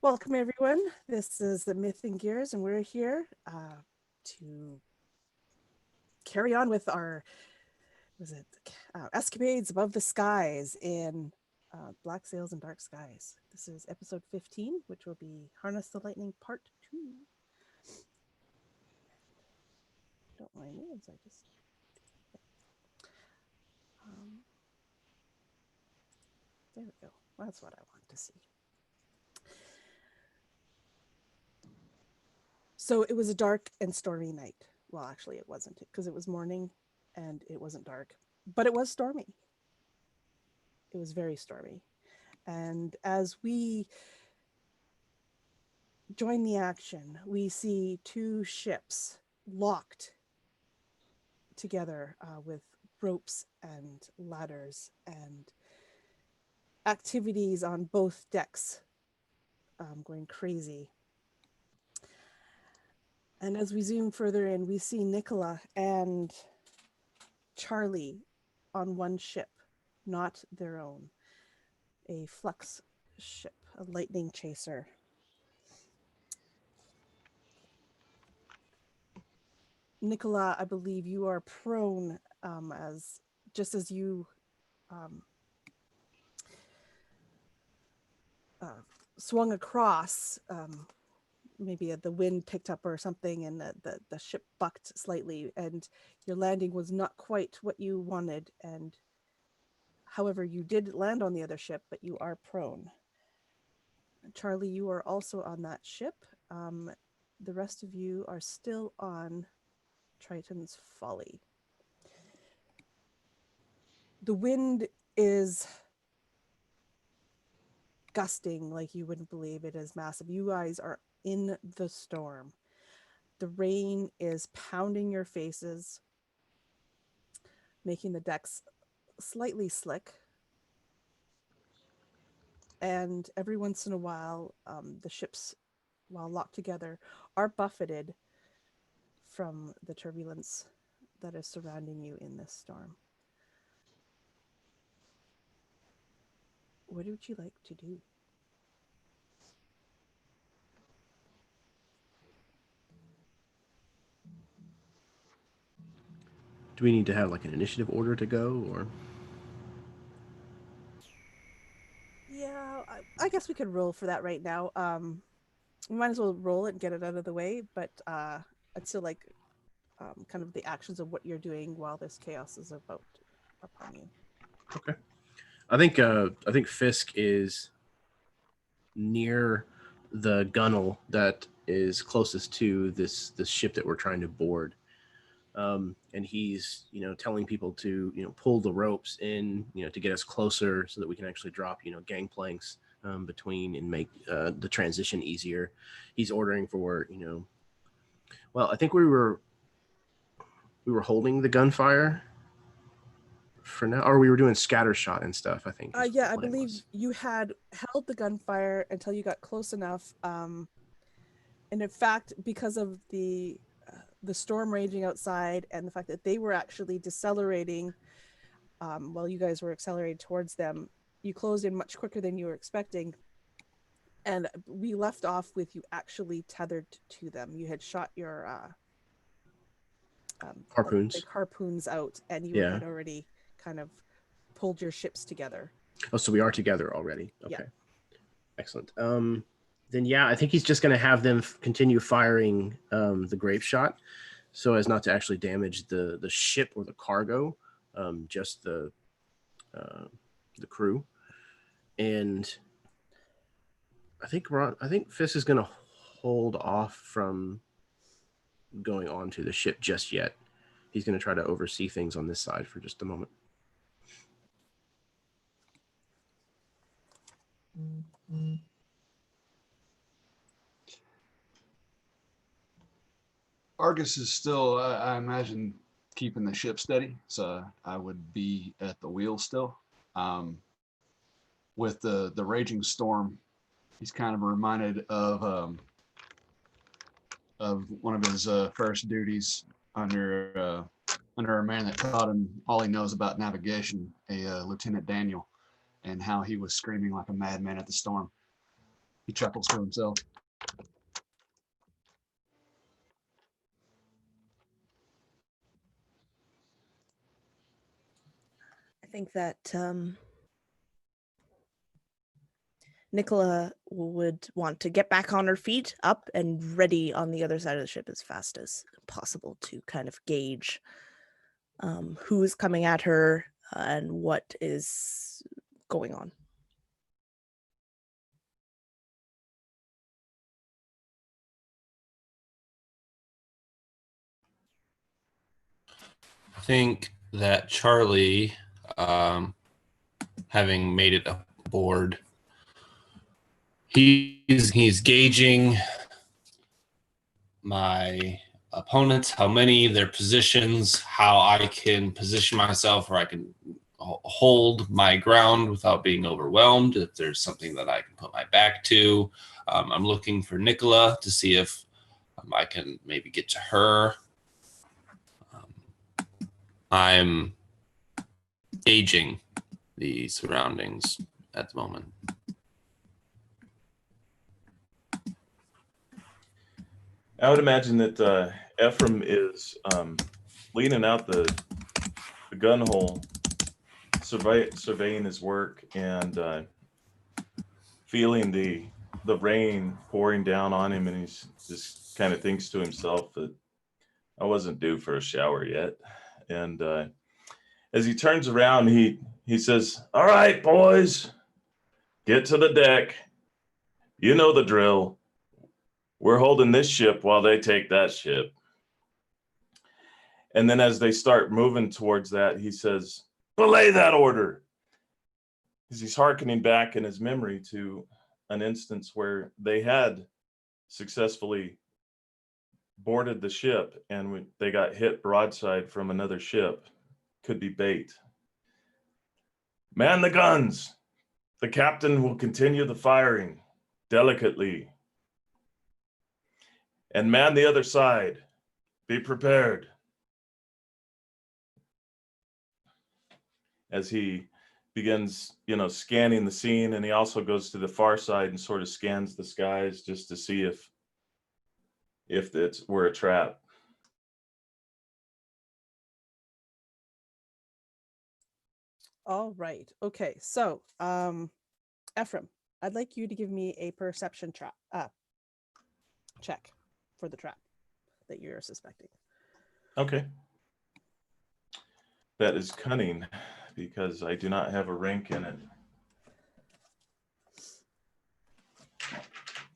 Welcome, everyone. This is the Myth and Gears, and we're here to carry on with our escapades above the skies in Black Sails and Dark Skies. This is episode 15, which will be Harness the Lightning Part 2. Don't mind me as I just... there we go. That's what I want to see. So it was a dark and stormy night. Well, actually, it wasn't, because it was morning and it wasn't dark, but it was stormy. It was very stormy. And as we join the action, we see two ships locked together with ropes and ladders and activities on both decks going crazy. And as we zoom further in, we see Nicola and Charlie on one ship, not their own, a flux ship, a lightning chaser. Nicola, I believe you are prone as just as you swung across. Maybe the wind picked up or something, and the ship bucked slightly, and your landing was not quite what you wanted. And however, you did land on the other ship, but you are prone. Charlie, you are also on that ship. The rest of you are still on Triton's Folly. The wind is gusting like you wouldn't believe. It is massive. You guys are in the storm. The rain is pounding your faces, making the decks slightly slick. And every once in a while, the ships, while locked together, are buffeted from the turbulence that is surrounding you in this storm. What would you like to do? Do we need to have like an initiative order to go, or? Yeah, I guess we could roll for that right now. We might as well roll it and get it out of the way, but I'd still like kind of the actions of what you're doing while this chaos is about upon you. Okay. I think Fisk is near the gunnel that is closest to this ship that we're trying to board. And he's telling people to pull the ropes in to get us closer so that we can actually drop gangplanks between and make the transition easier. He's ordering for well, I think we were holding the gunfire for now, or we were doing scatter shot and stuff. I think is what Yeah, the I plan believe was. you had held the gunfire until you got close enough. And in fact, because of the storm raging outside and the fact that they were actually decelerating while you guys were accelerating towards them, you closed in much quicker than you were expecting. And we left off with you actually tethered to them. You had shot your Harpoons. big harpoons out, and you Yeah. had already kind of pulled your ships together. Oh, so we are together already. Yeah. Okay. Excellent. Then yeah, I think he's just going to have them continue firing the Grapeshot, so as not to actually damage the ship or the cargo, just uh, the crew. And I think Fisk is going to hold off from going on to the ship just yet. He's going to try to oversee things on this side for just a moment. Argus is still, I imagine, keeping the ship steady, so I would be at the wheel still. With the raging storm, he's kind of reminded of one of his first duties under a man that taught him all he knows about navigation, a Lieutenant Daniel, and how he was screaming like a madman at the storm. He chuckles to himself. I think that Nicola would want to get back on her feet, up and ready on the other side of the ship as fast as possible to kind of gauge who is coming at her and what is going on. I think that Charlie, having made it aboard, he's gauging my opponents, how many, their positions, how I can position myself where I can hold my ground without being overwhelmed, if there's something that I can put my back to. I'm looking for Nicola to see if I can maybe get to her. I'm gauging the surroundings at the moment. I would imagine that Ephriam is leaning out the gun hole, surveying his work, and feeling the rain pouring down on him, and he's just kind of thinks to himself that I wasn't due for a shower yet. And as he turns around, he says, "All right, boys, get to the deck. You know the drill. We're holding this ship while they take that ship." And then as they start moving towards that, he says, "Belay that order." Because he's hearkening back in his memory to an instance where they had successfully boarded the ship and they got hit broadside from another ship. Could be bait. "Man the guns. The captain will continue the firing delicately. And man the other side. Be prepared." As he begins, scanning the scene, and he also goes to the far side and sort of scans the skies just to see if we're a trap. All right. Okay. So, Ephriam, I'd like you to give me a perception check for the trap that you're suspecting. Okay. That is cunning, because I do not have a rank in it.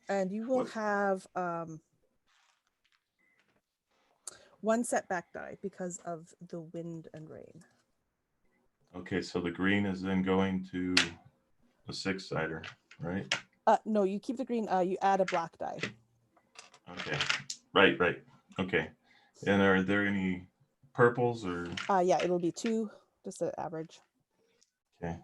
And you will have one setback die because of the wind and rain. Okay, so the green is then going to a 6-sider, right? No, you keep the green. You add a black die. Okay, right. Okay, and are there any purples or? Yeah, it'll be 2, just an average. Okay.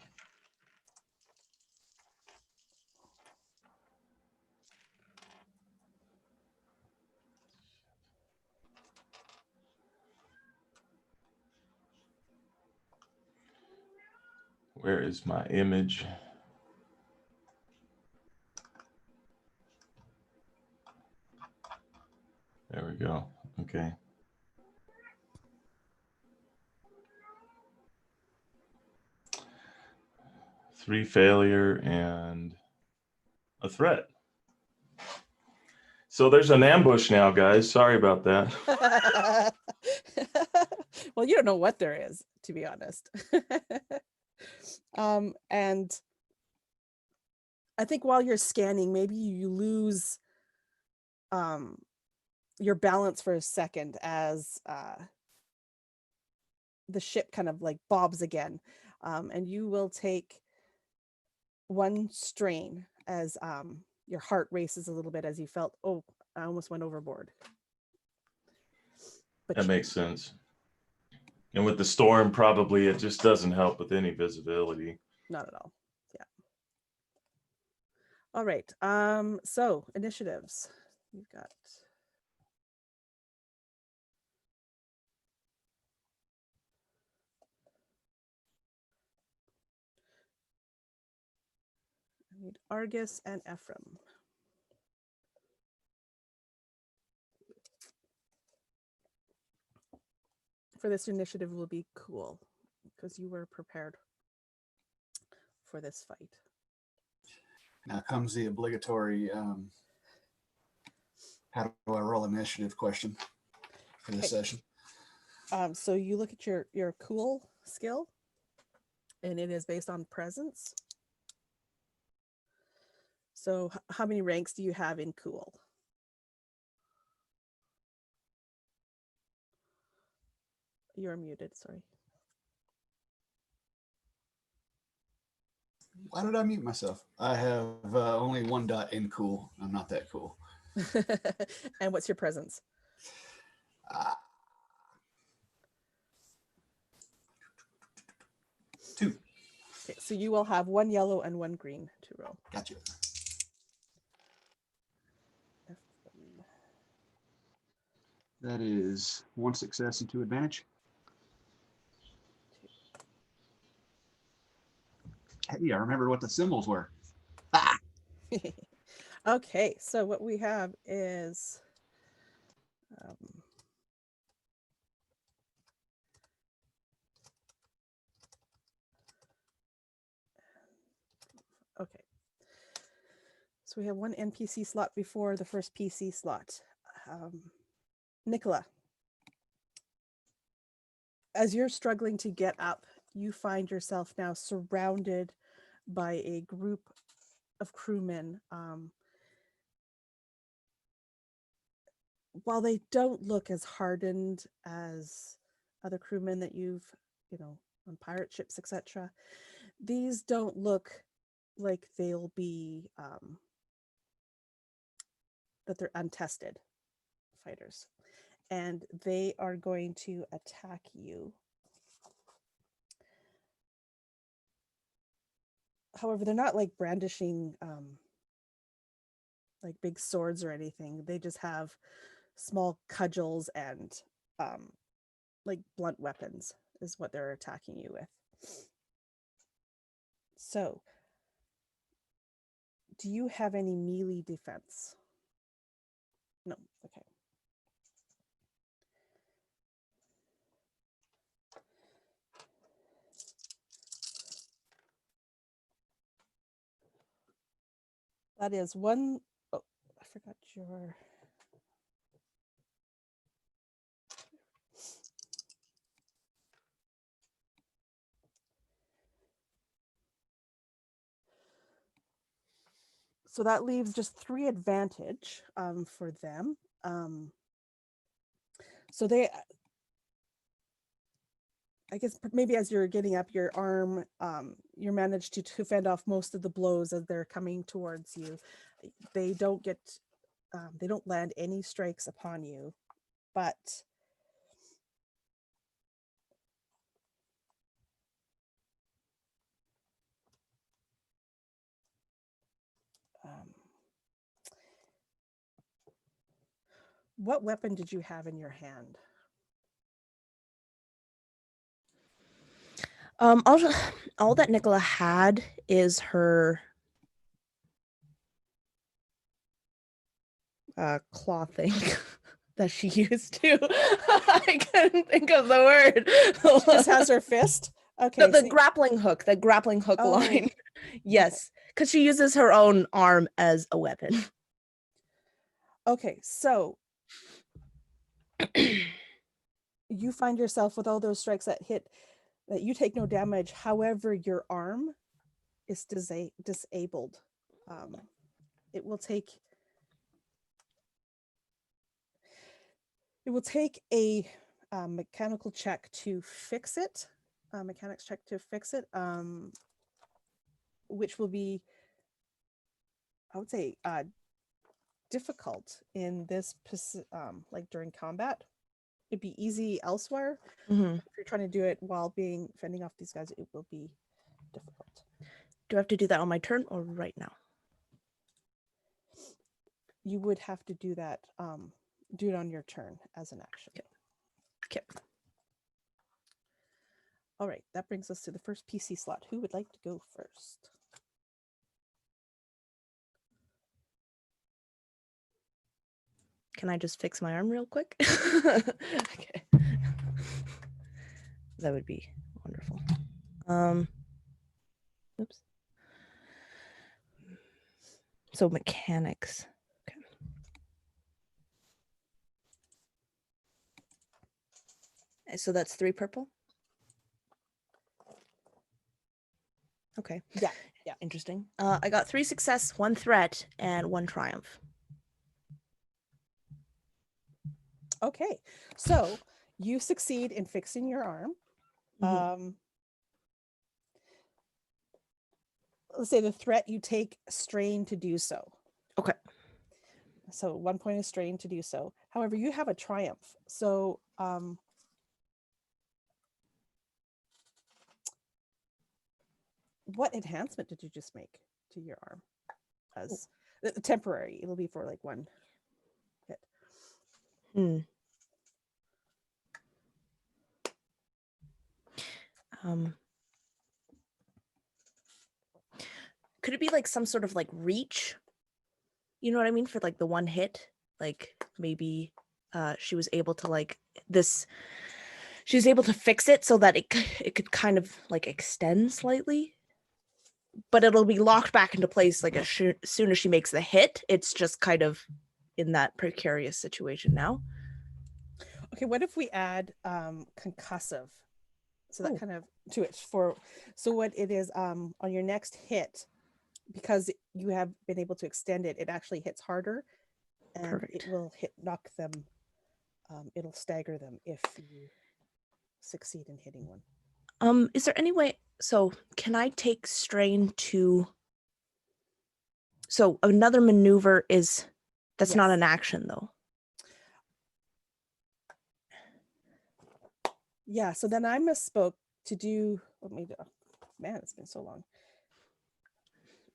Where is my image? There we go. Okay. Three failure and a threat. So there's an ambush now, guys. Sorry about that. Well, you don't know what there is, to be honest. And I think while you're scanning, maybe you lose your balance for a second as the ship kind of like bobs again, and you will take 1 strain as your heart races a little bit as you felt, oh, I almost went overboard. But That makes sense. And with the storm, probably it just doesn't help with any visibility. not at all. Yeah. All right. So initiatives. You've got I need Argus and Ephriam. for this initiative will be cool because you were prepared for this fight. Now comes the obligatory how do I roll initiative question for this Okay. session. So you look at your cool skill, and it is based on presence. So how many ranks do you have in cool? You're muted, sorry. Why did I mute myself? I have only one dot in cool. I'm not that cool. And what's your presence? Two. Okay, so you will have one yellow and one green to roll. Gotcha. That is 1 success and 2 advantage. Hey, I remember what the symbols were. Ah! Okay, so what we have is okay. So we have one NPC slot before the first PC slot. Nicola, as you're struggling to get up, you find yourself now surrounded by a group of crewmen. While they don't look as hardened as other crewmen that you've, on pirate ships, etc., these don't look like they'll be that they're untested fighters, and they are going to attack you. However, they're not like brandishing like big swords or anything. They just have small cudgels and like blunt weapons is what they're attacking you with. So, do you have any melee defense? No. Okay. That is one. Oh, I forgot your. So that leaves just 3 advantage for them. So they, I guess maybe as you're getting up your arm, you managed to fend off most of the blows as they're coming towards you. They don't get, they don't land any strikes upon you, but what weapon did you have in your hand? All that Nicola had is her claw thing that she used to. I couldn't think of the word. She just has her fist? Okay. The grappling hook, Oh, line. Yes, because she uses her own arm as a weapon. Okay, so you find yourself with all those strikes that hit, that you take no damage. However, your arm is disabled. It will take a mechanical check to fix it. Mechanics check to fix it, which will be, I would say, difficult in this, like during combat. It'd be easy elsewhere. Mm-hmm. If you're trying to do it while fending off these guys, it will be difficult. Do I have to do that on my turn or right now? You would have to do that, do it on your turn as an action. Okay. All right, that brings us to the first PC slot. Who would like to go first? Can I just fix my arm real quick? Okay. That would be wonderful. Oops. So mechanics. Okay. So that's 3 purple. Okay. Yeah. Yeah. Interesting. I got 3 success, 1 threat, and 1 triumph. Okay. So you succeed in fixing your arm. Mhm. Let's say the threat, you take strain to do so. Okay. So 1 point of strain to do so. However, you have a triumph. So what enhancement did you just make to your arm? As temporary, it'll be for like 1 hit. Could it be like some sort of like reach? You know what I mean? For like the 1 hit, like maybe she was able to like this. She was able to fix it so that it could kind of like extend slightly, but it'll be locked back into place like as soon as she makes the hit. It's just kind of in that precarious situation now. Okay, what if we add concussive? So that Ooh. kind of to it for, so what it is, on your next hit, because you have been able to extend it, it actually hits harder, and Perfect. it will knock them, it'll stagger them if you succeed in hitting one. Is there any way, so can I take strain to, so another maneuver is, that's not Yes. an action though. Yeah, so then I misspoke to do, let me do, man, it's been so long.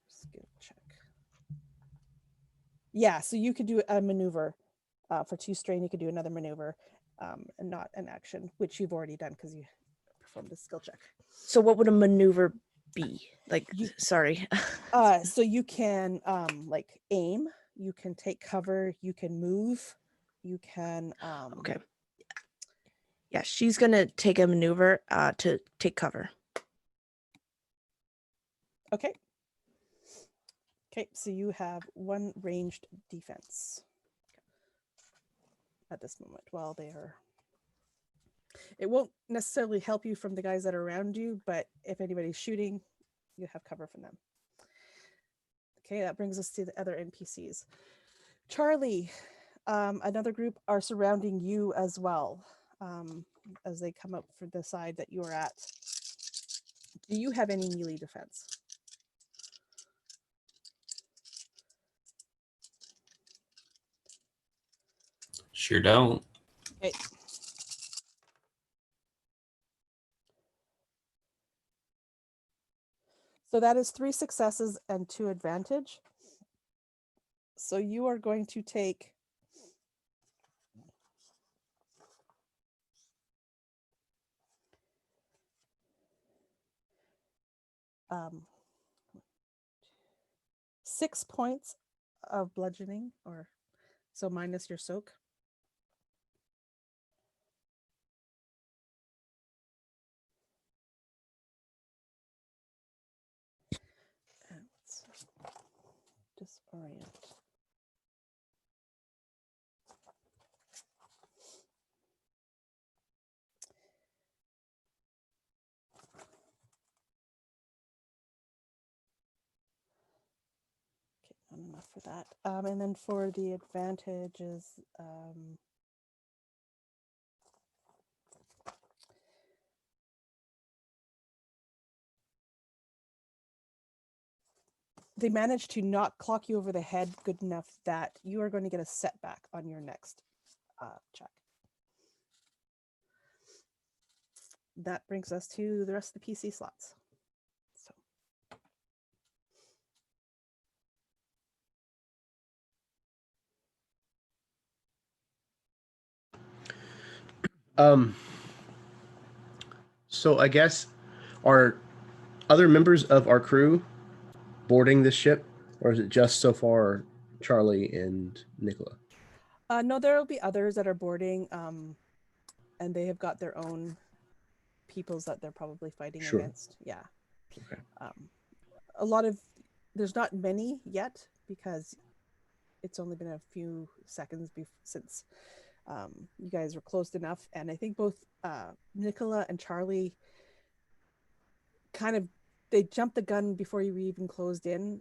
Skill check. Yeah, so you could do a maneuver for 2 strain. You could do another maneuver, and not an action, which you've already done because you performed a skill check. So what would a maneuver be? Like, sorry. So you can like aim, you can take cover, you can move, you can Okay. Yeah, she's gonna take a maneuver to take cover. Okay. Okay, so you have 1 ranged defense at this moment while they are. It won't necessarily help you from the guys that are around you, but if anybody's shooting, you have cover from them. Okay, that brings us to the other NPCs. Charlie, another group are surrounding you as well, as they come up for the side that you're at. Do you have any melee defense? Sure don't. Okay. So that is 3 successes and 2 advantage. So you are going to take 6 points of bludgeoning, or so minus your soak. And disorient. Okay, not enough for that. And then for the advantages, they managed to not clock you over the head good enough that you are going to get a setback on your next check. That brings us to the rest of the PC slots. So I guess, are other members of our crew boarding this ship, or is it just so far Charlie and Nicola? No, there will be others that are boarding, and they have got their own peoples that they're probably fighting Sure. against. Yeah. Okay. There's not many yet because it's only been a few seconds since you guys were close enough, and I think both Nicola and Charlie they jumped the gun before you even closed in,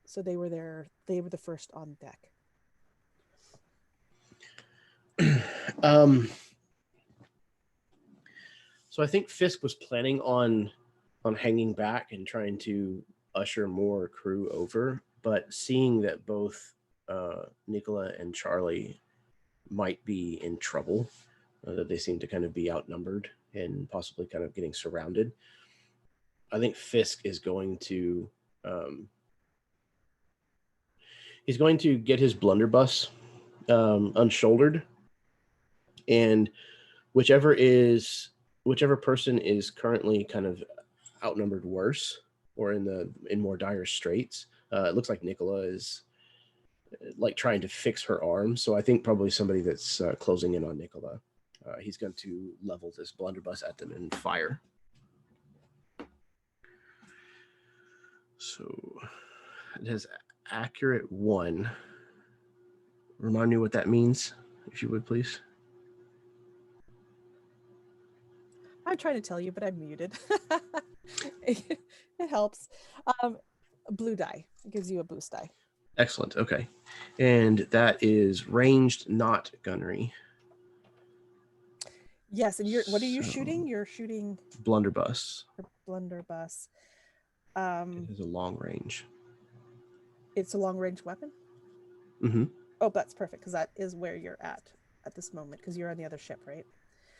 so they were the first on deck. So I think Fisk was planning on hanging back and trying to usher more crew over, but seeing that both Nicola and Charlie might be in trouble, that they seem to kind of be outnumbered and possibly kind of getting surrounded, I think Fisk is going to get his blunderbuss unshouldered, and whichever person is currently kind of outnumbered worse or in more dire straits. It looks like Nicola is like trying to fix her arm, so I think probably somebody that's closing in on Nicola. He's going to level this blunderbuss at them and fire. So it has accurate 1. Remind me what that means, if you would, please. I'm trying to tell you, but I'm muted. It helps. Blue die. It gives you a boost die. Excellent. Okay. And that is ranged, not gunnery. Yes, and what are you So- shooting? You're shooting Blunderbuss. your blunderbuss. It has a long range. It's a long range weapon. Mm-hmm. Oh, that's perfect because that is where you're at this moment because you're on the other ship, right?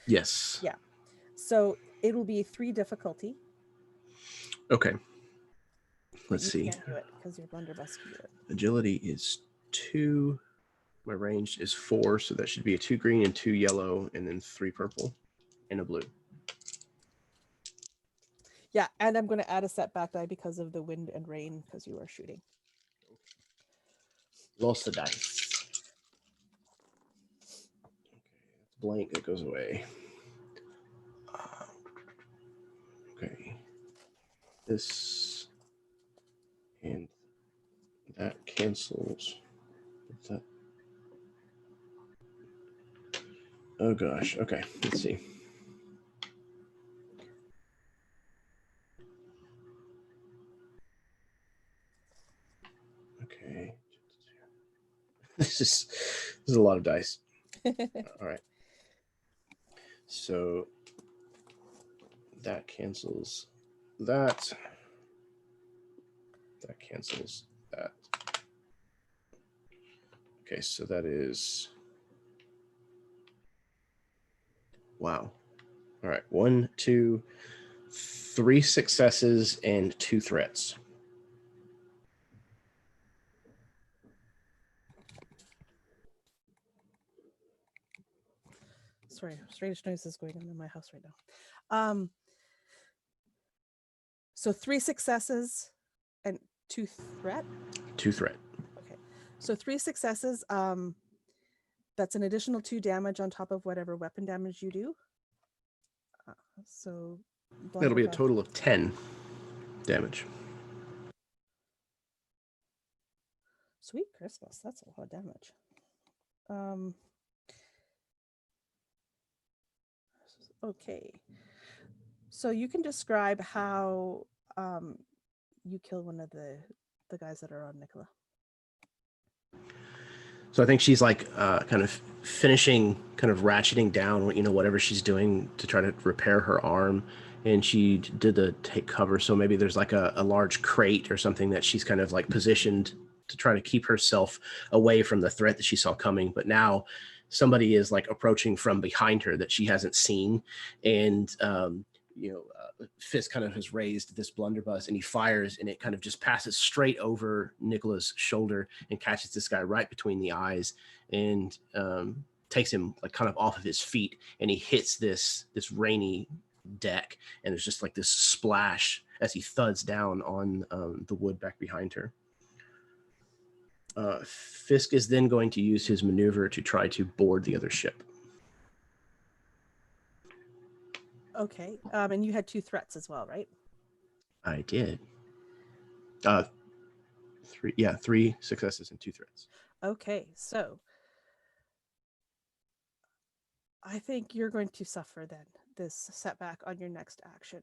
Yes. Yeah. So it'll be 3 difficulty. Okay. but Let's you see. can't do it because your blunderbuss can do it. Agility is 2. My range is 4, so that should be a 2 green and 2 yellow, and then 3 purple and a blue. Yeah, and I'm going to add a setback die because of the wind and rain because you are shooting. Lost the dice. Okay, that's blank. That goes away. Okay. This and that cancels. What's that? Oh gosh. Okay. Let's see. Okay. This is a lot of dice. All right. So that cancels that. That cancels that. Okay, so that is, wow. All right, 1, 2, 3 successes and 2 threats. Sorry, strange noises going on in my house right now. So 3 successes and 2 threat. 2 threat. Okay, so 3 successes. That's an additional 2 damage on top of whatever weapon damage you do. So That'll be a blunderbuss- total of 10 damage. Sweet Christmas, that's a lot of damage. Okay, so you can describe how you kill one of the guys that are on Nicola. So I think she's like kind of finishing, kind of ratcheting down, whatever she's doing to try to repair her arm. And she did the take cover. So maybe there's like a large crate or something that she's kind of like positioned to try to keep herself away from the threat that she saw coming. But now somebody is like approaching from behind her that she hasn't seen. And, Fisk kind of has raised this blunderbuss and he fires and it kind of just passes straight over Nicola's shoulder and catches this guy right between the eyes and takes him like kind of off of his feet, and he hits this rainy deck, and there's just like this splash as he thuds down on the wood back behind her. Fisk is then going to use his maneuver to try to board the other ship. Okay. And you had 2 threats as well, right? I did. 3 successes and 2 threats. Okay, so I think you're going to suffer then this setback on your next action.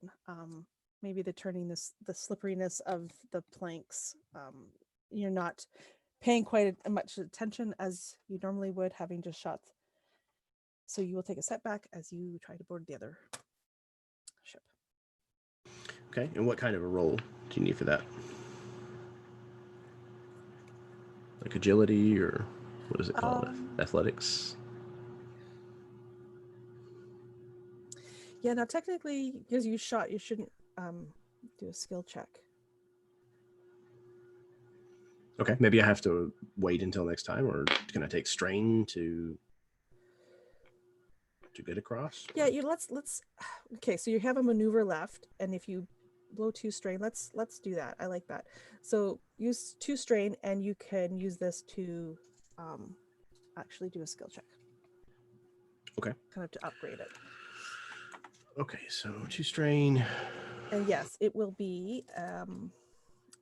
Maybe the slipperiness of the planks. You're not paying quite as much attention as you normally would, having just shot. So you will take a setback as you try to board the other ship. Okay, and what kind of a roll do you need for that? Like agility, or what is it called? Athletics? Yeah, now technically, because you shot, you shouldn't do a skill check. Okay, maybe I have to wait until next time, or can I take strain to get across? Yeah, let's okay, so you have a maneuver left, and if you blow 2 strain, let's do that. I like that. So use 2 strain, and you can use this to actually do a skill check. Okay. Kind of to upgrade it. Okay, so 2 strain. And yes, it will be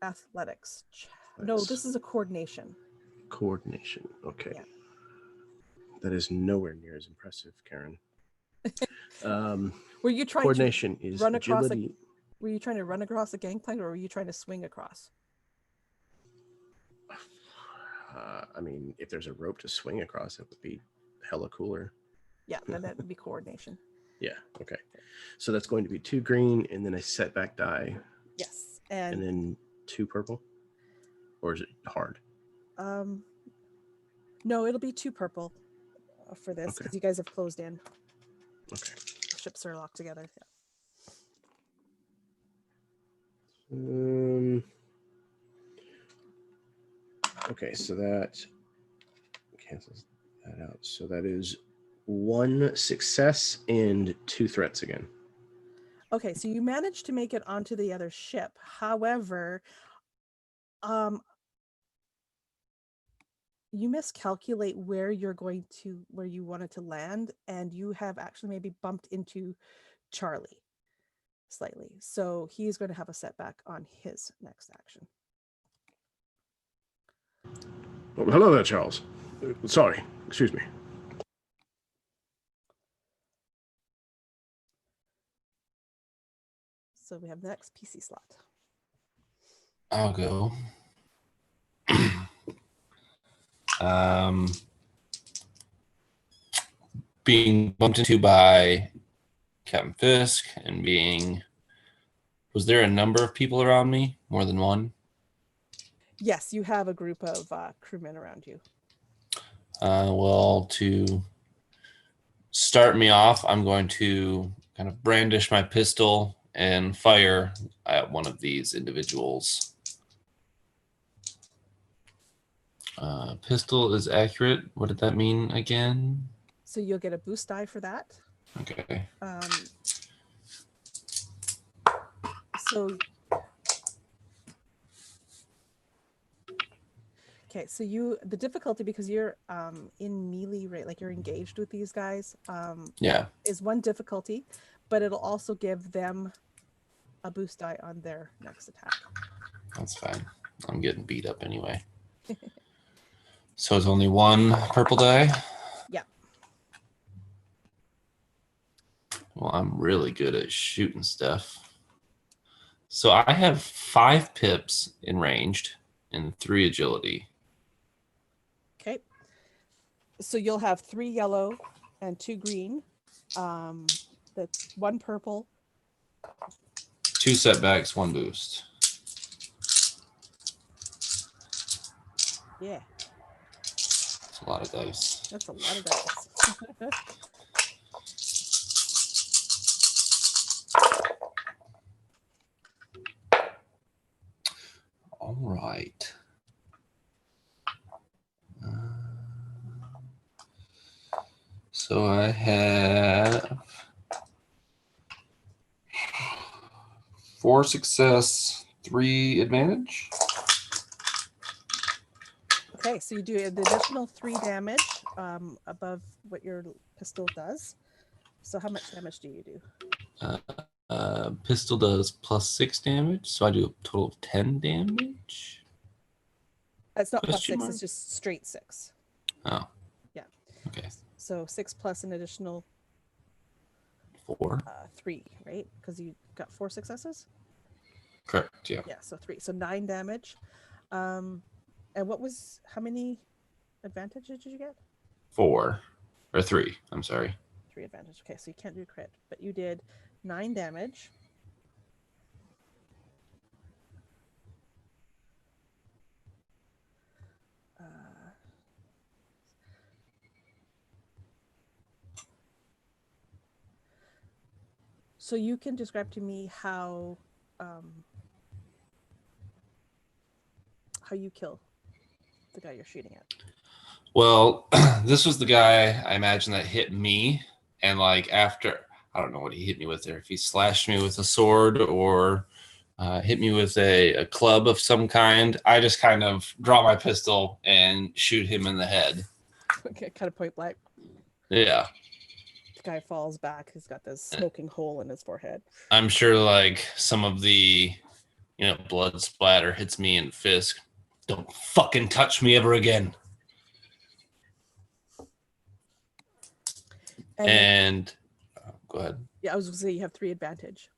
athletics. No, this is a coordination. Coordination. Okay. Yeah. That is nowhere near as impressive, Karen. Were you trying coordination to is run across agility. were you trying to run across a gangplank, or were you trying to swing across? I mean, if there's a rope to swing across, it would be hella cooler. Yeah, then that would be coordination. Yeah, okay. So that's going to be 2 green and then a setback die. Yes. And then 2 purple? Or is it hard? No, it'll be 2 purple for this, because Okay. you guys have closed in. Okay. The ships are locked together. Okay, so that cancels that out. So that is 1 success and 2 threats again. Okay, so you managed to make it onto the other ship. However, you miscalculate where you wanted to land, and you have actually maybe bumped into Charlie slightly. So he's going to have a setback on his next action. Oh, hello there, Charles. Sorry, excuse me. So we have the next PC slot. I'll go. Being bumped into by Captain Fisk and was there a number of people around me? More than one? Yes, you have a group of crewmen around you. Well, to start me off, I'm going to kind of brandish my pistol and fire at one of these individuals. Pistol is accurate. What did that mean again? So you'll get a boost die for that. Okay. Okay, so the difficulty, because you're in melee, right? Like you're engaged with these guys. Yeah. Is 1 difficulty, but it'll also give them a boost die on their next attack. That's fine. I'm getting beat up anyway. So it's only 1 purple die? Yeah. Well, I'm really good at shooting stuff. So I have 5 pips in ranged and 3 agility. Okay. So you'll have 3 yellow and 2 green. That's 1 purple. 2 setbacks, 1 boost. Yeah. That's a lot of dice. That's a lot of dice. All right. So I have 4 success, 3 advantage. Okay, so you do the additional 3 damage above what your pistol does. So how much damage do you do? Pistol does +6 damage, so I do a total of 10 damage. It's not plus Question 6, mark? it's just straight 6. Oh. Yeah. Okay. So 6 plus an additional 4. 3, right? Because you got 4 successes? Correct. Yeah. Yeah, so 3. So 9 damage. And how many advantages did you get? 4 or 3. I'm sorry. 3 advantage. Okay, so you can't do crit, but you did 9 damage. So you can describe to me how you kill the guy you're shooting at. Well, this was the guy I imagine that hit me, and like after, I don't know what he hit me with there. If he slashed me with a sword or hit me with a club of some kind, I just kind of draw my pistol and shoot him in the head. Okay, kind of point blank. Yeah. The guy falls back. He's got this smoking hole in his forehead. I'm sure like some of the, blood splatter hits me in Fisk. Don't fucking touch me ever again. And go ahead. Yeah, I was going to say you have 3 advantage.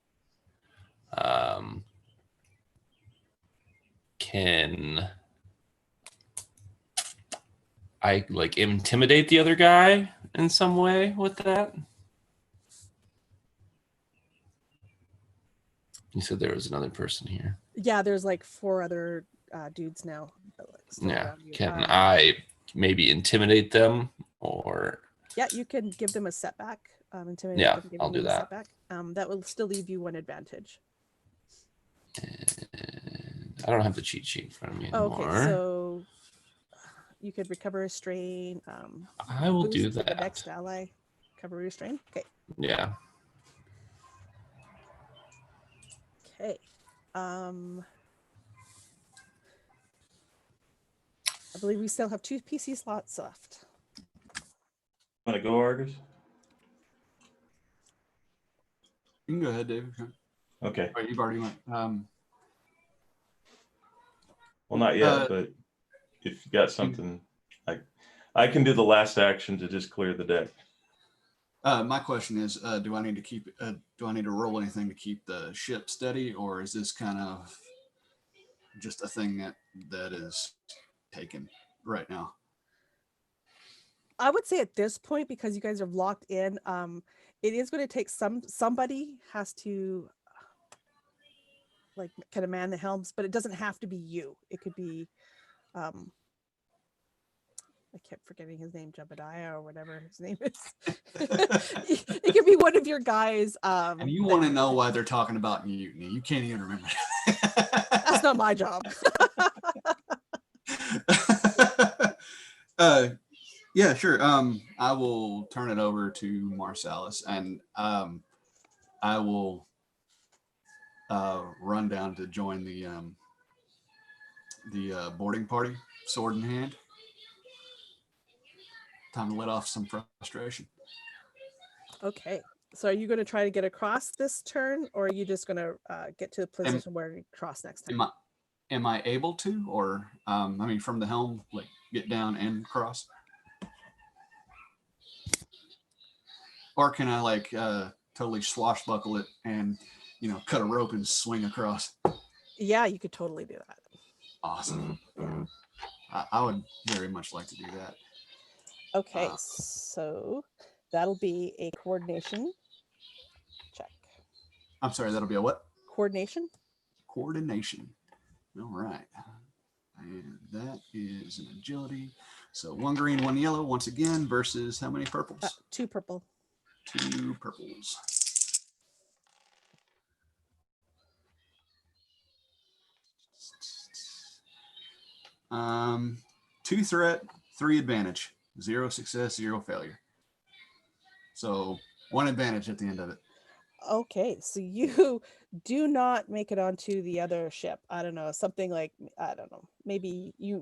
Can I like intimidate the other guy in some way with that? You said there was another person here. Yeah, there's like 4 other dudes now. Still Yeah. around you. Can I maybe intimidate them or? Yeah, you can give them a setback. Intimidate Yeah, them, I'll do them a that. setback. That will still leave you 1 advantage. I don't have the cheat sheet in front of me anymore. Okay, so you could recover a strain. I will do for that. The next ally, recover your strain. Okay. Yeah. Okay. I believe we still have 2 PC slots left. Want to go, Argus? You can go ahead, David. Okay. Wait, you've already went. Well, not yet, but if you got something, I can do the last action to just clear the deck. My question is, do I need to roll anything to keep the ship steady, or is this kind of just a thing that is taken right now? I would say at this point, because you guys are locked in, it is going to take somebody has to like kind of man the helms, but it doesn't have to be you. It could be I kept forgetting his name, Jebediah or whatever his name is. It could be one of your guys. And you want to know why they're talking about mutiny? You can't even remember. That's not my job. Yeah, sure. I will turn it over to Marsalis, and I will run down to join the boarding party, sword in hand. Time to let off some frustration. Okay. So are you going to try to get across this turn, or are you just going to get to the position where you cross next time? Am I able to, or from the helm, like get down and cross? Or can I like totally swashbuckle it and cut a rope and swing across? Yeah, you could totally do that. Awesome. I would very much like to do that. Okay, so that'll be a coordination check. I'm sorry, that'll be a what? Coordination. Coordination. All right. And that is an agility. So 1 green, 1 yellow once again versus how many purples? 2 purple. 2 purples. Um, 2 threat, 3 advantage, 0 success, 0 failure. So 1 advantage at the end of it. Okay, so you do not make it onto the other ship. I don't know, something like, I don't know, maybe you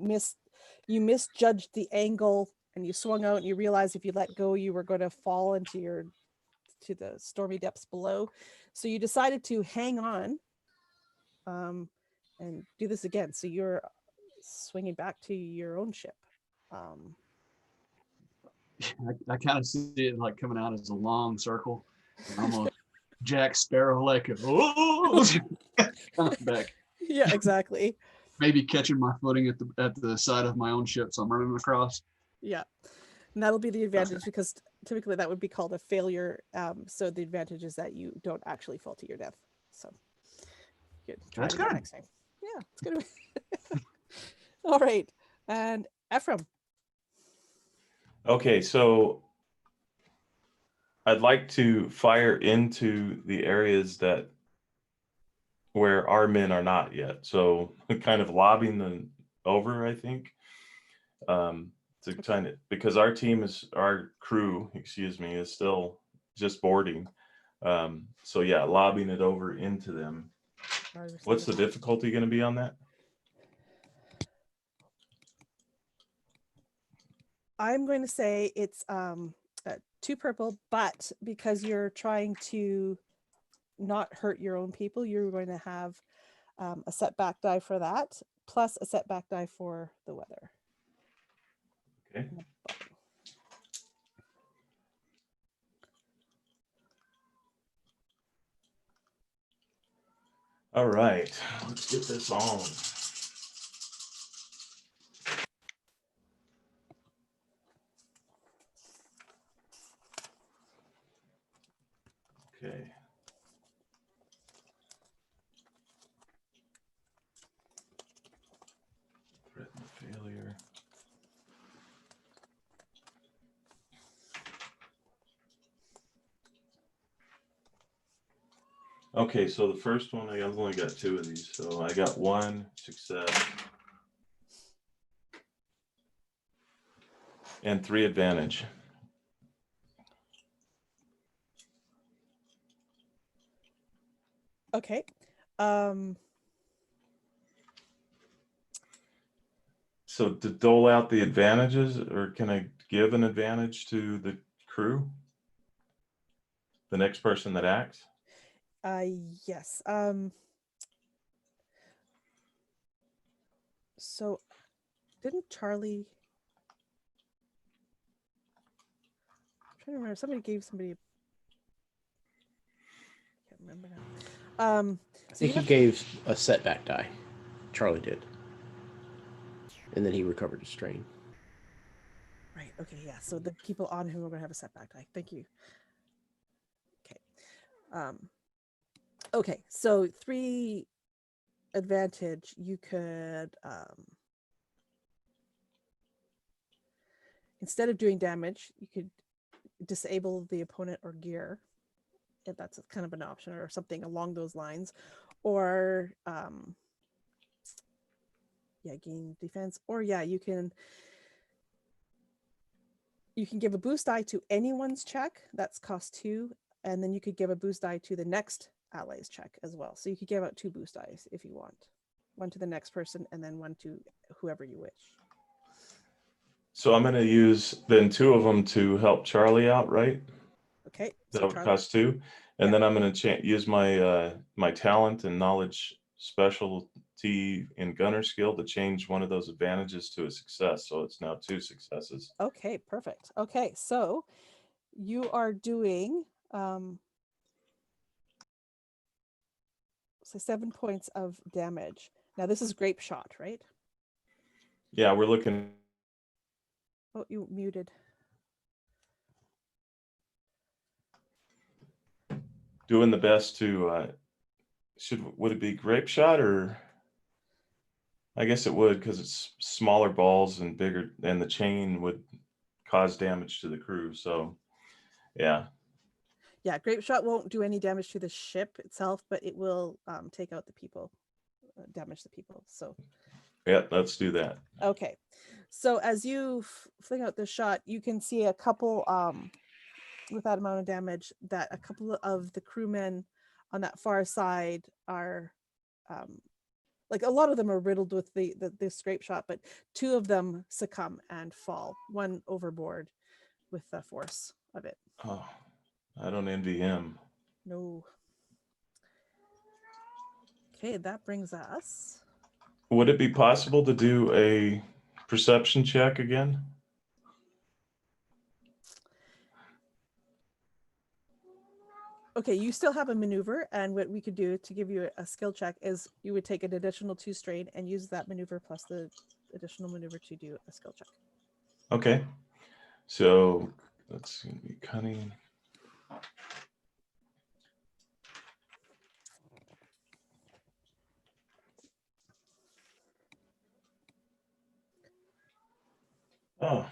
misjudged the angle and you swung out and you realized if you let go, you were going to fall into to the stormy depths below. So you decided to hang on and do this again. So you're swinging back to your own ship. I kind of see it like coming out as a long circle, almost Jack Sparrow like, oh, coming back. Yeah, exactly. Maybe catching my footing at the side of my own ship, so I'm running across. Yeah. And that'll be the advantage because typically that would be called a failure. So the advantage is that you don't actually fall to your death. So good. Try That's it again good. next time. Yeah, it's good. All right. And Ephriam. Okay, so I'd like to fire into the areas that where our men are not yet. So kind of lobbing them over, I think. To kind of, because our crew, is still just boarding. So yeah, lobbing it over into them. What's the difficulty going to be on that? I'm going to say it's 2 purple, but because you're trying to not hurt your own people, you're going to have a setback die for that, plus a setback die for the weather. Okay. All right, let's get this on. Okay. Threaten failure. Okay, so the first one, I've only got 2 of these, so I got 1 success and 3 advantage. Okay. So to dole out the advantages, or can I give an advantage to the crew? The next person that acts? Yes. So didn't Charlie, I'm trying to remember, somebody gave somebody, I can't remember now. I think he gave a setback die. Charlie did. And then he recovered his strain. Right. Okay. Yeah. So the people on whom are going to have a setback die. Thank you. Okay. Okay. So 3 advantage. You could, instead of doing damage, you could disable the opponent or gear, if that's kind of an option, or something along those lines, or gain defense, or you can give a boost die to anyone's check. That's cost 2, and then you could give a boost die to the next ally's check as well. So you could give out 2 boost dice if you want, 1 to the next person and then 1 to whoever you wish. So I'm going to use then 2 of them to help Charlie out, right? Okay. That So would cost 2, and then I'm going to use my my talent and knowledge specialty in gunner skill to change one of those advantages to a success. So it's now 2 successes. Okay, perfect. Okay, so you are doing so 7 points of damage. Now this is Grapeshot, right? Yeah, we're looking. Oh, you muted. Doing the best to would it be Grapeshot, or I guess it would, because it's smaller balls and bigger, and the chain would cause damage to the crew. So yeah. Yeah, Grapeshot won't do any damage to the ship itself, but it will take out the people, damage the people. So Yeah, let's do that. okay, so as you fling out the shot, you can see a couple with that amount of damage, that a couple of the crewmen on that far side are like, a lot of them are riddled with the scrape shot, but 2 of them succumb and fall, 1 overboard with the force of it. Oh, I don't envy him. No. Okay, that brings us. Would it be possible to do a perception check again? Okay, you still have a maneuver, and what we could do to give you a skill check is you would take an additional 2 strain and use that maneuver plus the additional maneuver to do a skill check. Okay. So that's going to be cunning. Oh.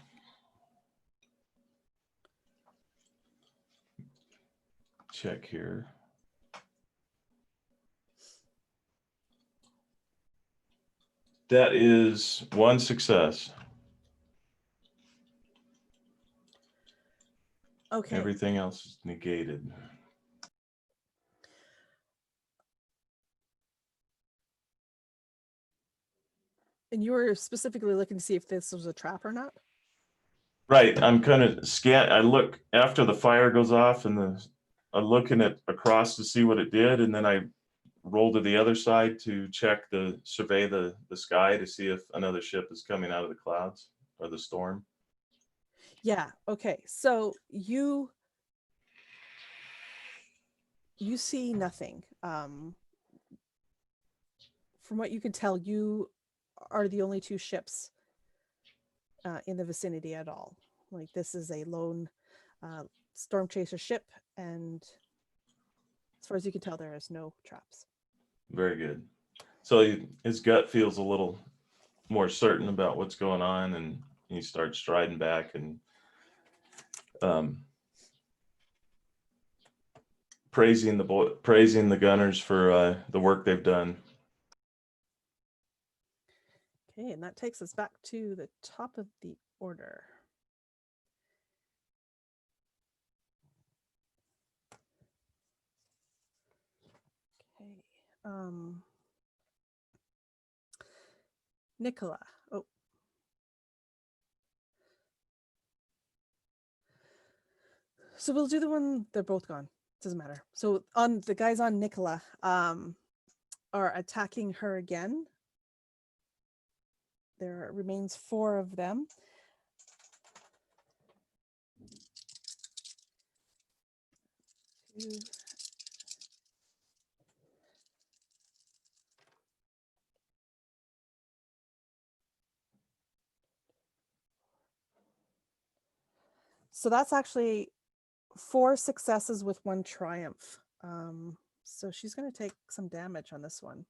Check here. That is 1 success. Okay. Everything else is negated. And you were specifically looking to see if this was a trap or not? Right. I'm kind of I look after the fire goes off, and I'm looking at across to see what it did, and then I roll to the other side to survey the sky to see if another ship is coming out of the clouds or the storm. Yeah. Okay. So you see nothing. From what you can tell, you are the only 2 ships in the vicinity at all. Like, this is a lone storm chaser ship, and as far as you can tell, there is no traps. Very good. So his gut feels a little more certain about what's going on, and he starts striding back and praising the gunners for the work they've done. Okay, and that takes us back to the top of the order. Okay. Nicola. Oh. So we'll do the one, they're both gone. Doesn't matter. So on the guys on Nicola are attacking her again. There remains 4 of them. So that's actually 4 successes with 1 triumph. So she's going to take some damage on this one.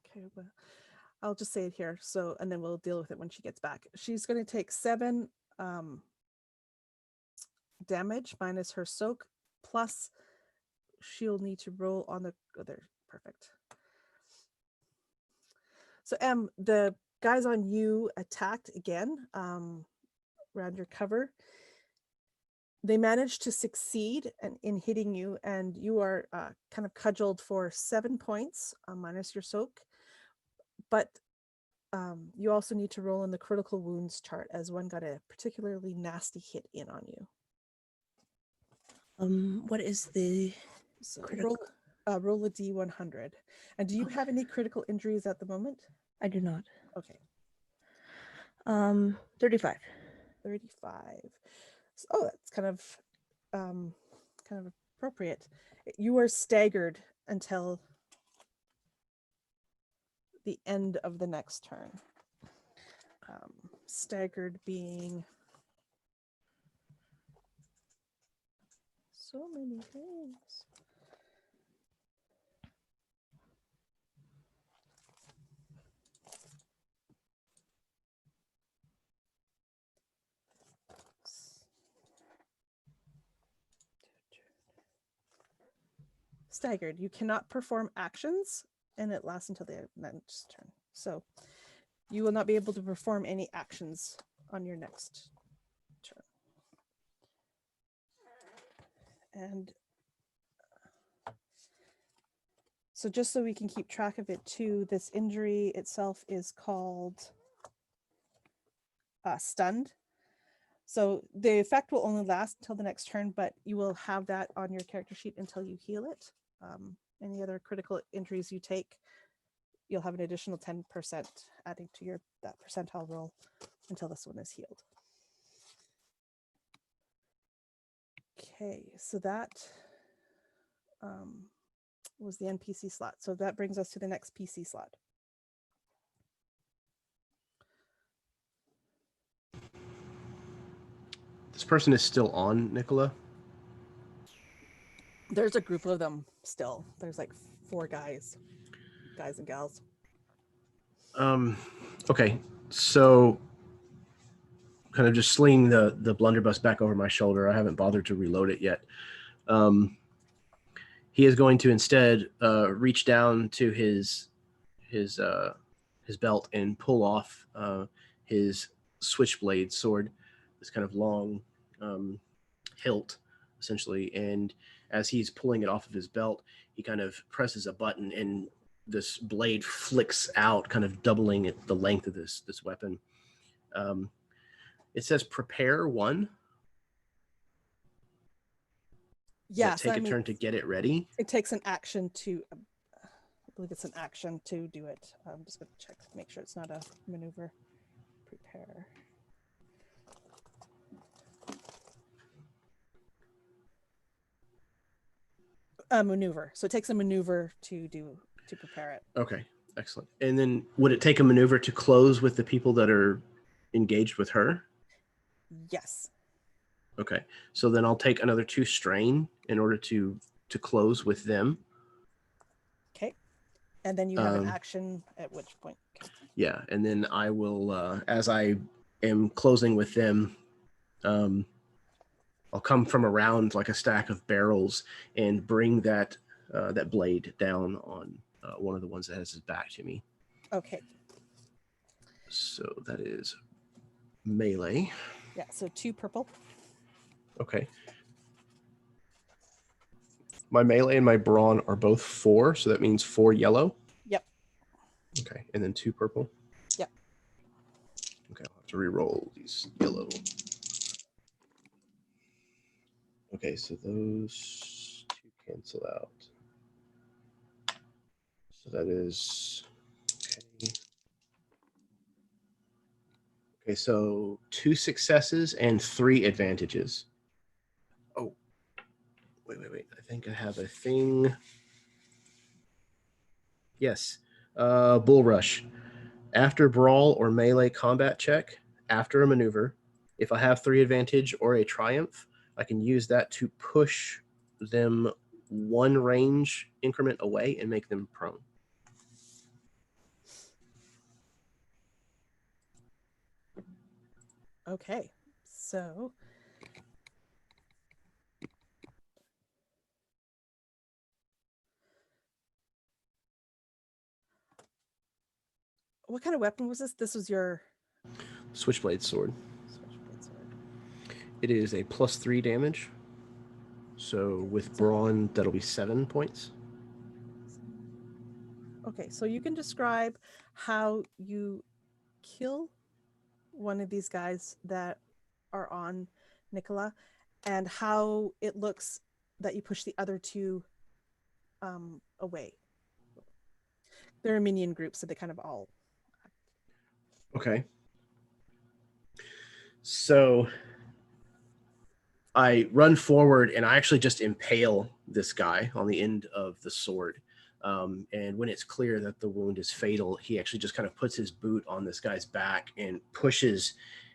Okay, well, I'll just say it here. So, and then we'll deal with it when she gets back. She's going to take 7 damage minus her soak, plus she'll need to roll on the other. Perfect. So, the guys on you attacked again around your cover. They managed to succeed in hitting you, and you are kind of cudgeled for 7 points minus your soak. But you also need to roll in the critical wounds chart, as one got a particularly nasty hit in on you. What is the So critical? roll a D100. And do you have any critical injuries at the moment? I do not. Okay. 35. 35. Oh, that's kind of appropriate. You are staggered until the end of the next turn. Staggered being so many things. Staggered. You cannot perform actions, and it lasts until the next turn. So you will not be able to perform any actions on your next turn. And so just so we can keep track of it too, this injury itself is called stunned. So the effect will only last until the next turn, but you will have that on your character sheet until you heal it. Any other critical injuries you take, you'll have an additional 10% adding to that percentile roll until this one is healed. Okay, so that was the NPC slot. So that brings us to the next PC slot. This person is still on, Nicola? There's a group of them still. There's like 4 guys and gals. Okay, so kind of just slinging the blunderbuss back over my shoulder. I haven't bothered to reload it yet. He is going to instead reach down to his belt and pull off his switchblade sword, this kind of long hilt, essentially. And as he's pulling it off of his belt, he kind of presses a button, and this blade flicks out, kind of doubling the length of this weapon. It says prepare 1. Yes, take a turn to get it ready. It takes an action to, I believe it's an action to do it. I'm just going to check to make sure it's not a maneuver. Prepare. A maneuver. So it takes a maneuver to prepare it. Okay, excellent. And then would it take a maneuver to close with the people that are engaged with her? Yes. Okay, so then I'll take another 2 strain in order to close with them. Okay. And then you have an action at which point? Okay. Yeah, and then I will, as I am closing with them, I'll come from around like a stack of barrels and bring that blade down on one of the ones that has his back to me. Okay. So that is melee. Yeah, so 2 purple. Okay. My melee and my brawn are both 4, so that means 4 yellow. Yep. Okay, and then 2 purple. Yep. Okay, I'll have to re-roll these yellow. Okay, so those 2 cancel out. So that is okay. Okay, so 2 successes and 3 advantages. Oh, wait. I think I have a thing. Yes. Bull Rush. After brawl or melee combat check, after a maneuver, if I have 3 advantage or a triumph, I can use that to push them 1 range increment away and make them prone. Okay. So what kind of weapon was this? This was your Switchblade sword. switchblade sword. It is a +3 damage. So with brawn, that'll be 7 points. Okay, so you can describe how you kill one of these guys that are on Nicola and how it looks that you push the other 2 away. They're a minion group, so they kind of all... Okay. So I run forward and I actually just impale this guy on the end of the sword. And when it's clear that the wound is fatal, he actually just kind of puts his boot on this guy's back and pushes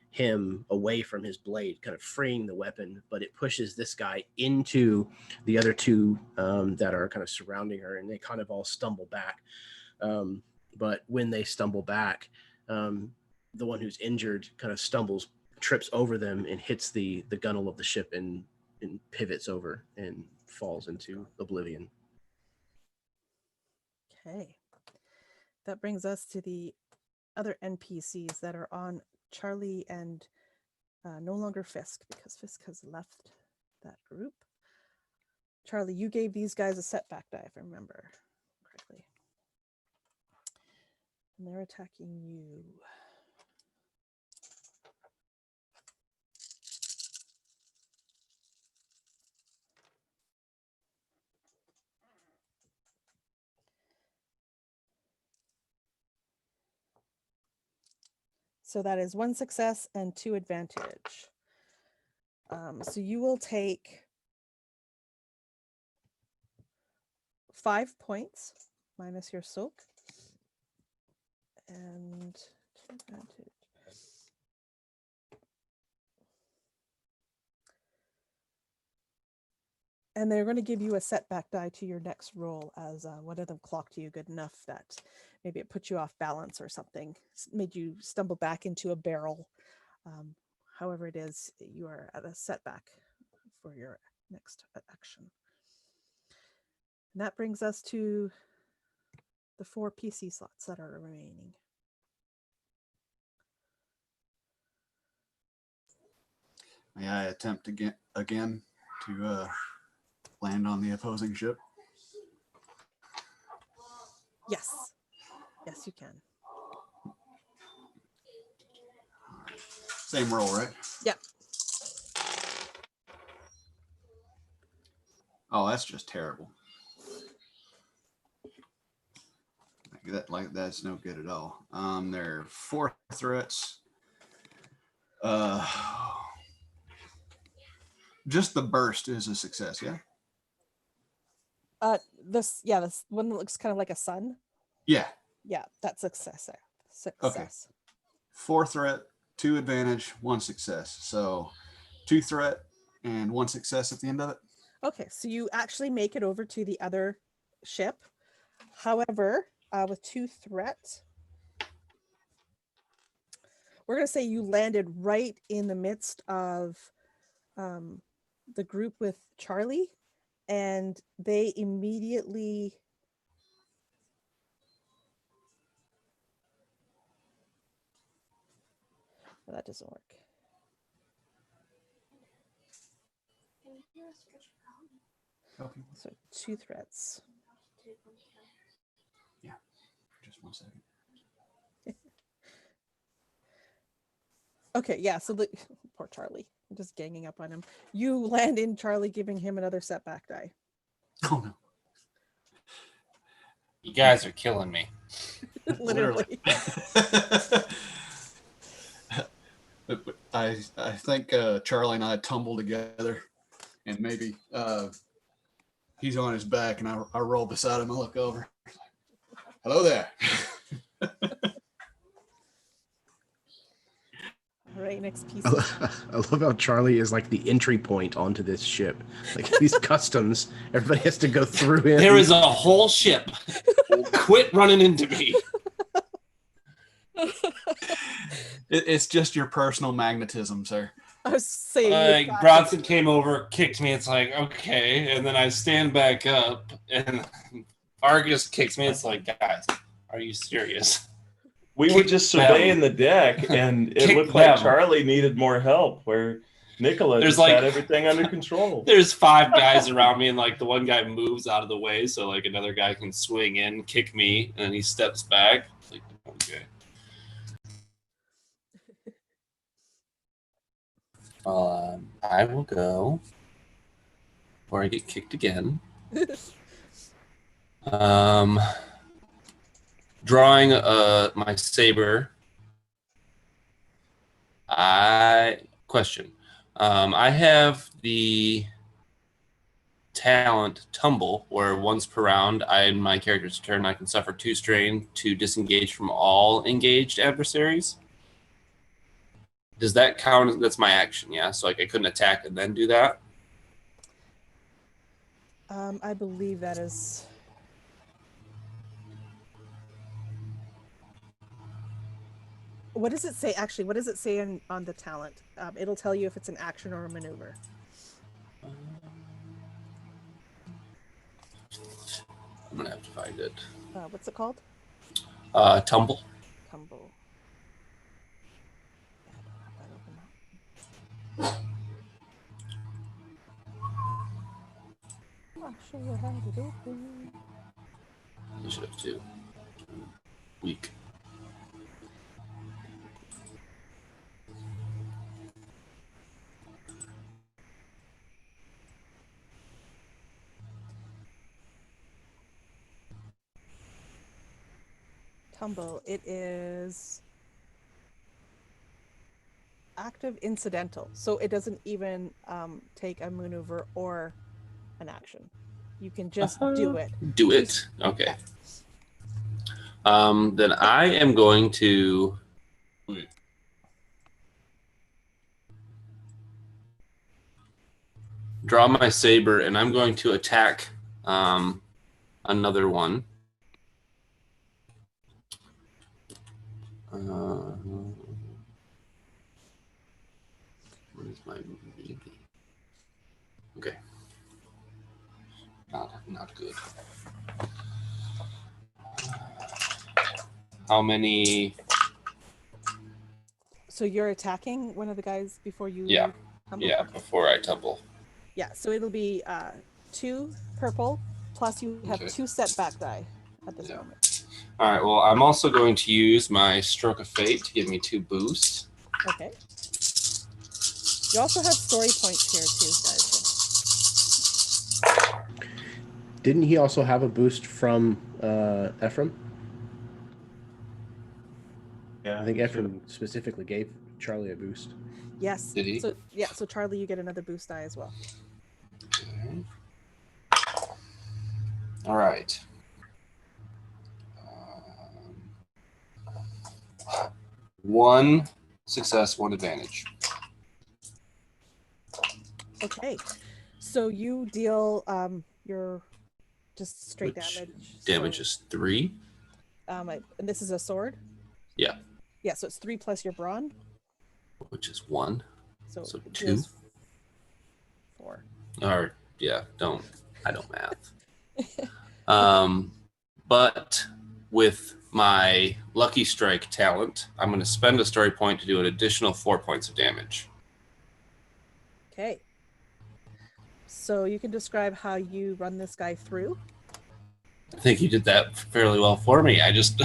him away from his blade, kind of freeing the weapon, but it pushes this guy into the other 2 that are kind of surrounding her, and they kind of all stumble back. But when they stumble back, the one who's injured kind of trips over them and hits the gunwale of the ship and pivots over and falls into oblivion. Okay. That brings us to the other NPCs that are on Charlie and no longer Fisk, because Fisk has left that group. Charlie, you gave these guys a setback die, if I remember correctly. And they're attacking you. So that is 1 success and 2 advantage. So you will take 5 points minus your soak and 2 advantage. And they're going to give you a setback die to your next roll, as one of them clocked you good enough that maybe it put you off balance or something, made you stumble back into a barrel. However it is, you are at a setback for your next action. And that brings us to the 4 PC slots that are remaining. May I attempt again to land on the opposing ship? Yes. Yes, you can. Same roll, right? Yep. Oh, that's just terrible. That's no good at all. There are 4 threats. Just the burst is a success, yeah? This one that looks kind of like a sun. Yeah. Yeah, that's success. Okay. 4 threat, 2 advantage, 1 success. So 2 threat and 1 success at the end of it. Okay, so you actually make it over to the other ship. However, with 2 threat, we're going to say you landed right in the midst of the group with Charlie, and they immediately well, that doesn't work. Okay. So 2 threats. Yeah, just 1 second. Okay, yeah, so the poor Charlie. I'm just ganging up on him. You land in Charlie, giving him another setback die. Oh no. You guys are killing me. Literally. I think Charlie and I tumble together, and maybe he's on his back, and I roll beside him. I look over. Hello there. All right, next piece. I love how Charlie is like the entry point onto this ship. Like these customs, everybody has to go through him. There is a whole ship. Quit running into me. It's just your personal magnetism, sir. I was saying, Like Bronson came over, kicked me. It's like, okay, and then I stand back up, and Argus kicks me. It's like, guys, are you serious? We were just surveying the deck, and it looked like Charlie needed more help, where Nicola just had everything under control. There's 5 guys around me, and like the one guy moves out of the way so like another guy can swing in, kick me, and then he steps back. It's like, okay. I will go before I get kicked again. Drawing my saber. I have the talent Tumble, where once per round, in my character's turn, I can suffer 2 strain to disengage from all engaged adversaries. Does that count? That's my action, yeah? So like I couldn't attack and then do that? I believe that is... What does it say? Actually, what does it say on the talent? It'll tell you if it's an action or a maneuver. I'm going to have to find it. What's it called? Tumble. Tumble. sure I had it open. Initiative 2. Weak. Tumble. It is active incidental, so it doesn't even take a maneuver or an action. You can just do it. Do it. Okay. Yeah. Then I am going to Wait. draw my saber, and I'm going to attack another one. What is my melee? Okay. Not good. How many? So you're attacking one of the guys before you Yeah. tumble? Yeah, Okay. before I tumble. Yeah, so it'll be 2 purple, plus you have Okay. 2 setback die at this Yeah. moment. All right. Well, I'm also going to use my Stroke of Fate to give me 2 boosts. Okay. You also have story points here too, guys. Didn't he also have a boost from Ephriam? Yeah, I think he Ephriam specifically gave Charlie a boost. Yes. Did he? So yeah, so Charlie, you get another boost die as well. Okay. All right. 1 success, 1 advantage. Okay. So you deal your just straight Which damage. damage is 3. And this is a sword? Yeah. Yeah, so it's 3 plus your brawn. Which is 1. So, So it 2. deals 4. Or yeah, I don't math. But with my Lucky Strike talent, I'm going to spend a story point to do an additional 4 points of damage. Okay. So you can describe how you run this guy through. I think you did that fairly well for me. I just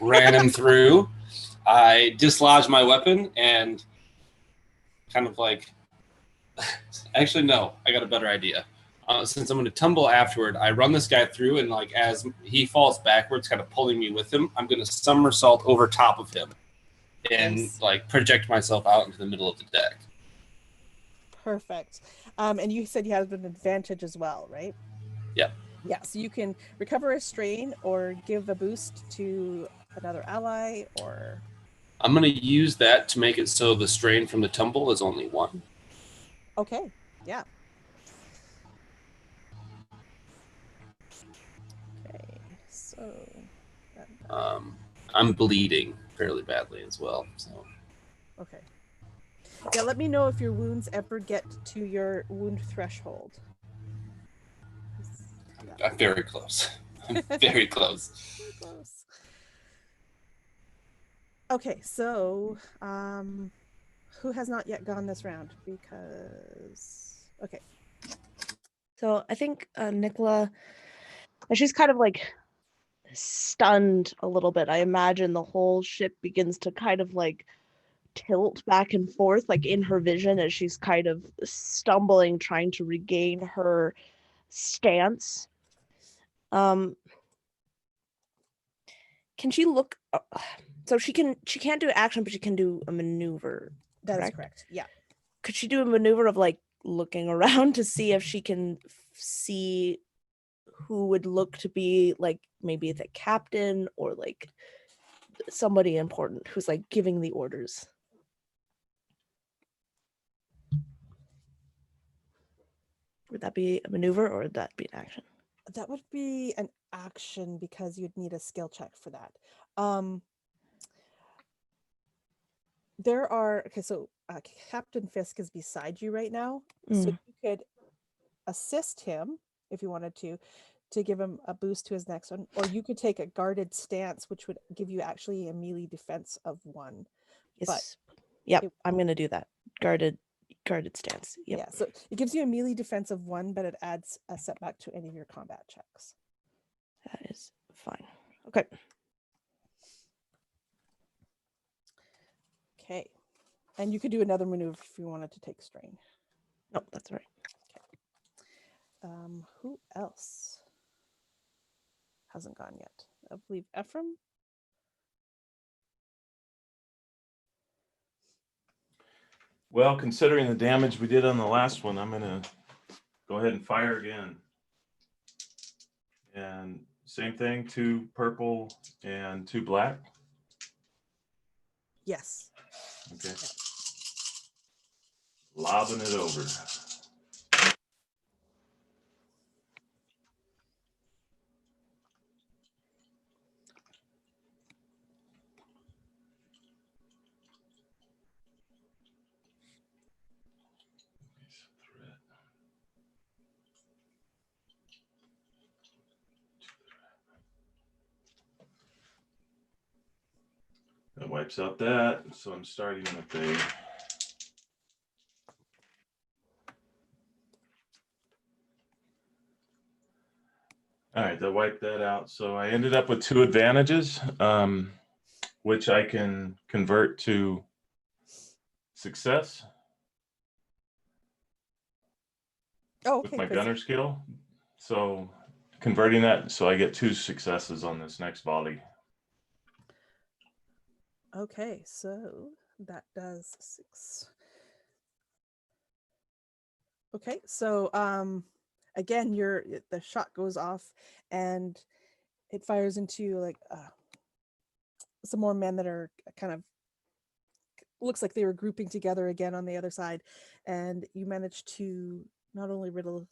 ran him through. I dislodged my weapon and kind of like... Actually, no. I got a better idea. Since I'm going to tumble afterward, I run this guy through, and like as he falls backwards, kind of pulling me with him, I'm going to somersault over top of him and Nice. like project myself out into the middle of the deck. Perfect. And you said you have an advantage as well, right? Yep. Yeah, so you can recover a strain or give a boost to another ally, or... I'm going to use that to make it so the strain from the tumble is only 1. Okay, yeah. Okay, so... I'm bleeding fairly badly as well. So Okay. Yeah, let me know if your wounds ever get to your wound threshold. I'm very close. I'm very close. Very close. Okay, so who has not yet gone this round? Because okay. So I think Nicola, she's kind of like stunned a little bit. I imagine the whole ship begins to kind of like tilt back and forth, like in her vision, as she's kind of stumbling, trying to regain her stance. Can she look? So she can't do action, but she can do a maneuver. That is correct. Yeah. Could she do a maneuver of like looking around to see if she can see who would look to be like maybe the captain or like somebody important who's like giving the orders? Would that be a maneuver or would that be an action? That would be an action because you'd need a skill check for that. There are so Captain Fisk is beside you right now, so you could assist him if you wanted to give him a boost to his next one, or you could take a guarded stance, which would give you actually a melee defense of 1. Yes. Yep, I'm gonna do that. Guarded Guarded stance. Yep. Yeah, so it gives you a melee defense of 1, but it adds a setback to any of your combat checks. That is fine. Okay. Okay. And you could do another maneuver if you wanted to take strain. Nope, that's all right. Who else hasn't gone yet? I believe Ephriam. Well, considering the damage we did on the last one, I'm gonna go ahead and fire again. And same thing, 2 purple and 2 black. Yes. Okay. Lobbing it over. That wipes out that, so I'm starting with a all right, that wiped that out. So I ended up with 2 advantages, which I can convert to success Oh, with okay. my good. gunner skill. So converting that, so I get 2 successes on this next volley. Okay, so that does 6. Okay, so again, the shot goes off and it fires into like some more men that are kind of looks like they were grouping together again on the other side, and you manage to not only riddle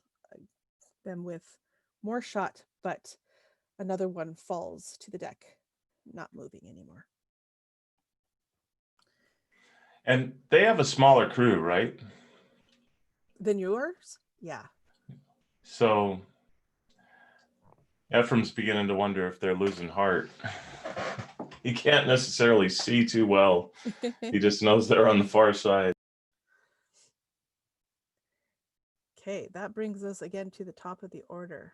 them with more shot, but another one falls to the deck, not moving anymore. And they have a smaller crew, right? Than yours? Yeah. So Ephraim's beginning to wonder if they're losing heart. He can't necessarily see too well. He just knows they're on the far side. Okay, that brings us again to the top of the order.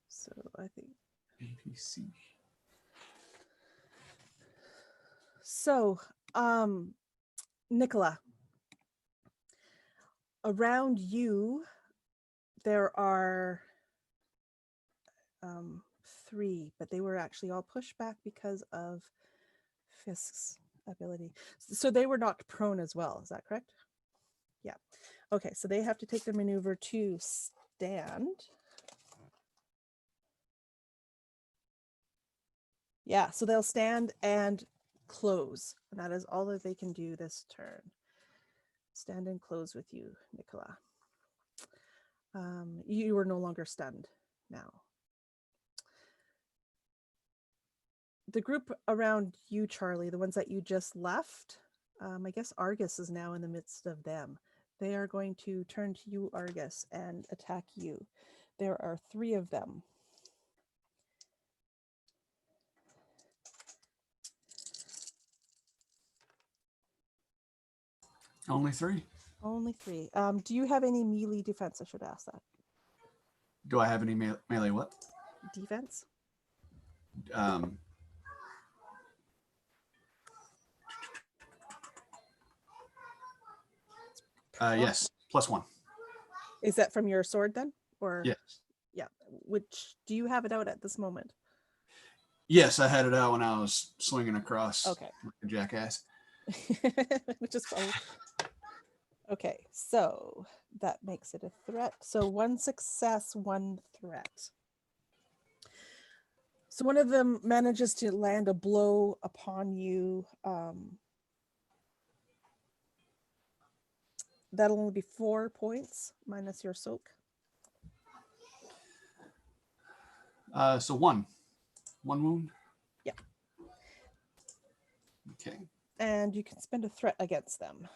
So I think NPC. so. Nicola, around you, there are 3, but they were actually all pushed back because of Fisk's ability. So they were knocked prone as well. Is that correct? Yeah. Okay, so they have to take their maneuver to stand. Yeah, so they'll stand and close. And that is all that they can do this turn. Stand and close with you, Nicola. You are no longer stunned now. The group around you, Charlie, the ones that you just left, I guess Argus is now in the midst of them. They are going to turn to you, Argus, and attack you. There are 3 of them. Only 3. Only 3. Do you have any melee defense? I should ask that. Do I have any melee what? Defense? Yes, +1. Is that from your sword then? Or Yes. Yeah. Which do you have it out at this moment? Yes, I had it out when I was swinging across Okay. like a jackass. Which is fine. Okay, so that makes it a threat. So 1 success, 1 threat. So one of them manages to land a blow upon you. That'll only be 4 points minus your soak. So 1 wound. Yeah. Okay. and you can spend a threat against them.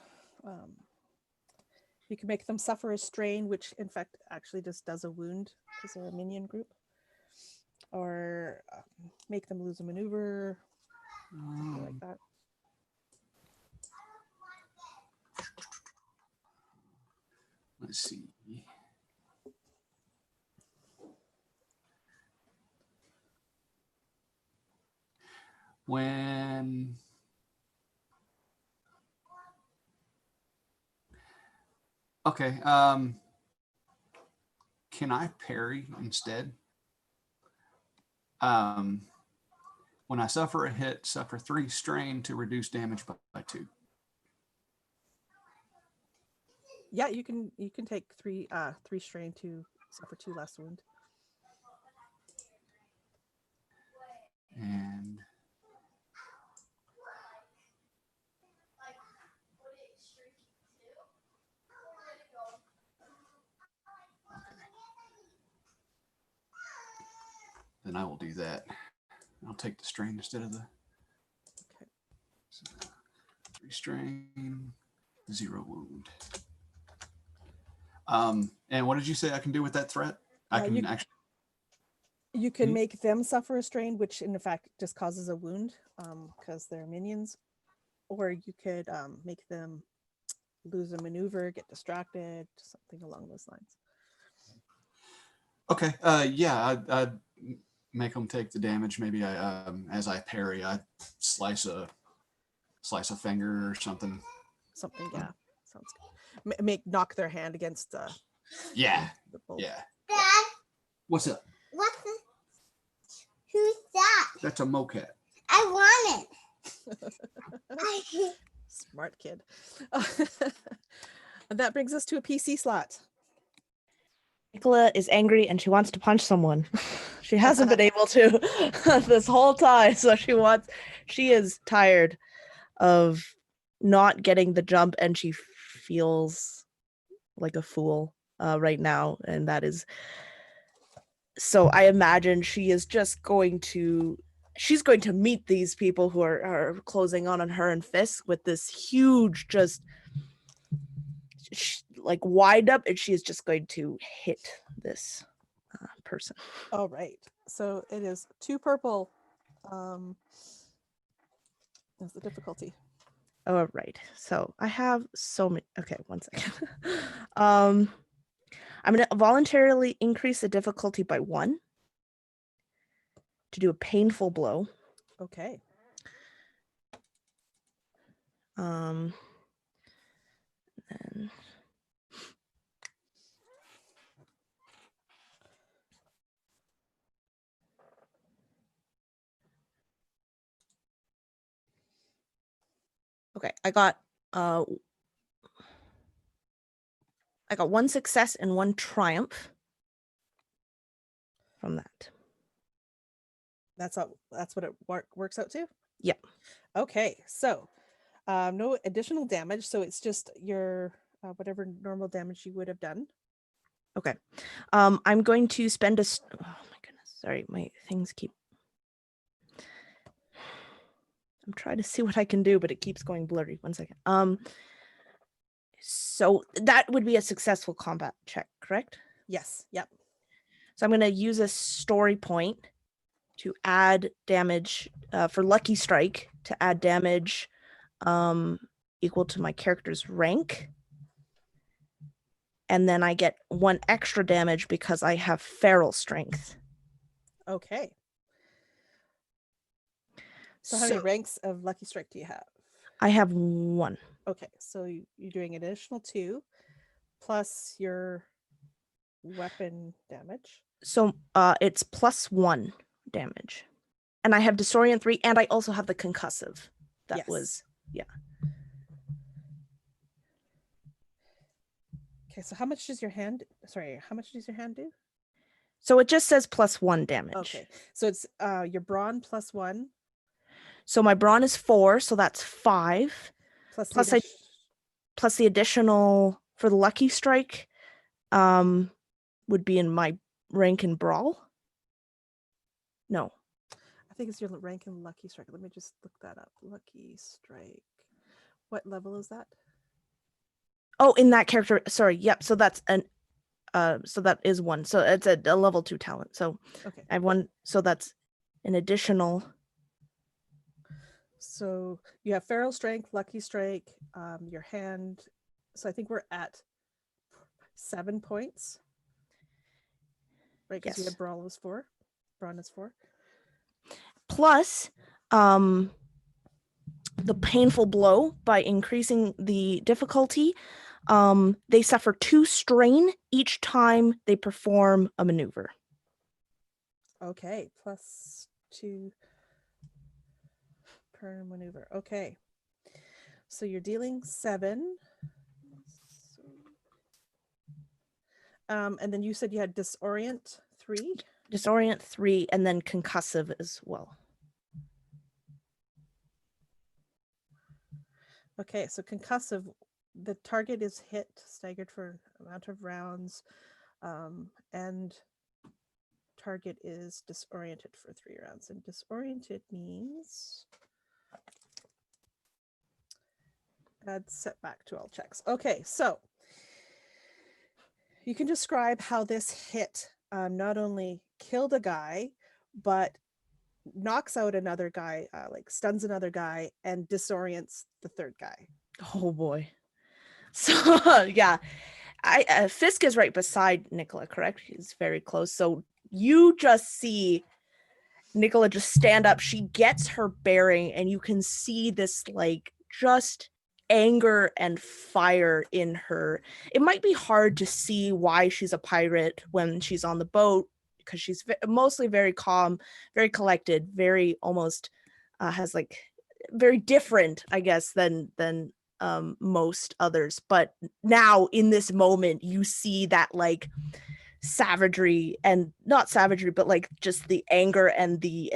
You can make them suffer a strain, which in fact actually just does a wound because they're a minion group, or make them lose a maneuver, something like that. Let's see. When okay, can I parry instead? When I suffer a hit, suffer 3 strain to reduce damage by 2. Yeah, you can take 3 strain to suffer 2 less wound. And then I will do that. I'll take the strain instead of the. Okay. So 3 strain, 0 wound. And what did you say I can do with that threat? I can actually. You can make them suffer a strain, which in fact just causes a wound because they're minions, or you could make them lose a maneuver, get distracted, something along those lines. Okay. Yeah, I'd make them take the damage. Maybe I, as I parry, I slice a finger or something. Something, yeah, sounds good. Knock their hand against. Yeah. The bolt. Yeah. Dad, What's up? who's that? That's a mocat. I want it. Smart kid. And that brings us to a PC slot. Nicola is angry and she wants to punch someone. She hasn't been able to this whole time, so she is tired of not getting the jump, and she feels like a fool right now, and that is so I imagine she's going to meet these people who are closing on her and Fisk with this huge like wind up, and she is just going to hit this person. All right, so it is 2 purple. That's the difficulty. All right, so I have so many. Okay, one second. I'm going to voluntarily increase the difficulty by 1 to do a painful blow. Okay. And okay, I got 1 success and 1 triumph from that. That's what it works out to? Yeah. Okay, so no additional damage, so it's just your whatever normal damage you would have done. Okay. I'm going to spend oh my goodness, sorry, my things keep. I'm trying to see what I can do, but it keeps going blurry. 1 second. So that would be a successful combat check, correct? Yes. Yep. So I'm going to use a story point to add damage for Lucky Strike, to add damage equal to my character's rank. And then I get 1 extra damage because I have feral strength. Okay. So how many ranks of Lucky Strike do you have? I have 1. Okay, so you're doing an additional 2 plus your weapon damage. So it's +1 damage. And I have Disorient 3, and I also have the concussive. That Yes. was, yeah. Okay, so how much does your hand do? So it just says +1 damage. Okay, so it's your brawn +1. So my brawn is 4, so that's 5. Plus the additional for the Lucky Strike would be in my rank and brawl. No. I think it's your rank in Lucky Strike. Let me just look that up. Lucky Strike. What level is that? Oh, in that character. Sorry. Yep. So that's an. So that is one. So it's a level 2 talent. So Okay. I have one. So that's an additional. So you have Feral Strength, Lucky Strike, your hand. So I think we're at 7 points. Right? Because you Yes. had Brawl is 4. Brawn is 4. Plus, the painful blow by increasing the difficulty. They suffer 2 strain each time they perform a maneuver. Okay. Plus 2 per maneuver. Okay. So you're dealing 7. And then you said you had Disorient 3. Disorient 3, and then concussive as well. Okay, so concussive, the target is hit, staggered for amount of rounds, and target is disoriented for 3 rounds. And disoriented means add setback to all checks. Okay, so you can describe how this hit not only killed a guy, but knocks out another guy, like stuns another guy, and disorients the third guy. Oh boy. So yeah, Fisk is right beside Nicola, correct? He's very close. So you just see Nicola just stand up. She gets her bearing, and you can see this like just anger and fire in her. It might be hard to see why she's a pirate when she's on the boat, because she's mostly very calm, very collected, very almost has like very different, I guess, than most others. But now in this moment, you see that like savagery, and not savagery, but like just the anger and the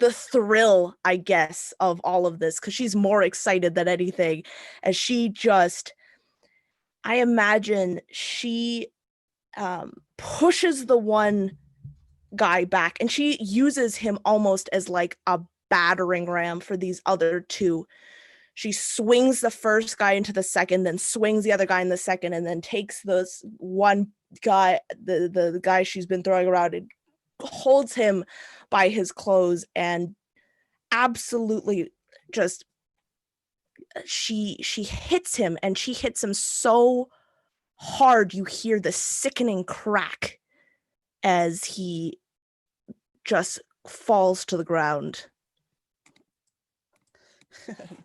thrill, I guess, of all of this, because she's more excited than anything, as she just, I imagine she pushes the one guy back, and she uses him almost as like a battering ram for these other 2. She swings the first guy into the second, then swings the other guy in the second, and then takes this one guy, the guy she's been throwing around, and holds him by his clothes, and absolutely just she hits him, and she hits him so hard you hear the sickening crack as he just falls to the ground.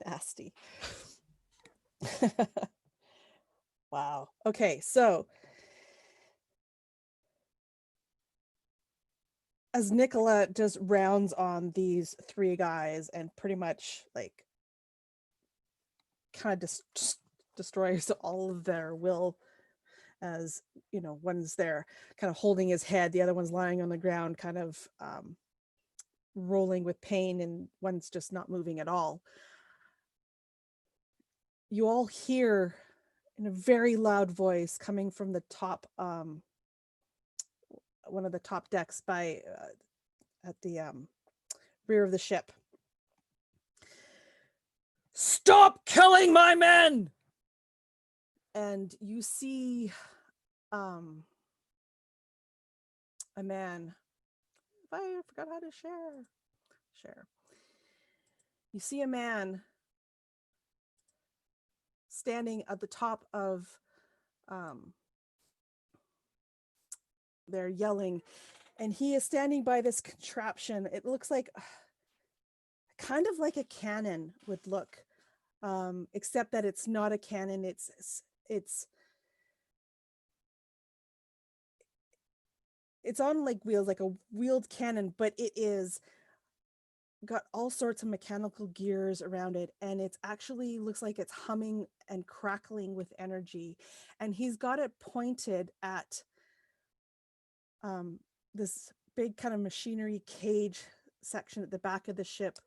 Nasty. Wow. Okay, so as Nicola just rounds on these 3 guys and pretty much like kind of just destroys all of their will, as you know, one's there kind of holding his head, the other one's lying on the ground kind of rolling with pain, and one's just not moving at all. You all hear in a very loud voice coming from the top, one of the top decks by at the rear of the ship. Stop killing my men! And you see a man. I forgot how to share. You see a man standing at the top of they're yelling, and he is standing by this contraption. It looks like kind of like a cannon would look, except that it's not a cannon. It's on like wheels, like a wheeled cannon, but it is got all sorts of mechanical gears around it, and it's actually looks like it's humming and crackling with energy, and he's got it pointed at this big kind of machinery cage section at the back of the ship,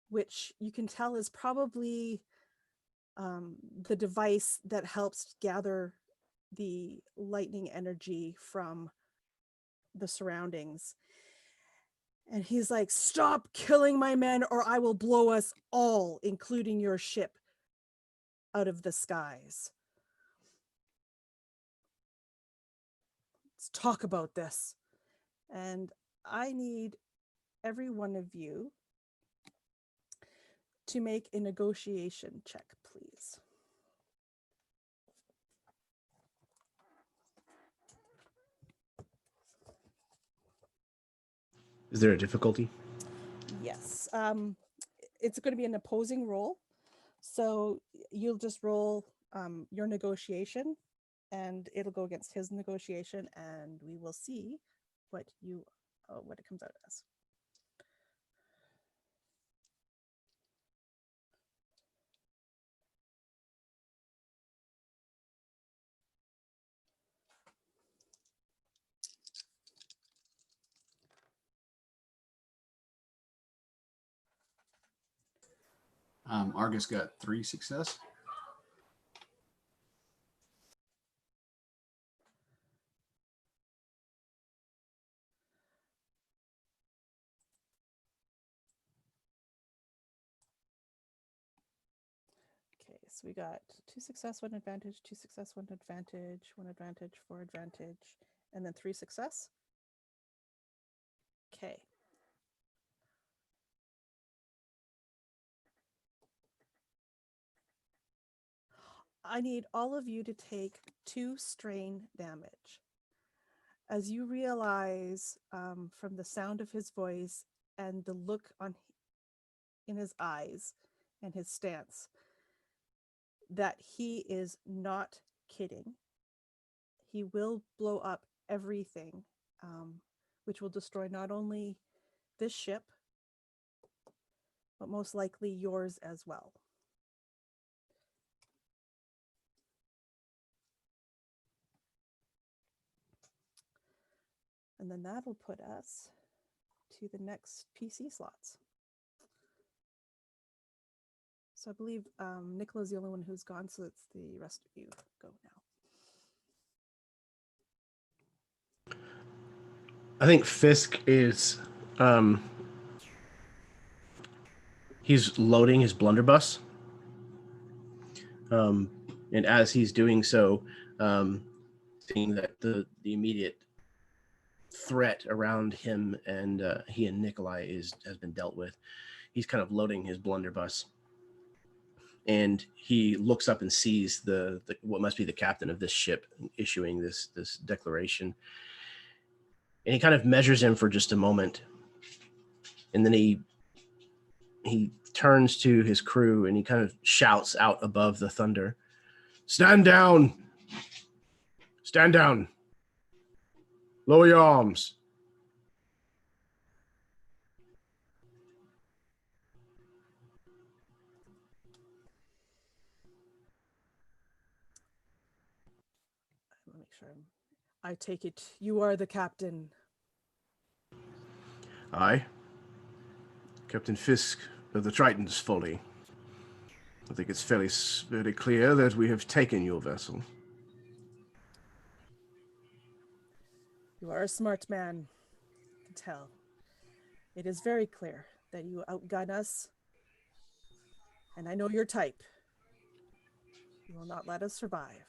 which you can tell is probably the device that helps gather the lightning energy from the surroundings. And he's like, stop killing my men or I will blow us all, including your ship, out of the skies. Let's talk about this. And I need every one of you to make a negotiation check, please. Is there a difficulty? Yes. It's going to be an opposing roll. So you'll just roll your negotiation and it'll go against his negotiation and we will see what it comes out as. Argus got 3 success. Okay, so we got 2 success, 1 advantage, 2 success, 1 advantage, 1 advantage, 4 advantage, and then 3 success. Okay. I need all of you to take 2 strain damage. As you realize from the sound of his voice and the look in his eyes and his stance that he is not kidding. He will blow up everything, which will destroy not only this ship, but most likely yours as well. And then that'll put us to the next PC slots. So I believe Nicola is the only one who's gone, so it's the rest of you go now. I think Fisk is he's loading his blunderbuss. And as he's doing so, seeing that the immediate threat around him and he and Nikolai has been dealt with, he's kind of loading his blunderbuss. And he looks up and sees the what must be the captain of this ship issuing this declaration. And he kind of measures him for just a moment. And then he turns to his crew and he kind of shouts out above the thunder, "Stand down! Stand down! Lower your arms!" Let me make sure I take it you are the captain. Aye. Captain Fisk of the Triton's Folly. I think it's very clear that we have taken your vessel. You are a smart man, I can tell. It is very clear that you outgun us, and I know your type. You will not let us survive.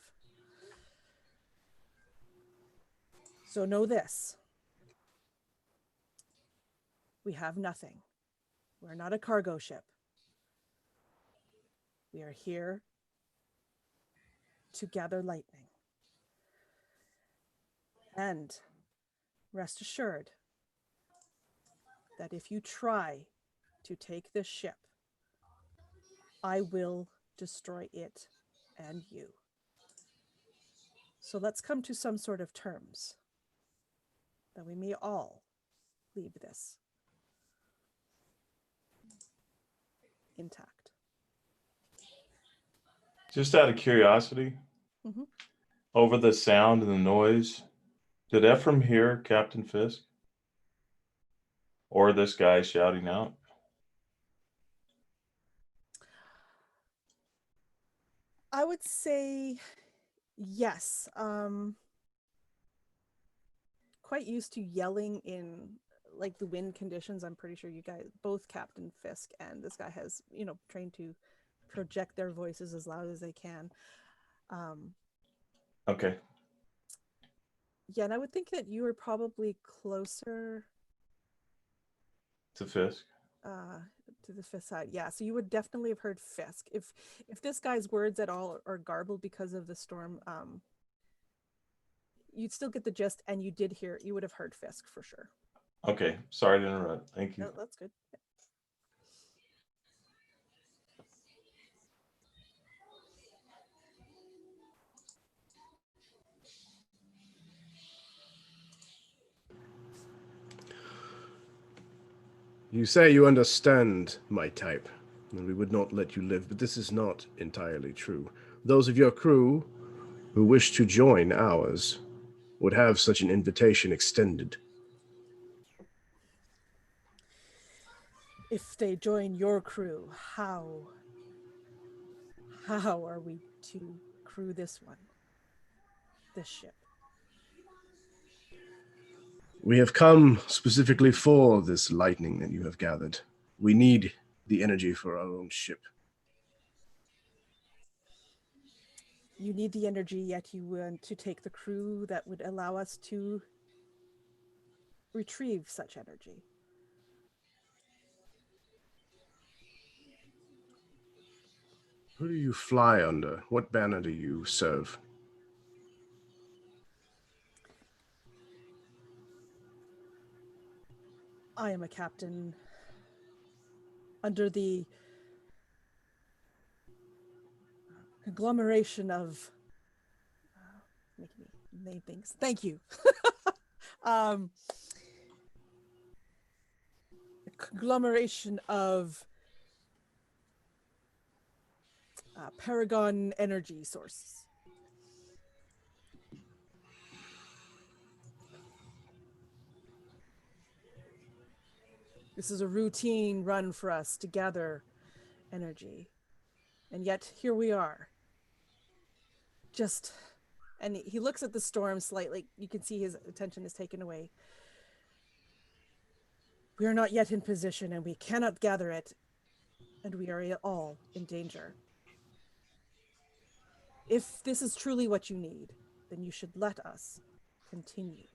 So know this. We have nothing. We're not a cargo ship. We are here to gather lightning. And rest assured that if you try to take this ship, I will destroy it and you. So let's come to some sort of terms that we may all leave this intact. Just out of curiosity, Mhm. over the sound and the noise, did Ephriam hear Captain Fisk? Or this guy shouting out? I would say yes. Quite used to yelling in like the wind conditions, I'm pretty sure you guys, both Captain Fisk and this guy has, trained to project their voices as loud as they can. Okay. Yeah, and I would think that you were probably closer To Fisk. to the Fisk side. Yeah, so you would definitely have heard Fisk. If this guy's words at all are garbled because of the storm, you'd still get the gist, and you would have heard Fisk for sure. Okay. Sorry to interrupt. Thank you. No, that's good. You say you understand my type, and we would not let you live, but this is not entirely true. Those of your crew who wish to join ours would have such an invitation extended. If they join your crew, how are we to crew this ship? We have come specifically for this lightning that you have gathered. We need the energy for our own ship. You need the energy, yet you want to take the crew that would allow us to retrieve such energy. Who do you fly under? What banner do you serve? I am a captain under the conglomeration of making me name things. Thank you. A conglomeration of Paragon energy sources. This is a routine run for us to gather energy. And yet, here we are. And he looks at the storm slightly. You can see his attention is taken away. We are not yet in position, and we cannot gather it, and we are all in danger. If this is truly what you need, then you should let us continue,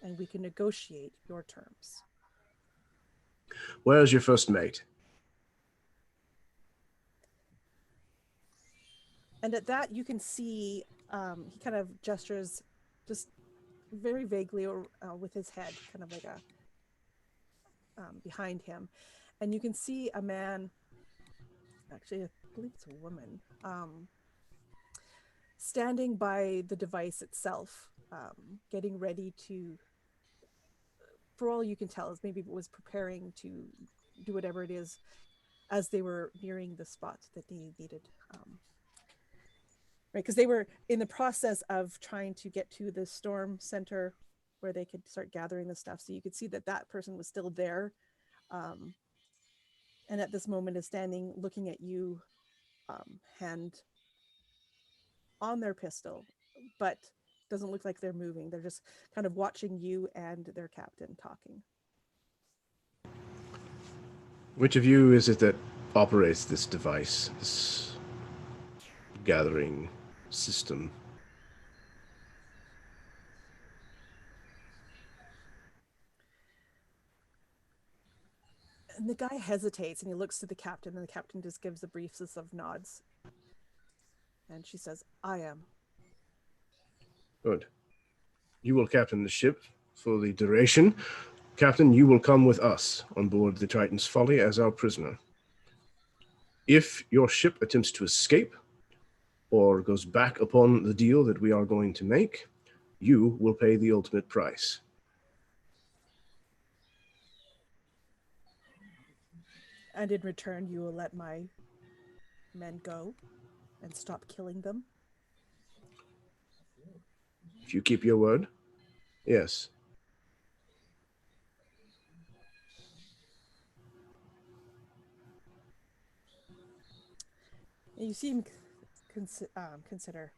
and we can negotiate your terms. Where is your first mate? And at that, you can see he kind of gestures just very vaguely with his head, kind of like behind him. And you can see a man, actually, I believe it's a woman, standing by the device itself, getting ready to, for all you can tell, is maybe was preparing to do whatever it is as they were nearing the spot that they needed. Right, because they were in the process of trying to get to the storm center where they could start gathering the stuff. So you could see that that person was still there. And at this moment is standing looking at you, hand on their pistol, but doesn't look like they're moving. They're just kind of watching you and their captain talking. Which of you is it that operates this device, this gathering system? And the guy hesitates and he looks to the captain, and the captain just gives the briefest of nods. And she says, I am. Good. You will captain the ship for the duration. Captain, you will come with us on board the Titan's Folly as our prisoner. If your ship attempts to escape or goes back upon the deal that we are going to make, you will pay the ultimate price. And in return, you will let my men go and stop killing them. If you keep your word, yes. You see him consider.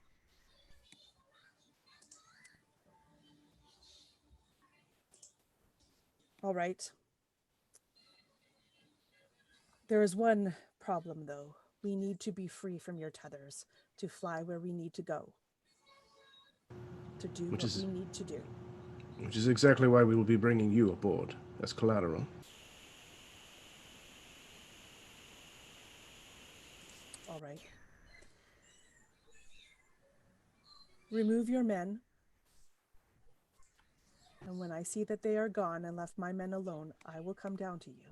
All All right. There is one problem, though. We need to be free from your tethers to fly where we need to go. To do Which what is- we need to do. Which is exactly why we will be bringing you aboard as collateral. All right. Remove your men. And when I see that they are gone and left my men alone, I will come down to you.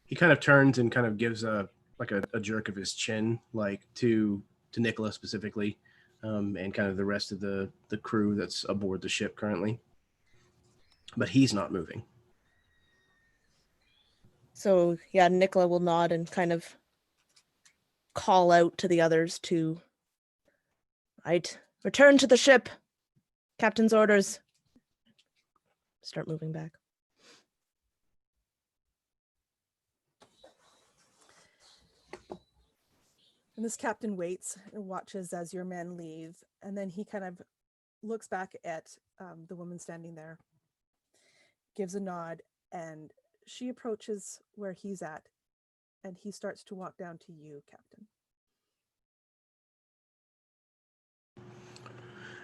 He kind of turns and kind of gives a jerk of his chin, like to Nicola specifically, and kind of the rest of the crew that's aboard the ship currently. But he's not moving. So yeah, Nicola will nod and kind of call out to the others to, right, return to the ship. Captain's orders. Start moving back. And this captain waits and watches as your men leave. And then he kind of looks back at the woman standing there, gives a nod, and she approaches where he's at. And he starts to walk down to you, Captain.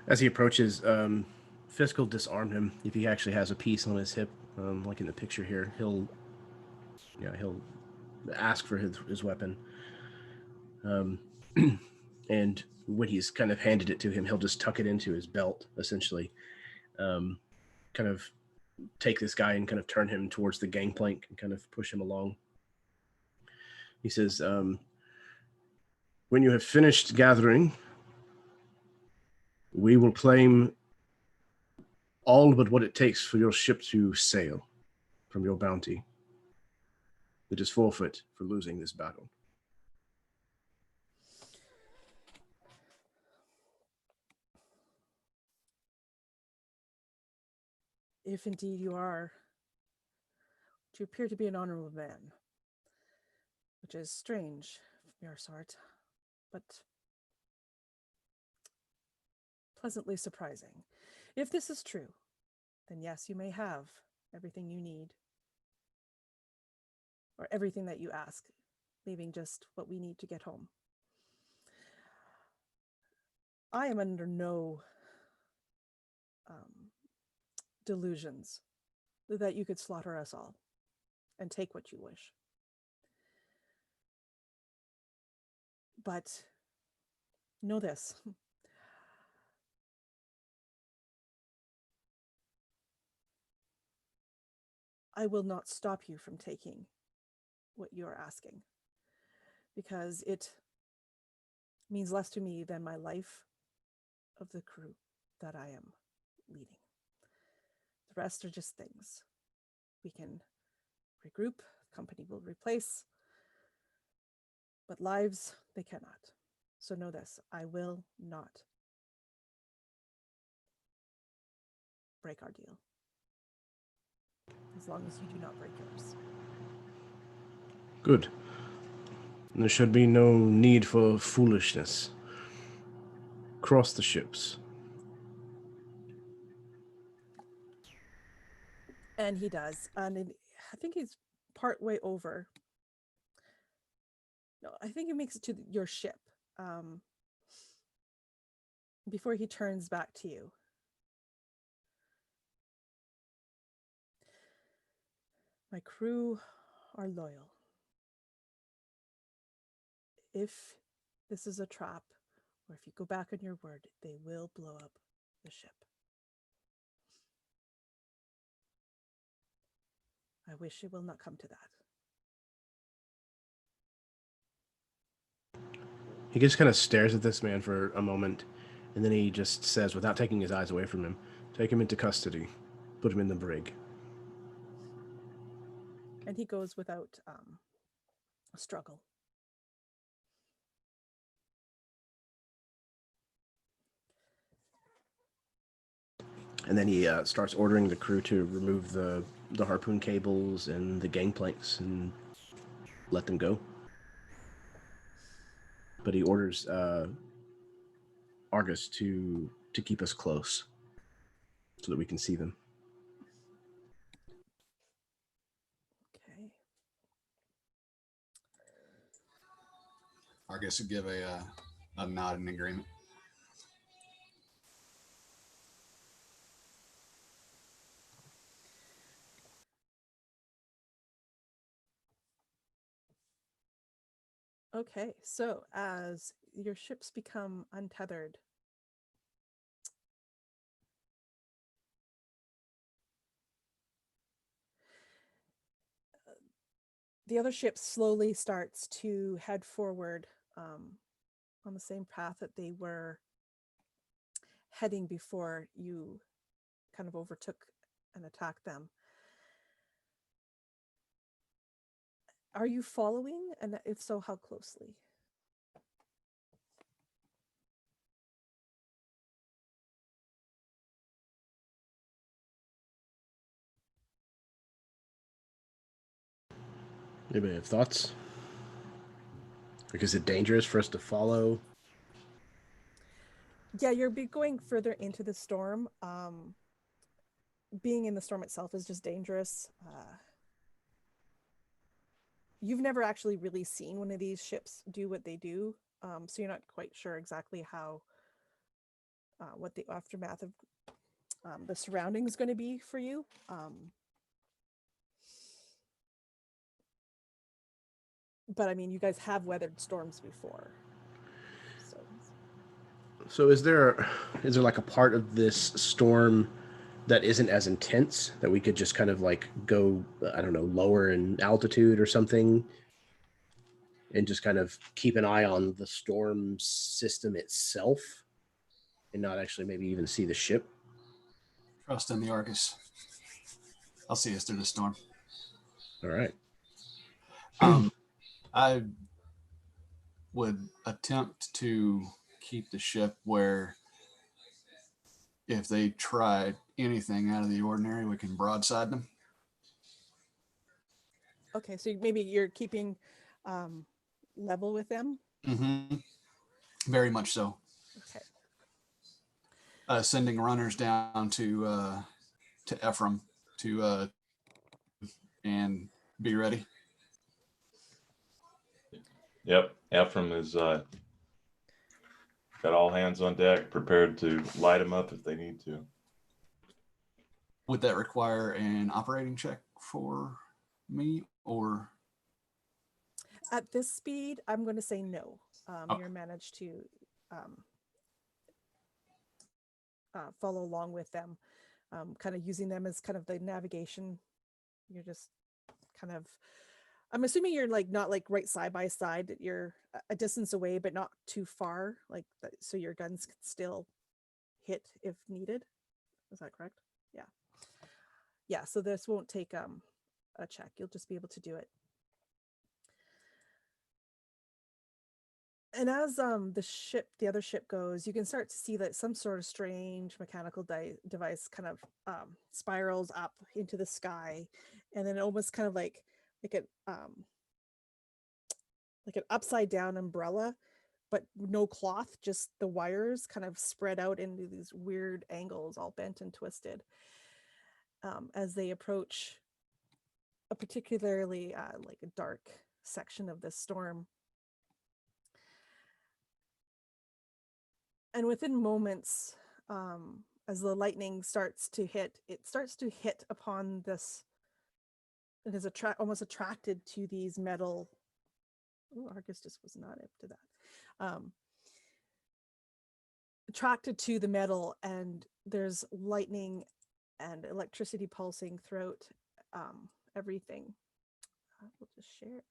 As he approaches, Fisk will disarm him if he actually has a piece on his hip, like in the picture here. He'll ask for his weapon. And when he's kind of handed it to him, he'll just tuck it into his belt, essentially. Kind of take this guy and kind of turn him towards the gangplank and kind of push him along. He says, when you have finished gathering, we will claim all but what it takes for your ship to sail from your bounty. It is forfeit for losing this battle. If indeed you are, you appear to be an honorable man, which is strange from your sort, but pleasantly surprising. If this is true, then yes, you may have everything you need, or everything that you ask, leaving just what we need to get home. I am under no delusions that you could slaughter us all and take what you wish. But know this. I will not stop you from taking what you're asking, because it means less to me than my life of the crew that I am leading. The rest are just things. We can regroup, the company will replace, but lives, they cannot. So know this, I will not break our deal, as long as you do not break yours. Good. There should be no need for foolishness. Cross the ships. And he does. And I think he's part way over. No, I think he makes it to your ship before he turns back to you. My crew are loyal. If this is a trap, or if you go back on your word, they will blow up the ship. I wish it will not come to that. He just kind of stares at this man for a moment, and then he just says, without taking his eyes away from him, take him into custody, put him in the brig. And he goes without a struggle. And then he starts ordering the crew to remove the harpoon cables and the gangplanks and let them go. But he orders Argus to keep us close so that we can see them. Okay. Argus would give a nod in agreement. Okay, so as your ships become untethered, the other ship slowly starts to head forward on the same path that they were heading before you kind of overtook and attacked them. Are you following? And if so, how closely? Anybody have thoughts? Like, is it dangerous for us to follow? Yeah, you're going further into the storm. Being in the storm itself is just dangerous. You've never actually really seen one of these ships do what they do, so you're not quite sure exactly how what the aftermath of the surrounding is going to be for you. But I mean, you guys have weathered storms before, So is there like a part of this storm that isn't as intense that we could just kind of like go, I don't know, lower in altitude or something, and just kind of keep an eye on the storm system itself and not actually maybe even see the ship? Trust in the Argus. I'll see us through the storm. All right. I would attempt to keep the ship where if they tried anything out of the ordinary, we can broadside them. Okay, so maybe you're keeping level with them. Mm-hmm. Very much so. Okay. Sending runners down to Ephriam to and be ready. Yep, Ephriam is got all hands on deck, prepared to light them up if they need to. Would that require an operating check for me, or At this speed, I'm going to say no. Okay. You're managed to follow along with them, kind of using them as kind of the navigation. You're just kind of, I'm assuming you're like not like right side by side, that you're a distance away, but not too far, like that, so your guns can still hit if needed. Is that correct? Yeah. Yeah, so this won't take a check. You'll just be able to do it. And as the other ship goes, you can start to see that some sort of strange mechanical device kind of spirals up into the sky, and then almost kind of like an upside down umbrella, but no cloth, just the wires kind of spread out into these weird angles, all bent and twisted, as they approach a particularly like a dark section of this storm. And within moments, as the lightning starts to hit, it starts to hit upon this. It is almost attracted to these metal. Oh, Argus just was not up to that. Attracted to the metal, and there's lightning and electricity pulsing throughout everything. We'll just share.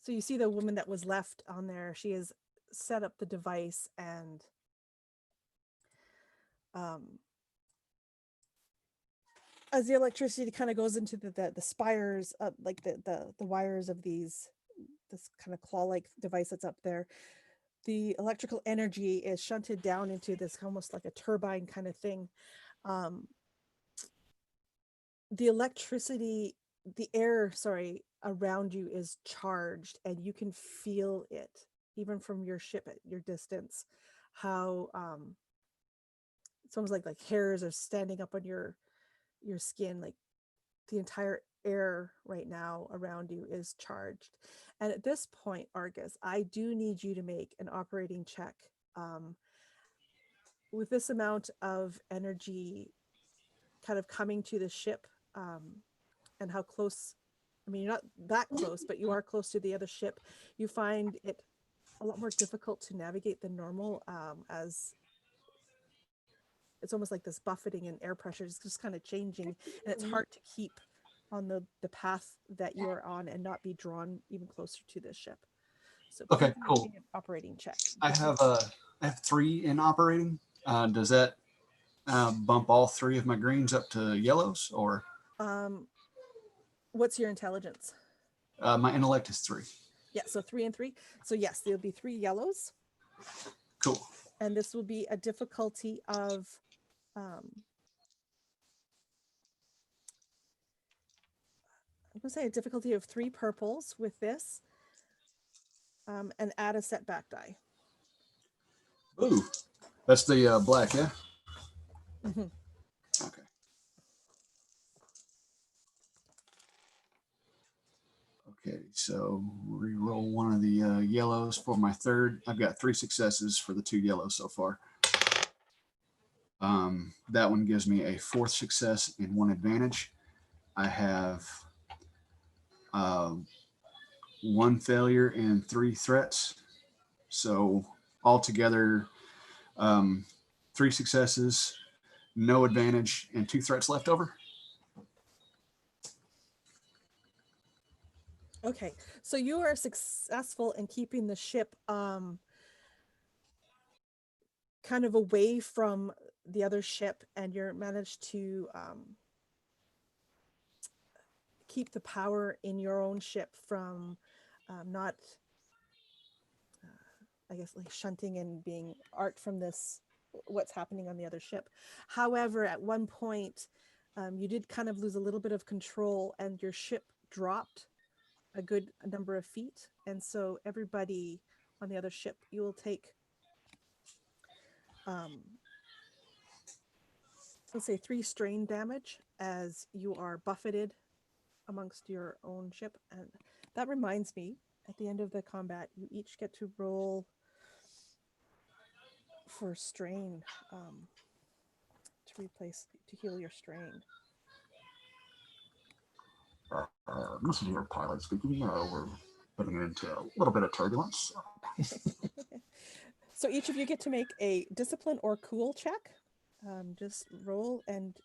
So you see the woman that was left on there, she has set up the device, and as the electricity kind of goes into the spires, like the wires of this kind of claw-like device that's up there, the electrical energy is shunted down into this almost like a turbine kind of thing. The electricity, the air, sorry, around you is charged, and you can feel it even from your ship at your distance. How it's almost like hairs are standing up on your skin. Like the entire air right now around you is charged. And at this point, Argus, I do need you to make an operating check. With this amount of energy kind of coming to the ship, and how close, I mean, you're not that close, but you are close to the other ship, you find it a lot more difficult to navigate than normal, as it's almost like this buffeting and air pressure is just kind of changing, and it's hard to keep on the path that you are on and not be drawn even closer to this ship. So Okay, cool. an operating check. I have 3 in operating. Does that bump all 3 of my greens up to yellows, or What's your intelligence? my intellect is 3? Yeah, so 3 and 3. So yes, there'll be 3 yellows. Cool. And this will be a difficulty of I'm gonna say a difficulty of 3 purples with this, and add a setback die. Ooh, that's the black, yeah. Mhm. Okay. Okay, so re-roll one of the yellows for my third. I've got 3 successes for the 2 yellows so far. That one gives me a 4th success and 1 advantage. I have 1 failure and 3 threats. So altogether, 3 successes, no advantage, and 2 threats left over. Okay, so you are successful in keeping the ship kind of away from the other ship, and you're managed to keep the power in your own ship from not, I guess, like shunting and being arc from this, what's happening on the other ship. However, at one point, you did kind of lose a little bit of control, and your ship dropped a good number of feet, and so everybody on the other ship, you will take let's say 3 strain damage as you are buffeted amongst your own ship. And that reminds me, at the end of the combat, you each get to roll for strain, to heal your strain. This is your pilot speaking. We're putting into a little bit of turbulence. So each of you get to make a discipline or cool check. Just roll, and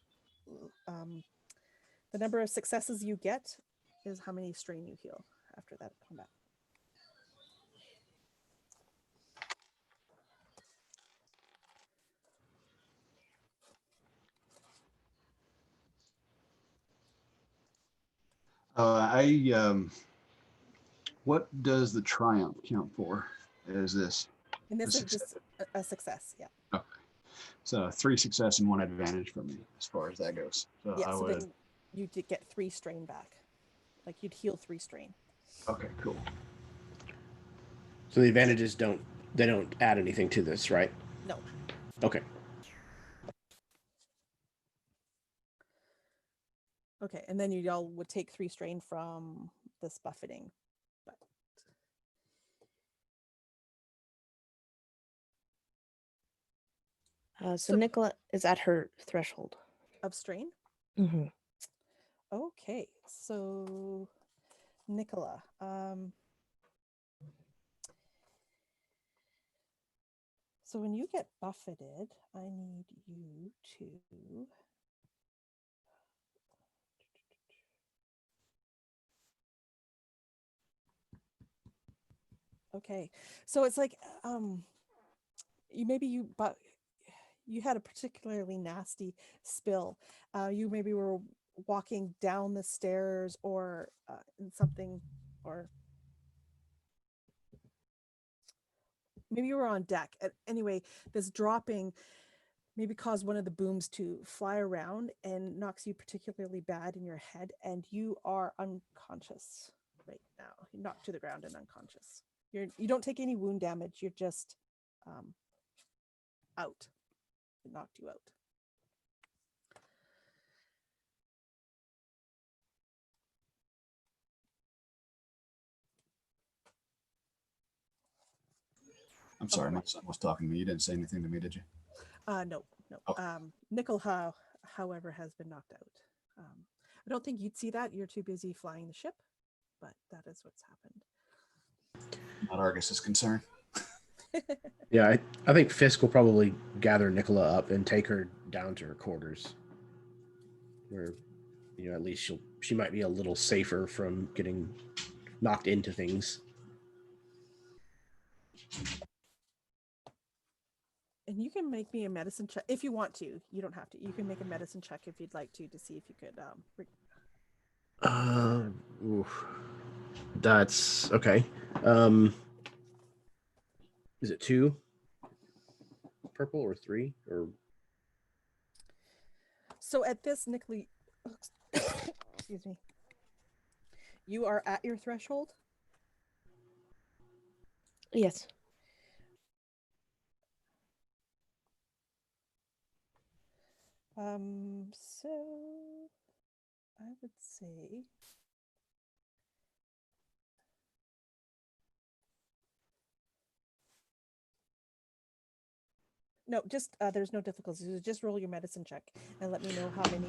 the number of successes you get is how many strain you heal after that combat. What does the triumph count for? Is this? And this A is just a success, yeah. Okay. So 3 success and 1 advantage for me as far as that goes. So Yeah, I so would. then you did get 3 strain back. Like you'd heal 3 strain. Okay, cool. So the advantages don't add anything to this, right? No. Okay. Okay, and then you all would take 3 strain from this buffeting. But So Nicola is at her threshold of strain? Mm-hmm. Okay, so Nicola, so when you get buffeted, I need you to okay. So it's like you had a particularly nasty spill. You maybe were walking down the stairs or in something, or maybe you were on deck. Anyway, this dropping maybe caused one of the booms to fly around and knocks you particularly bad in your head, and you are unconscious right now. You're knocked to the ground and unconscious. You don't take any wound damage. You're just out. It knocked you out. I'm sorry, my son was talking to me. You didn't say anything to me, did you? No. Oh. Nicola, however, has been knocked out. I don't think you'd see that. You're too busy flying the ship, but that is what's happened. Not Argus is concerned. Yeah, I think Fisk will probably gather Nicola up and take her down to her quarters, where at least she might be a little safer from getting knocked into things. And you can make me a medicine check if you want to. You don't have to. You can make a medicine check if you'd like to see if you could. That's okay. Is it 2 purple or 3 or? So at this, Nicola, excuse me. You are at your threshold. Yes. So I would say no, just there's no difficulties. Just roll your medicine check and let me know how many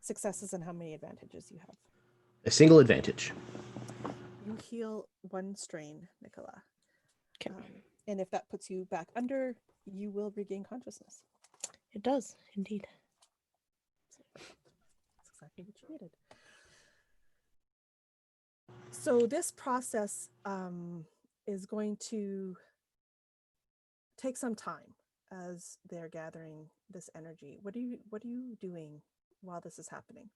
successes and how many advantages you have. A single advantage. You heal 1 strain, Nicola. Okay. And if that puts you back under, you will regain consciousness. It does, indeed. That's exactly what you needed. So this process is going to take some time as they're gathering this energy. What are you doing while this is happening?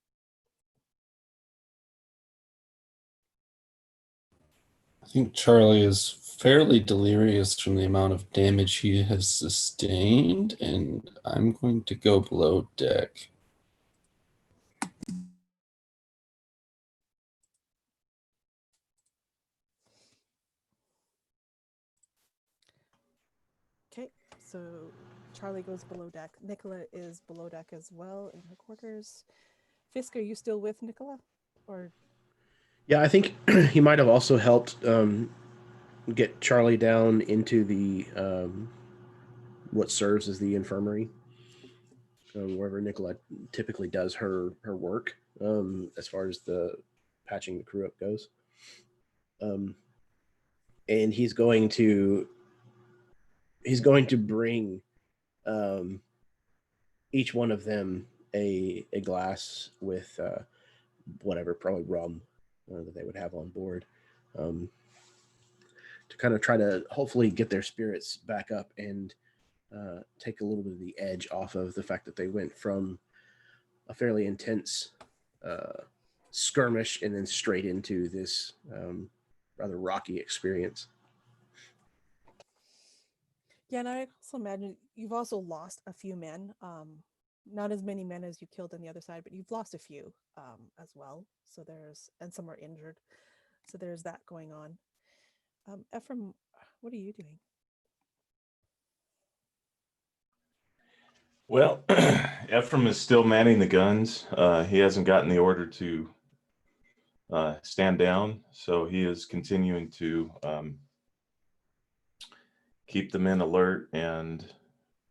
I think Charlie is fairly delirious from the amount of damage he has sustained, and I'm going to go below deck. Okay, so Charlie goes below deck. Nicola is below deck as well in her quarters. Fisk, are you still with Nicola? Or Yeah, I think he might have also helped get Charlie down into the what serves as the infirmary, wherever Nicola typically does her work, as far as the patching the crew up goes. And he's going to bring each one of them a glass with whatever, probably rum that they would have on board, to kind of try to hopefully get their spirits back up and take a little bit of the edge off of the fact that they went from a fairly intense skirmish and then straight into this rather rocky experience. yeah, and I also imagine you've also lost a few men. Not as many men as you killed on the other side, but you've lost a few as well. So and some are injured. So there's that going on. Ephriam, what are you doing? Well, Ephriam is still manning the guns. He hasn't gotten the order to stand down, so he is continuing to keep the men alert and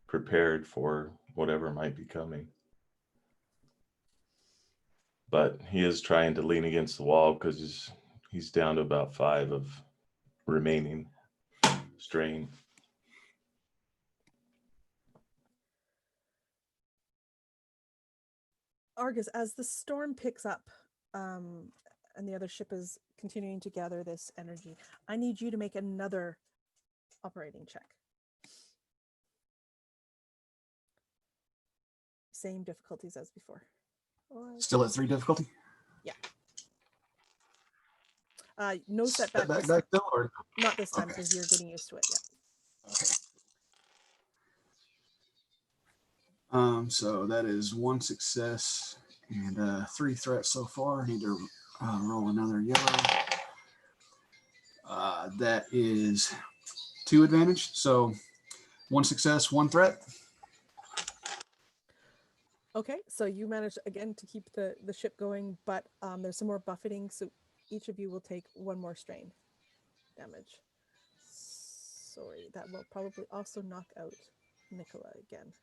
prepared for whatever might be coming. But he is trying to lean against the wall because he's down to about 5 of remaining strain. Argus, as the storm picks up and the other ship is continuing to gather this energy, I need you to make another operating check. Same difficulties as before. Still at 3 difficulty? Yeah. No setback. Setback die still, or Not this time Okay. because you're getting used to it. Yeah. Okay. So that is 1 success and 3 threats so far. I need to roll another yellow. That is 2 advantage. So 1 success, 1 threat. Okay, so you managed again to keep the ship going, but there's some more buffeting, so each of you will take 1 more strain damage. Sorry, that will probably also knock out Nicola again.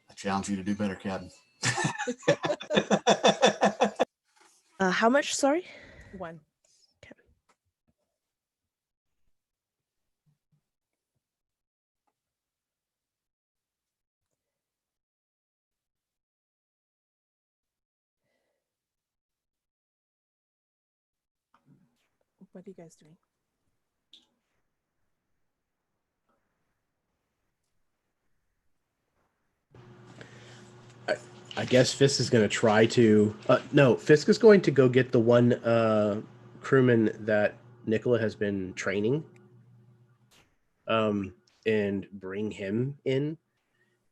I challenge you to do better, Captain. How much? Sorry. 1. Okay. What are you guys doing? I guess Fisk is going to try to. No, Fisk is going to go get the one crewman that Nicola has been training, and bring him in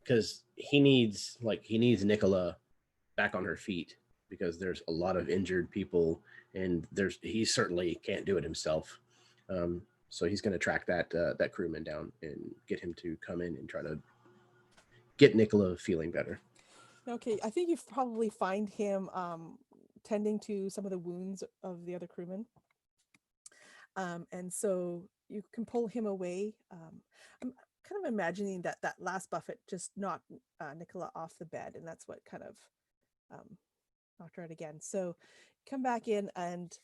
because he needs Nicola back on her feet because there's a lot of injured people and he certainly can't do it himself. So he's going to track that crewman down and get him to come in and try to get Nicola feeling better. Okay, I think you probably find him tending to some of the wounds of the other crewmen. And so you can pull him away. I'm kind of imagining that last buffet just knocked Nicola off the bed, and that's what kind of knocked her out again. So come back in and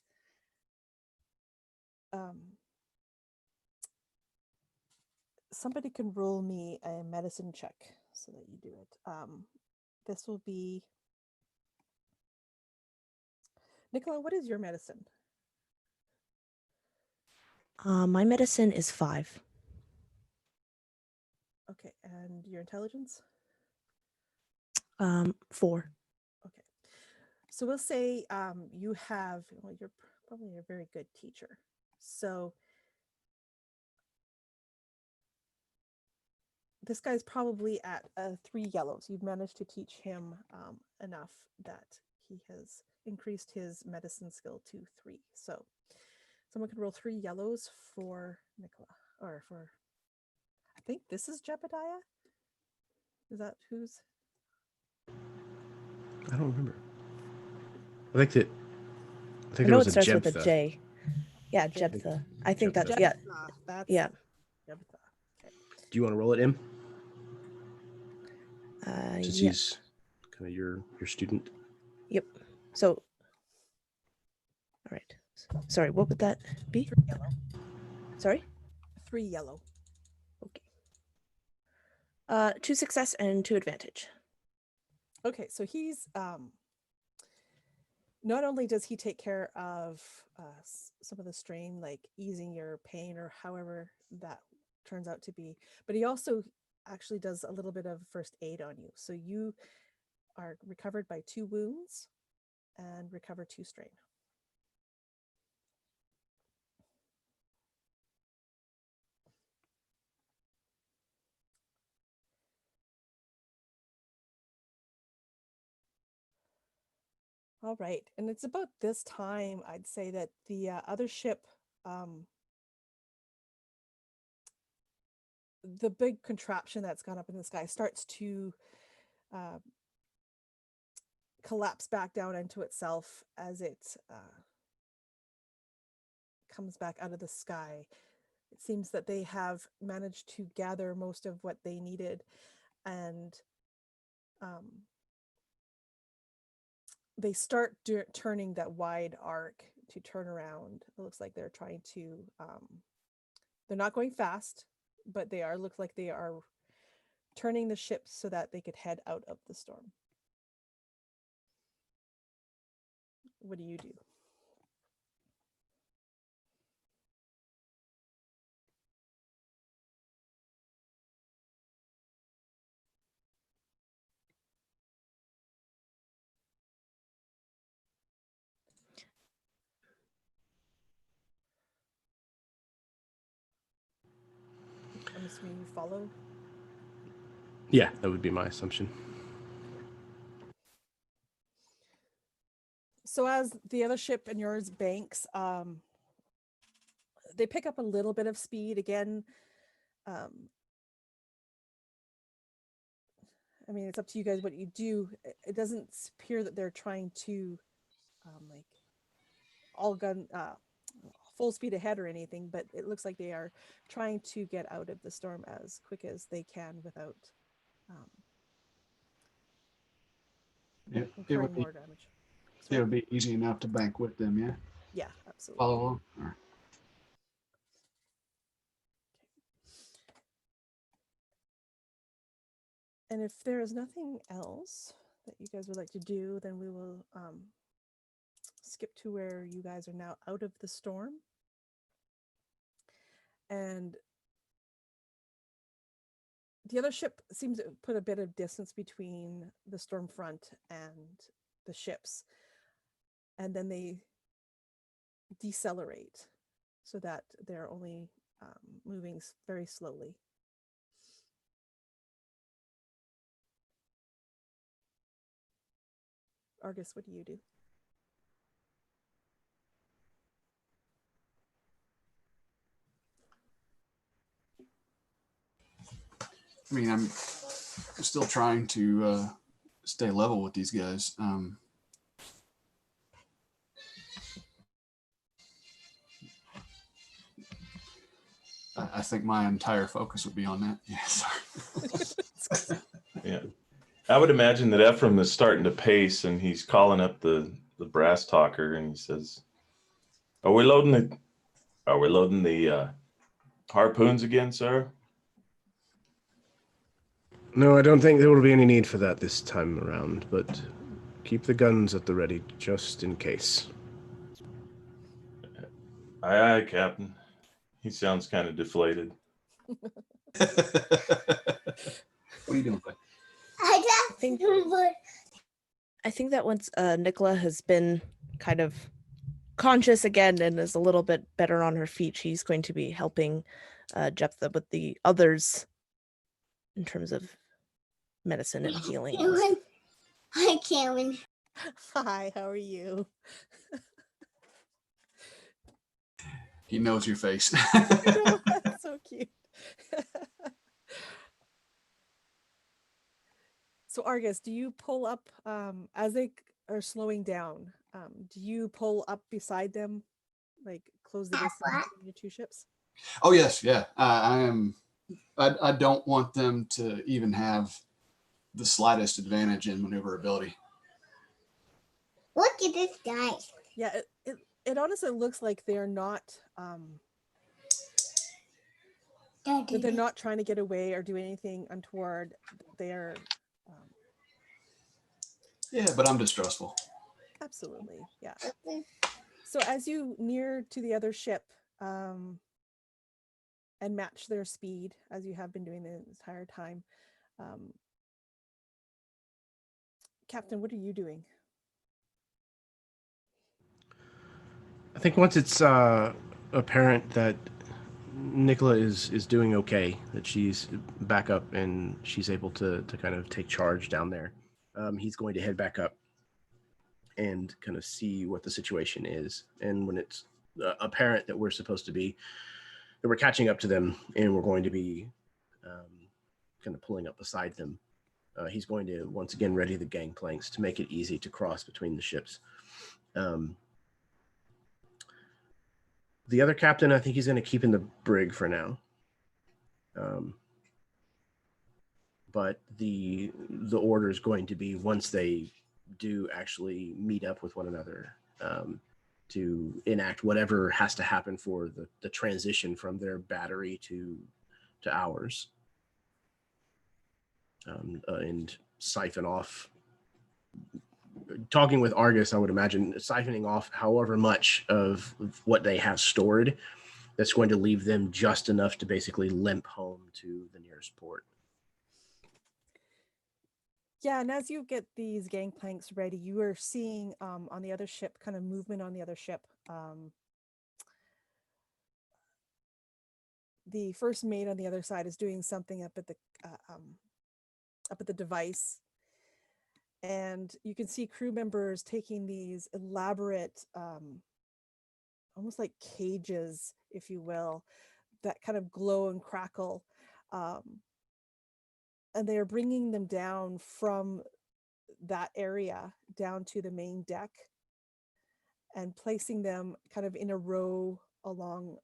somebody can roll me a medicine check so that you do it. This will be Nicola. What is your medicine? My medicine is 5. Okay, and your intelligence? 4. Okay, so we'll say you have. Well, you're probably a very good teacher. So this guy's probably at 3 yellows. You've managed to teach him enough that he has increased his medicine skill to 3. So someone can roll 3 yellows for Nicola, or for, I think this is Jebediah. Is that who's? I don't remember. I think I there know was it starts with a Jebtha. J. Yeah, Jebtha. I think that's Jebtha. yeah. That's Yeah. Jebediah. Okay. Do you want to roll it in? Since Yeah. he's kind of your student. Yep. So, all right. Sorry, what would that be? 3 yellow. Sorry. 3 yellow. Okay. 2 success and 2 advantage. Okay, so he's not only does he take care of some of the strain, like easing your pain or however that turns out to be, but he also actually does a little bit of first aid on you. So you are recovered by 2 wounds and recover 2 strain. All right, and it's about this time I'd say that the other ship, the big contraption that's gone up in the sky, starts to collapse back down into itself as it comes back out of the sky. It seems that they have managed to gather most of what they needed, and they start turning that wide arc to turn around. It looks like they're trying to, they're not going fast, but they are, look like they are turning the ship so that they could head out of the storm. What do you do? follow? Yeah, that would be my assumption. So as the other ship and yours banks, they pick up a little bit of speed again. I mean, it's up to you guys what you do. It doesn't appear that they're trying to like all gun full speed ahead or anything, but it looks like they are trying to get out of the storm as quick as they can without It incurring would be more damage. it Sorry? would be easy enough to bank with them, yeah. Yeah, absolutely. Follow along. All right. And if there is nothing else that you guys would like to do, then we will skip to where you guys are now out of the storm. And the other ship seems to put a bit of distance between the storm front and the ships. And then they decelerate so that they're only moving very slowly. Argus, what do you do? I mean, I'm still trying to stay level with these guys. I think my entire focus would be on that. Yeah, sorry. Yeah. I would imagine that Ephriam is starting to pace and he's calling up the brass talker and he says, Are we loading the harpoons again, sir? No, I don't think there will be any need for that this time around, but keep the guns at the ready just in case. Aye, aye, Captain. He sounds kind of deflated. What are you doing, bud? I think that once Nicola has been kind of conscious again and is a little bit better on her feet, she's going to be helping Jephthah with the others in terms of medicine and healing. Hi, Karen. Hi, how are you? He knows your face. That's so cute. So Argus, do you pull up as they are slowing down? Do you pull up beside them, like close the distance between your two ships? Oh yes, yeah. I am. I don't want them to even have the slightest advantage in maneuverability. Look at this guy. Yeah, it honestly looks like they're not that they're not trying to get away or do anything untoward. They're Yeah, but I'm distrustful. absolutely, yeah. So as you near to the other ship and match their speed as you have been doing the entire time, Captain, what are you doing? I think once it's apparent that Nicola is doing okay, that she's back up and she's able to kind of take charge down there, he's going to head back up and kind of see what the situation is. And when it's apparent that we're catching up to them and we're going to be kind of pulling up beside them, he's going to once again ready the gangplanks to make it easy to cross between the ships. The other captain, I think he's going to keep in the brig for now. But the order is going to be, once they do actually meet up with one another, to enact whatever has to happen for the transition from their battery to ours, and siphon off. Talking with Argus, I would imagine siphoning off however much of what they have stored that's going to leave them just enough to basically limp home to the nearest port. Yeah, and as you get these gangplanks ready, you are seeing on the other ship, kind of movement on the other ship. the first mate on the other side is doing something up at the device, and you can see crew members taking these elaborate, almost like cages, if you will, that kind of glow and crackle, and they are bringing them down from that area down to the main deck and placing them kind of in a row along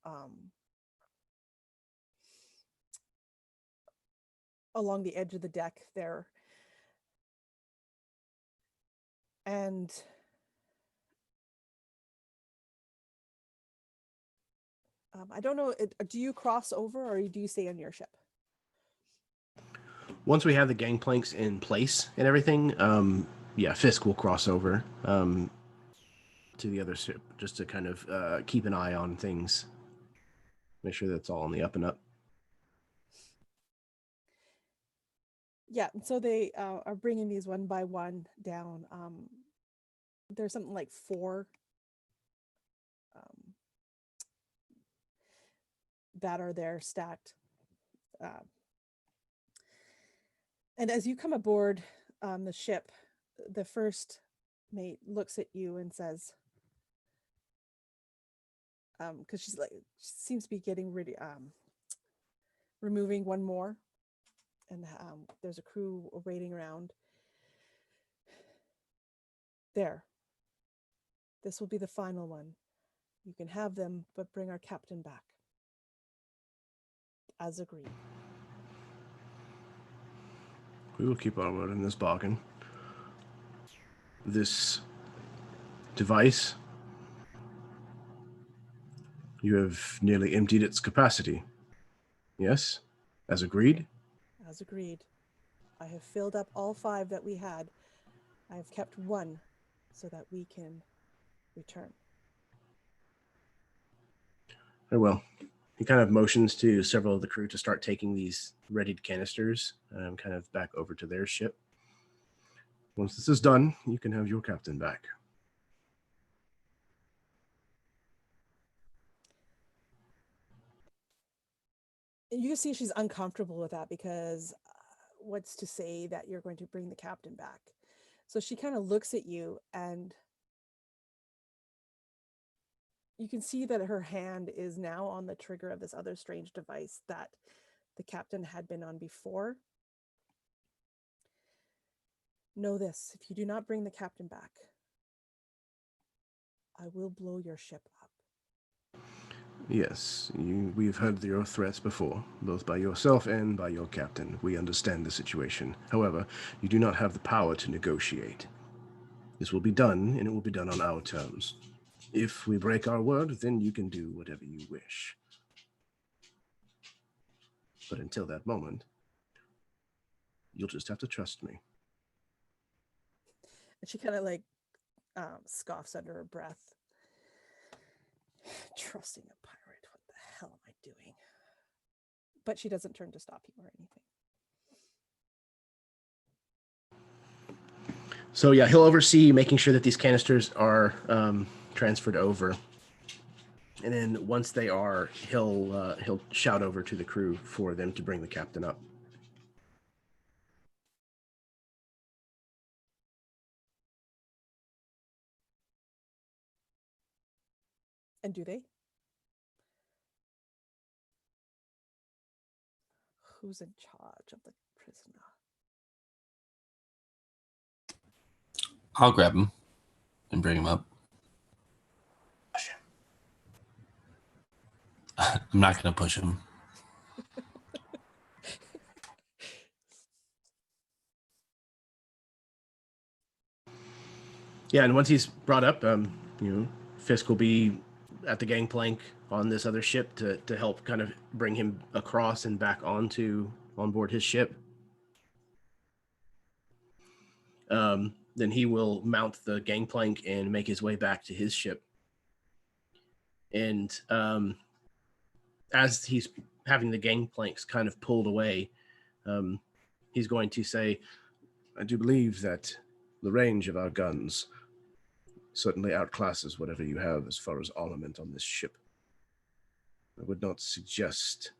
along the edge of the deck there. And I don't know, do you cross over or do you stay on your ship? Once we have the gangplanks in place and everything, yeah, Fisk will cross over to the other ship just to kind of keep an eye on things, make sure that's all on the up and up. Yeah, so they are bringing these one by one down. There's something like 4 that are there stacked. And as you come aboard the ship, the first mate looks at you and says, because she seems to be getting rid, removing one more, and there's a crew waiting around. There. This will be the final one. You can have them, but bring our captain back. As agreed. We will keep our word in this bargain. This device, you have nearly emptied its capacity. Yes? As agreed? As agreed. I have filled up all 5 that we had. I have kept 1 so that we can return. Very well. He kind of motions to several of the crew to start taking these readied canisters kind of back over to their ship. Once this is done, you can have your captain back. You can see she's uncomfortable with that because what's to say that you're going to bring the captain back? So she kind of looks at you, and you can see that her hand is now on the trigger of this other strange device that the captain had been on before. Know this, if you do not bring the captain back, I will blow your ship up. Yes, we've heard your threats before, both by yourself and by your captain. We understand the situation. However, you do not have the power to negotiate. This will be done, and it will be done on our terms. If we break our word, then you can do whatever you wish. But until that moment, you'll just have to trust me. And she kind of like scoffs under her breath. Trusting a pirate, what the hell am I doing? But she doesn't turn to stop you or anything. So yeah, he'll oversee making sure that these canisters are transferred over. And then once they are, he'll shout over to the crew for them to bring the captain up. And do they? Who's in charge of the prisoner? I'll grab him and bring him up. I'm not going to push him. Yeah, and once he's brought up, Fisk will be at the gangplank on this other ship to help kind of bring him across and back on board his ship. Then he will mount the gangplank and make his way back to his ship. And as he's having the gangplanks kind of pulled away, he's going to say, I do believe that the range of our guns certainly outclasses whatever you have as far as armament on this ship. I would not suggest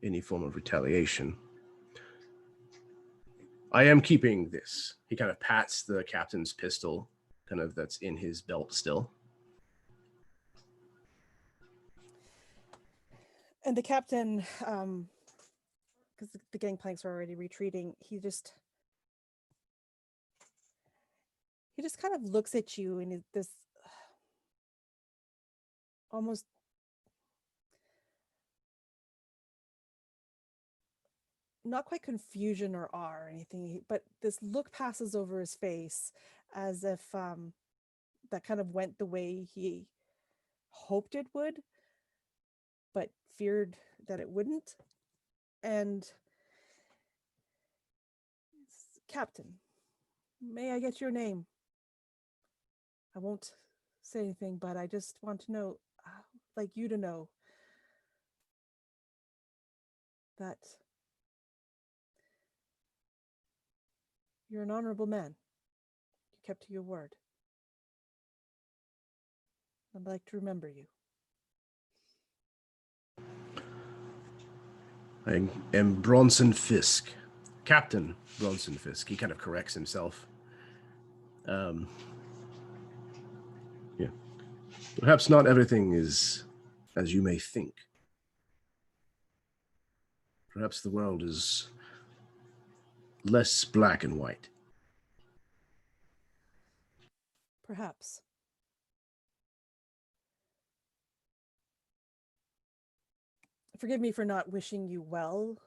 any form of retaliation. I am keeping this. He kind of pats the captain's pistol, kind of that's in his belt still. And the captain, because the gangplanks are already retreating, he just kind of looks at you and this almost not quite confusion or awe or anything, but this look passes over his face as if that kind of went the way he hoped it would, but feared that it wouldn't. And Captain, may I get your name? I won't say anything, but I just want to know, like you to know, that you're an honorable man. You kept to your word. I'd like to remember you. I am Bronson Fisk. Captain Bronson Fisk. He kind of corrects himself. Yeah. Perhaps not everything is as you may think. Perhaps the world is less black and white. Perhaps. Forgive me for not wishing you well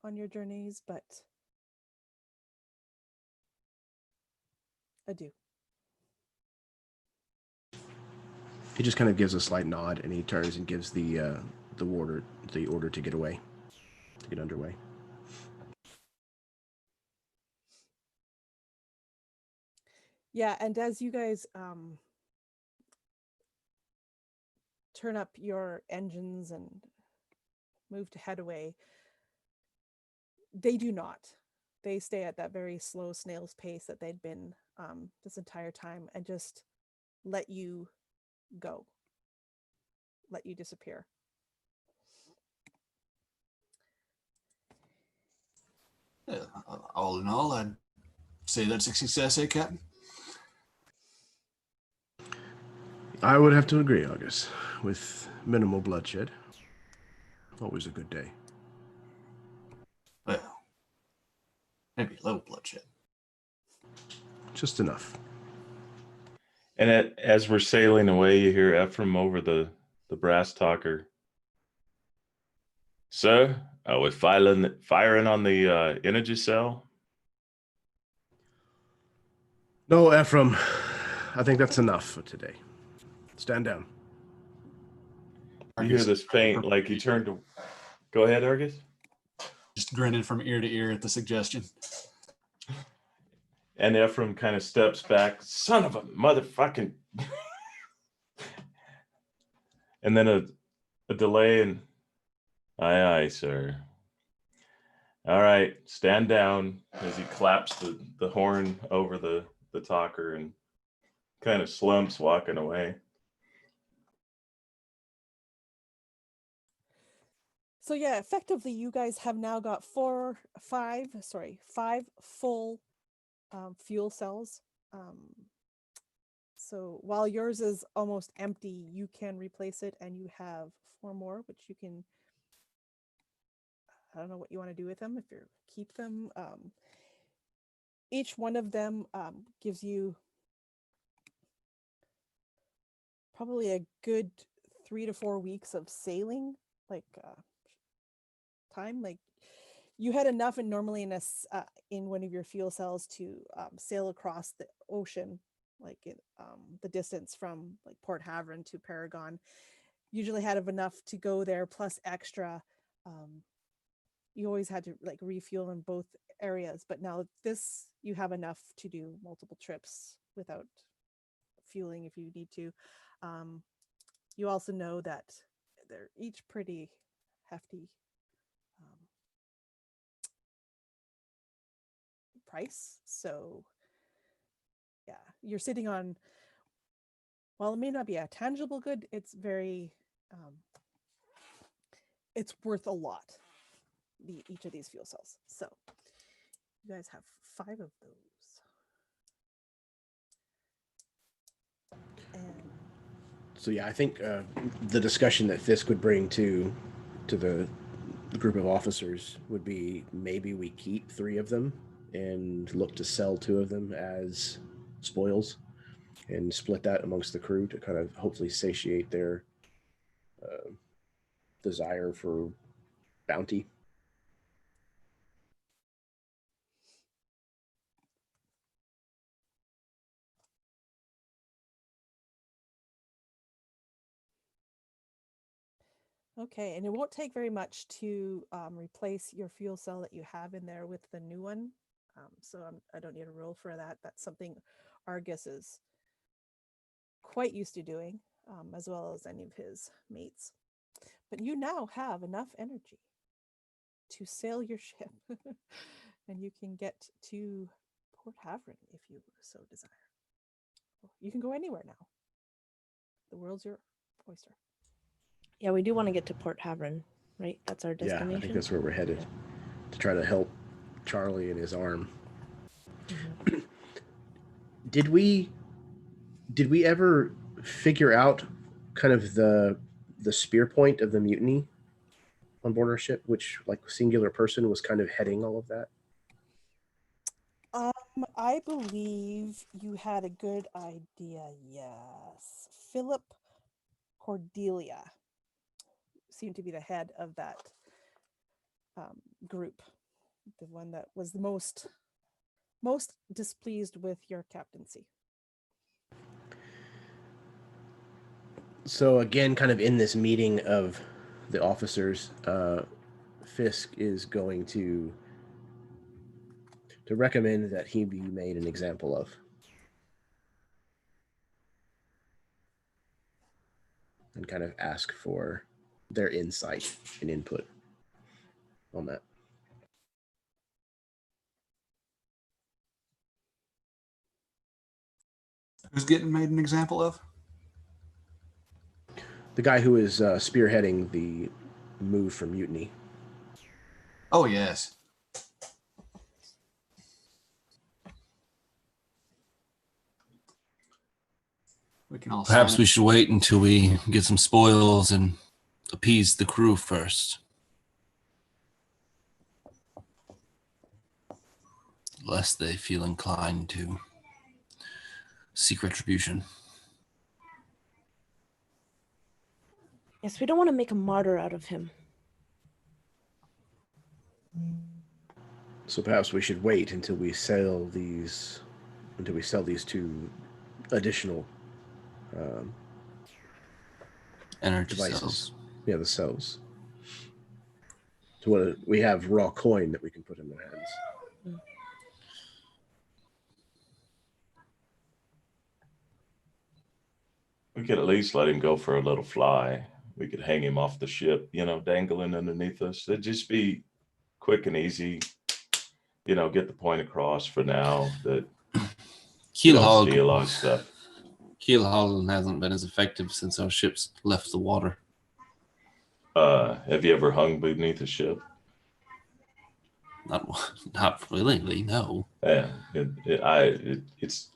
on your journeys, but adieu. He just kind of gives a slight nod, and he turns and gives the order to get away, to get underway. Yeah, and as you guys turn up your engines and move to head away, they do not. They stay at that very slow snail's pace that they'd been this entire time and just let you go, let you disappear. All in all, I'd say that's a success, eh, Captain? I would have to agree, August. With minimal bloodshed. Always a good day. Well, maybe low bloodshed. Just enough. And as we're sailing away, you hear Ephriam over the brass talker. Sir, are we firing on the energy cell? No, Ephriam. I think that's enough for today. Stand down. You hear this faint, like you turn to... Go ahead, Argus. Just grinning from ear to ear at the suggestion. And Ephriam kind of steps back. Son of a motherfucking... And then a delay and... Aye, sir. All right, stand down as he claps the horn over the talker and kind of slumps walking away. So yeah, effectively, you guys have now got five full fuel cells. So while yours is almost empty, you can replace it, and you have 4 more, which you can. I don't know what you want to do with them. If you keep them, each one of them gives you probably a good 3 to 4 weeks of sailing, like time. Like you had enough, and normally in one of your fuel cells to sail across the ocean, like the distance from like Port Havern to Paragon. Usually had enough to go there plus extra. You always had to like refuel in both areas, but now this you have enough to do multiple trips without fueling if you need to. You also know that they're each pretty hefty price, so yeah, you're sitting on, while it may not be a tangible good, it's very it's worth a lot. each of these fuel cells. So you guys have 5 of those. And So yeah, I think the discussion that Fisk would bring to the group of officers would be maybe we keep 3 of them and look to sell 2 of them as spoils and split that amongst the crew to kind of hopefully satiate their desire for bounty. okay, and it won't take very much to replace your fuel cell that you have in there with the new one. So I don't need a roll for that. That's something Argus is quite used to doing, as well as any of his mates. But you now have enough energy to sail your ship, and you can get to Port Havren if you so desire. You can go anywhere now. The world's your oyster. Yeah, we do want to get to Port Havren, right? That's our Yeah, destination. I think that's where we're headed to try to help Charlie and his arm. Mhm. Did we ever figure out kind of the spear point of the mutiny on board our ship, which like singular person was kind of heading all of that? I believe you had a good idea. Yes, Philip Cordelia seemed to be the head of that group, the one that was the most displeased with your captaincy. So again, kind of in this meeting of the officers, Fisk is going to recommend that he be made an example of, and kind of ask for their insight and input on that. Who's getting made an example of? The guy who is spearheading the move for mutiny. Oh, yes. We can all Perhaps sign we it. should wait until we get some spoils and appease the crew first. Lest they feel inclined to seek retribution. Yes, we don't want to make a martyr out of him. So perhaps we should wait until we sell these 2 additional Energy devices. cells. Yeah, the cells. So what we have raw coin that we can put in their hands. We could at least let him go for a little fly. We could hang him off the ship, dangling underneath us. It'd just be quick and easy. Get the point across for now that Keel steal our stuff. hauling hasn't been as effective since our ships left the water. Have you ever hung beneath a ship? Not willingly, no. Yeah, it's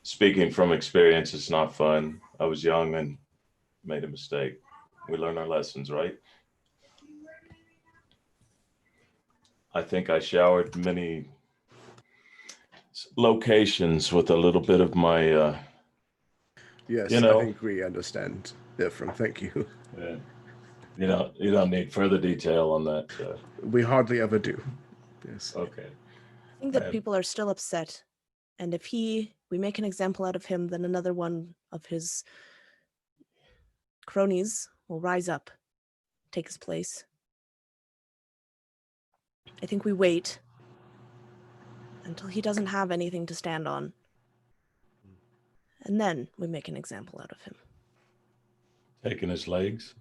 speaking from experience. It's not fun. I was young and made a mistake. We learn our lessons, right? I think I showered many locations with a little bit of my. Yes, You know. I think we understand, Ephriam. Thank you. You don't need further detail on that. We hardly ever do. Yes. Okay. I think that people are still upset. And if we make an example out of him, then another one of his cronies will rise up, take his place. I think we wait until he doesn't have anything to stand on. And then we make an example out of him. Taking his legs.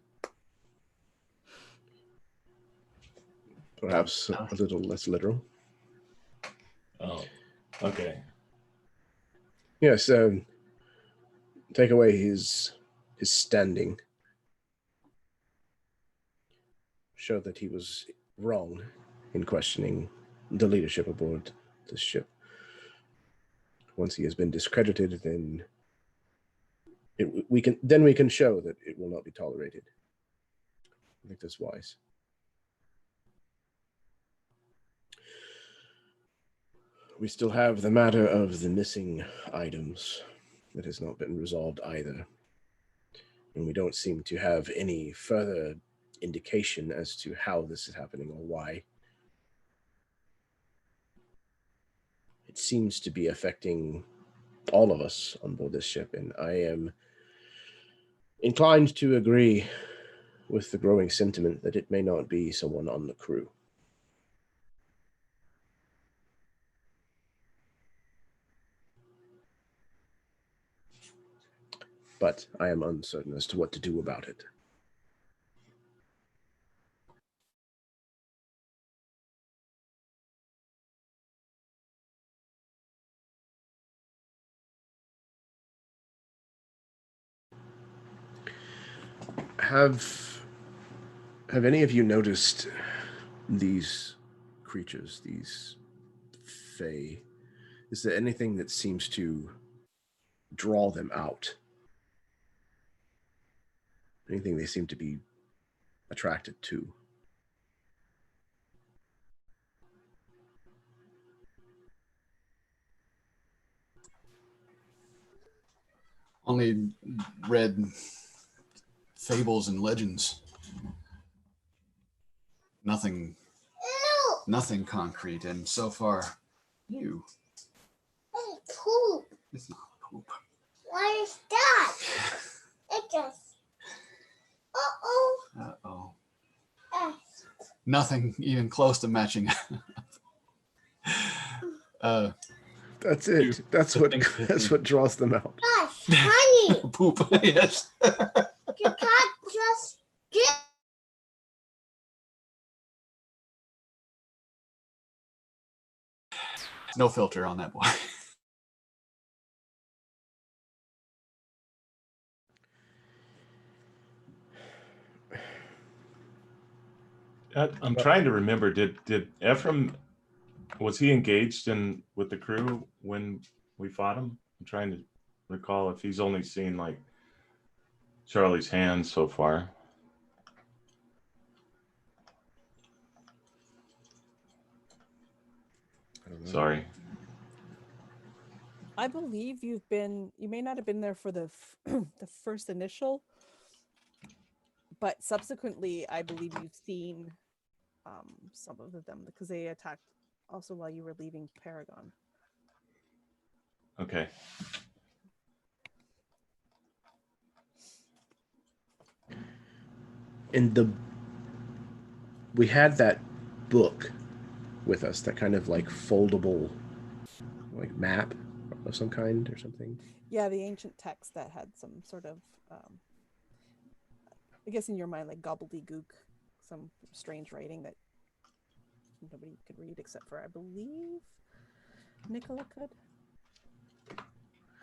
Perhaps a little less literal. Oh, okay. Yes, take away his standing. Show that he was wrong in questioning the leadership aboard this ship. Once he has been discredited, then we can show that it will not be tolerated. I think that's wise. We still have the matter of the missing items that has not been resolved either. And we don't seem to have any further indication as to how this is happening or why. It seems to be affecting all of us on board this ship, and I am inclined to agree with the growing sentiment that it may not be someone on the crew. But I am uncertain as to what to do about it. Have any of you noticed these creatures, these fae? Is there anything that seems to draw them out? Anything they seem to be attracted to? Only read fables and legends. Nothing concrete, and so far, you. Hey, poop. It's not poop. What is that? It just. Uh-oh. Uh-oh. Uh, Nothing even close to matching. That's it. That's what draws them out. gosh, honey. Poop. Yes. You can't just get. No filter on that boy. I'm trying to remember. Did Ephriam, was he engaged with the crew when we fought him? I'm trying to recall if he's only seen like Charlie's hand so far. I don't know. Sorry. I believe you may not have been there for the the first initial, but subsequently I believe you've seen some of them because they attacked also while you were leaving Paragon. Okay. And we had that book with us, that kind of like foldable like map of some kind or something. Yeah, the ancient text that had some sort of I guess in your mind like gobbledygook, some strange writing that nobody could read except for I believe Nicola could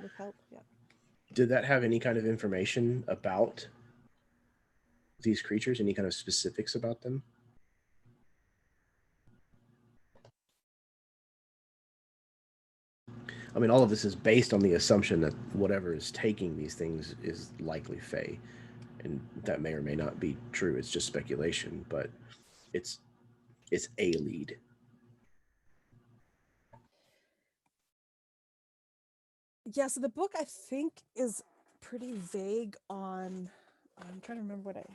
with help. Yeah. Did that have any kind of information about these creatures? Any kind of specifics about them? I mean, all of this is based on the assumption that whatever is taking these things is likely Fae, and that may or may not be true. It's just speculation, but it's a lead. Yeah, so the book I think is pretty vague on. I'm trying to remember what I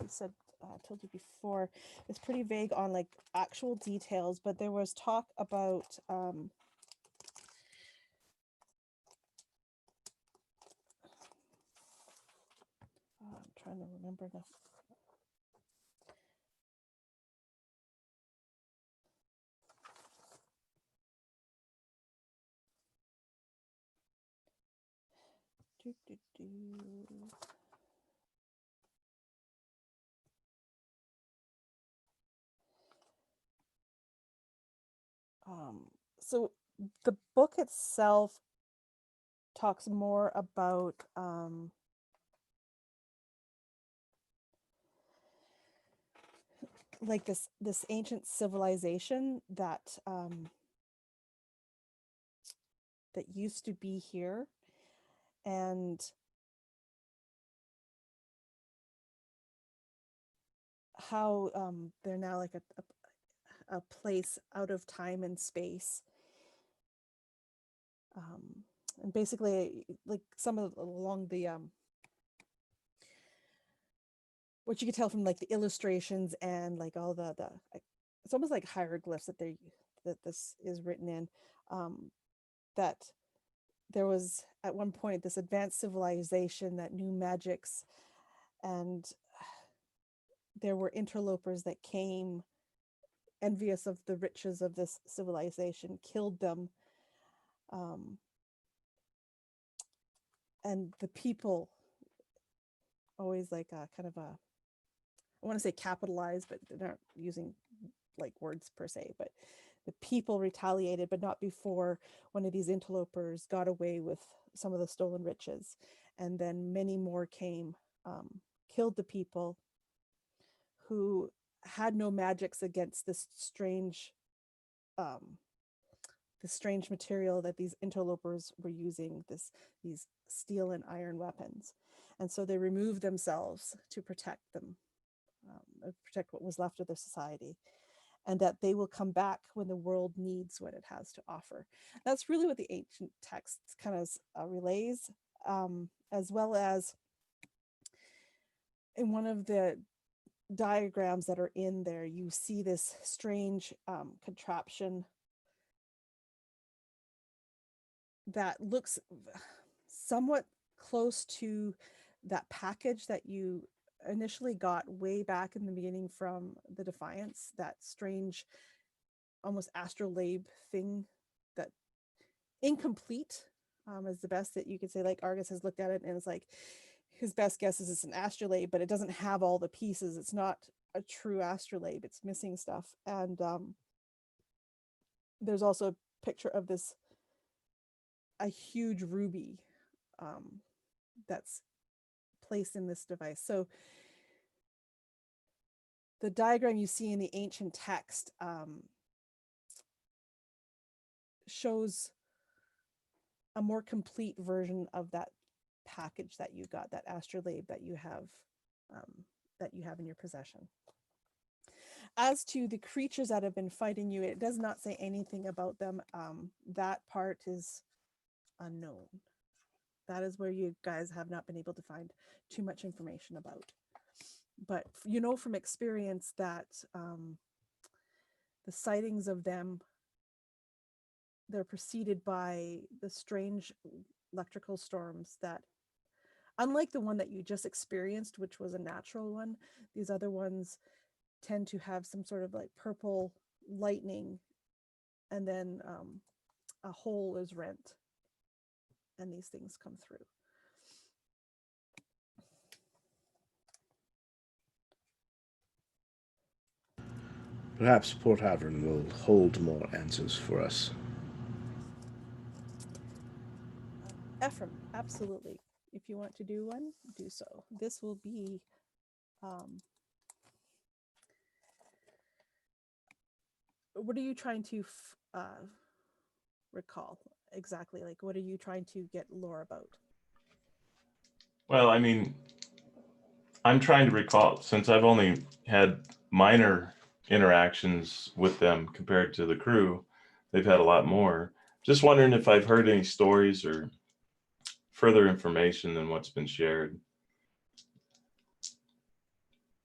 said. Told you before. It's pretty vague on like actual details, but there was talk about. I'm trying to remember now. Do, do, do. So the book itself talks more about like this ancient civilization that that used to be here, and how they're now like a place out of time and space. And basically, like some of along the what you could tell from like the illustrations and like all the it's almost like hieroglyphs that this is written in, that there was at one point this advanced civilization that knew magics, and there were interlopers that came envious of the riches of this civilization, killed them, and the people always like a kind of a, I want to say capitalized, but they're not using like words per se, but the people retaliated, but not before one of these interlopers got away with some of the stolen riches. And then many more came, killed the people who had no magics against this strange material that these interlopers were using, these steel and iron weapons. And so they removed themselves to protect them, protect what was left of their society, and that they will come back when the world needs what it has to offer. That's really what the ancient texts kind of relays, as well as in one of the diagrams that are in there, you see this strange contraption that looks somewhat close to that package that you initially got way back in the beginning from the Defiance, that strange almost astrolabe thing, that incomplete is the best that you could say. Like Argus has looked at it and it's like his best guess is it's an astrolabe, but it doesn't have all the pieces. It's not a true astrolabe, it's missing stuff. And there's also a picture of a huge ruby that's placed in this device. So the diagram you see in the ancient text shows a more complete version of that package that you got, that astrolabe that you have in your possession. As to the creatures that have been fighting you, it does not say anything about them. That part is unknown. That is where you guys have not been able to find too much information about. But you know from experience that the sightings of them, they're preceded by the strange electrical storms that, unlike the one that you just experienced, which was a natural one, these other ones tend to have some sort of like purple lightning, and then a hole is rent and these things come through. Perhaps Port Havern will hold more answers for us. Ephriam, absolutely. If you want to do one, do so. This will be what are you trying to recall exactly? Like, what are you trying to get lore about? Well, I mean, I'm trying to recall, since I've only had minor interactions with them compared to the crew, they've had a lot more. Just wondering if I've heard any stories or further information than what's been shared.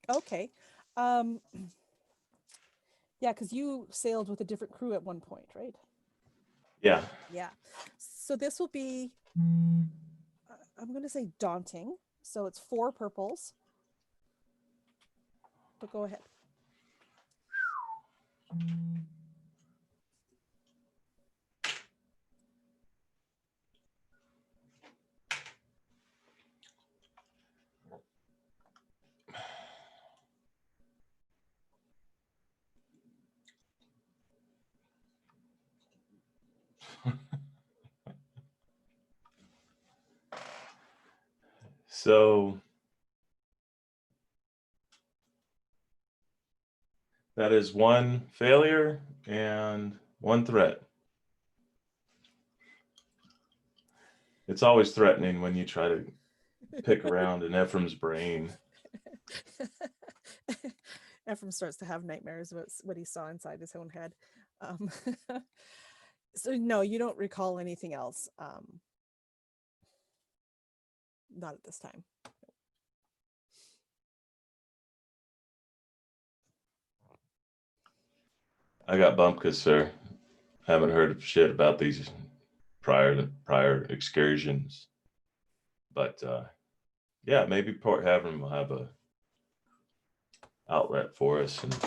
Okay. Yeah, because you sailed with a different crew at one point, right? Yeah. Yeah. So this will be, I'm going to say daunting. So it's 4 purples. But go ahead. So That is one failure and one threat. It's always threatening when you try to pick around in Ephraim's brain. Ephraim starts to have nightmares about what he saw inside his own head. Um, so no, you don't recall anything else. Not at this time. I got bumpkus, sir. Haven't heard of shit about these prior excursions. But yeah, maybe Port Havern will have a outlet for us, and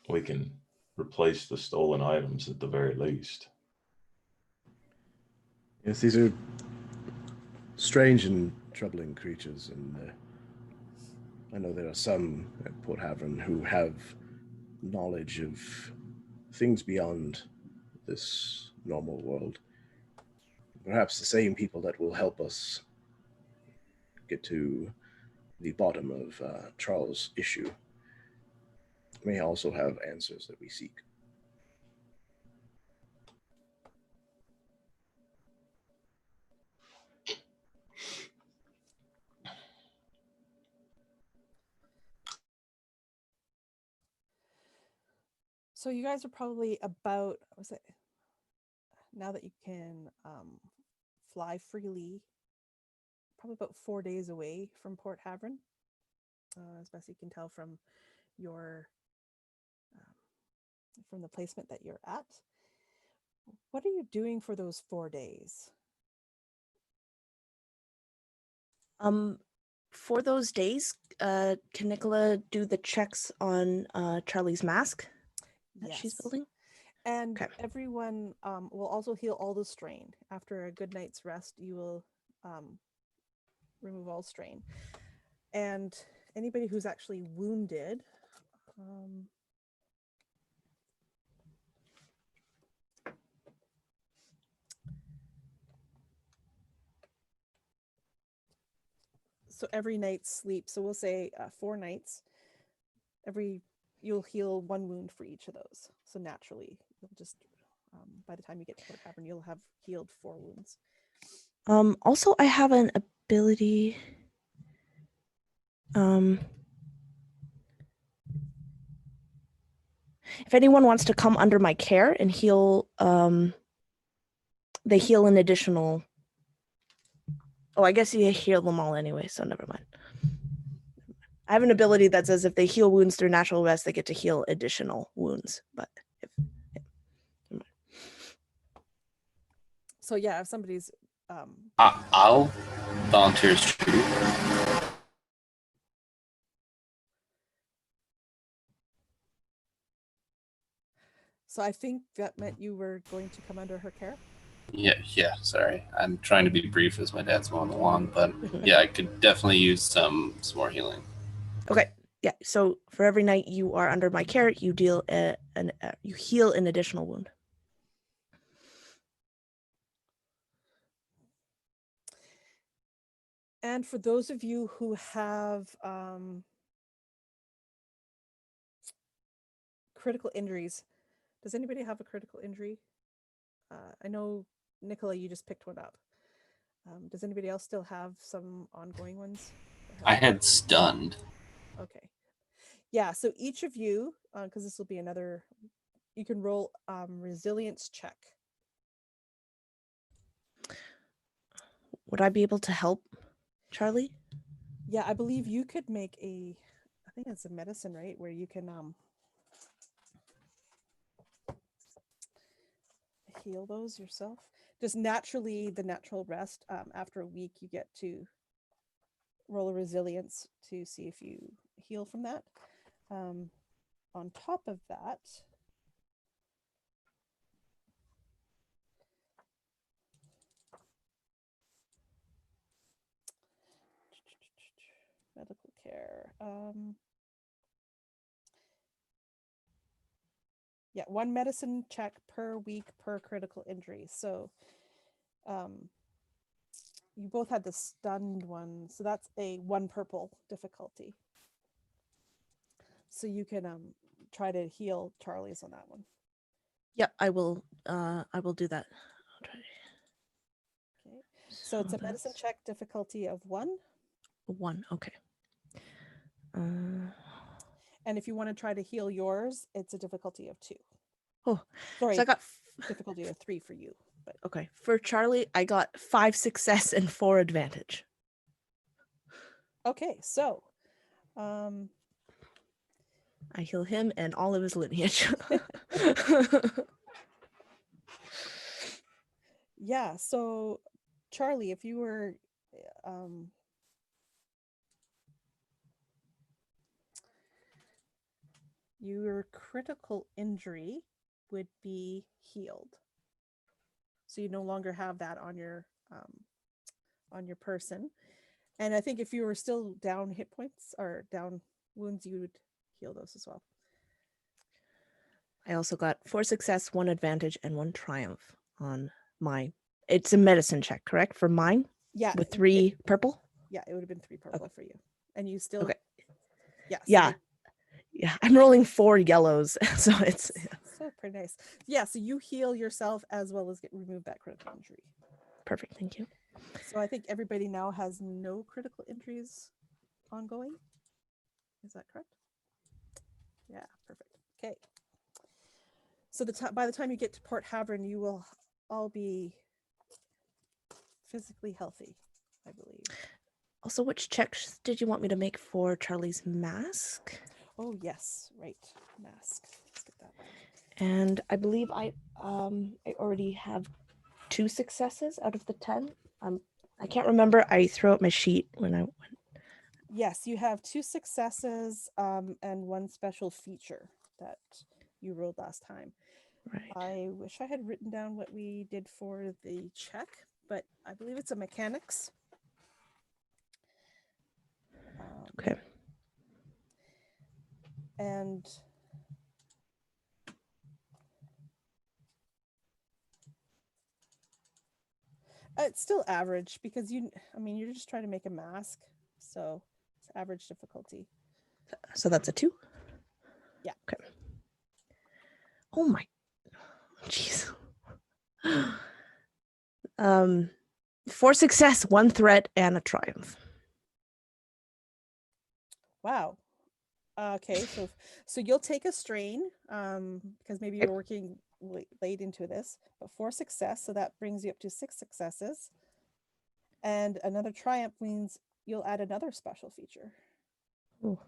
we can replace the stolen items at the very least. Yes, these are strange and troubling creatures, and I know there are some at Port Havern who have knowledge of things beyond this normal world. Perhaps the same people that will help us get to the bottom of Charles' issue may also have answers that we seek. So you guys are probably about, was it, now that you can fly freely, probably about 4 days away from Port Havern, as best you can tell from your from the placement that you're at. What are you doing for those 4 days? For those days, can Nicola do the checks on Charlie's mask that she's building? And Okay. everyone will also heal all the strain. After a good night's rest, you will remove all strain. And anybody who's actually wounded, so every night's sleep, so we'll say 4 nights, you'll heal 1 wound for each of those. So naturally, you'll just, by the time you get to Port Havern, you'll have healed 4 wounds. Also, I have an ability. If anyone wants to come under my care and heal, they heal an additional. Oh, I guess you heal them all anyway, so never mind. I have an ability that says if they heal wounds through natural rest, they get to heal additional wounds. But So yeah, if somebody's I'll volunteer as tribute. so I think that meant you were going to come under her care. Yeah, sorry. I'm trying to be brief as my dad's mowing the lawn, but yeah, I could definitely use some more healing. okay, yeah. So for every night you are under my care, you deal you heal an additional wound. And for those of you who have critical injuries, does anybody have a critical injury? I know, Nicola, you just picked one up. Does anybody else still have some ongoing ones? I had stunned. Okay. Yeah, so each of you, because this will be another, you can roll resilience check. Would I be able to help Charlie? Yeah, I believe you could make I think it's a medicine, right? Where you can heal those yourself. Just naturally, the natural rest, after a week, you get to roll a resilience to see if you heal from that. On top of that, medical care. Yeah, 1 medicine check per week per critical injury. So you both had the stunned one, so that's a 1 purple difficulty. So you can try to heal Charlie's on that one. Yep, I will do that. I'll try. Okay. So it's a medicine that's check, difficulty of 1. 1. Okay. And if you want to try to heal yours, it's a difficulty of 2. Oh, Sorry, so I got difficulty of 3 for you. But okay. For Charlie, I got 5 success and 4 advantage. okay, so I heal him and all of his lineage. yeah, so Charlie, if you were your critical injury would be healed. So you no longer have that on your person. And I think if you were still down hit points or down wounds, you would heal those as well. I also got 4 success, 1 advantage, and 1 triumph on my. It's a medicine check, correct? For mine? Yeah. With 3 purple? Yeah, it would have been 3 purple Okay. for you. And you still. Okay. Yeah. So Yeah. Yeah. I'm rolling 4 yellows. So it's. So pretty nice. Yeah. So you heal yourself as well as remove that critical injury. Perfect. Thank you. So I think everybody now has no critical injuries ongoing. Is that correct? Yeah. Perfect. Okay. So by the time you get to Port Havern, you will all be physically healthy, I believe. Also, which checks did you want me to make for Charlie's mask? Oh yes, right. Mask. Let's get that. And I believe I already have 2 successes out of the 10. I can't remember. I threw out my sheet when I went. Yes, you have 2 successes and 1 special feature that you rolled last time. Right. I wish I had written down what we did for the check, but I believe it's a mechanics. Okay. And it's still average because you're just trying to make a mask. So it's average difficulty. So that's a 2? Yeah. Okay. Oh my. Jeez. 4 success, 1 threat, and a triumph. Wow. Okay, so you'll take a strain because maybe you're working late into this, but 4 success, so that brings you up to 6 successes. And another triumph means you'll add another special feature. Ooh.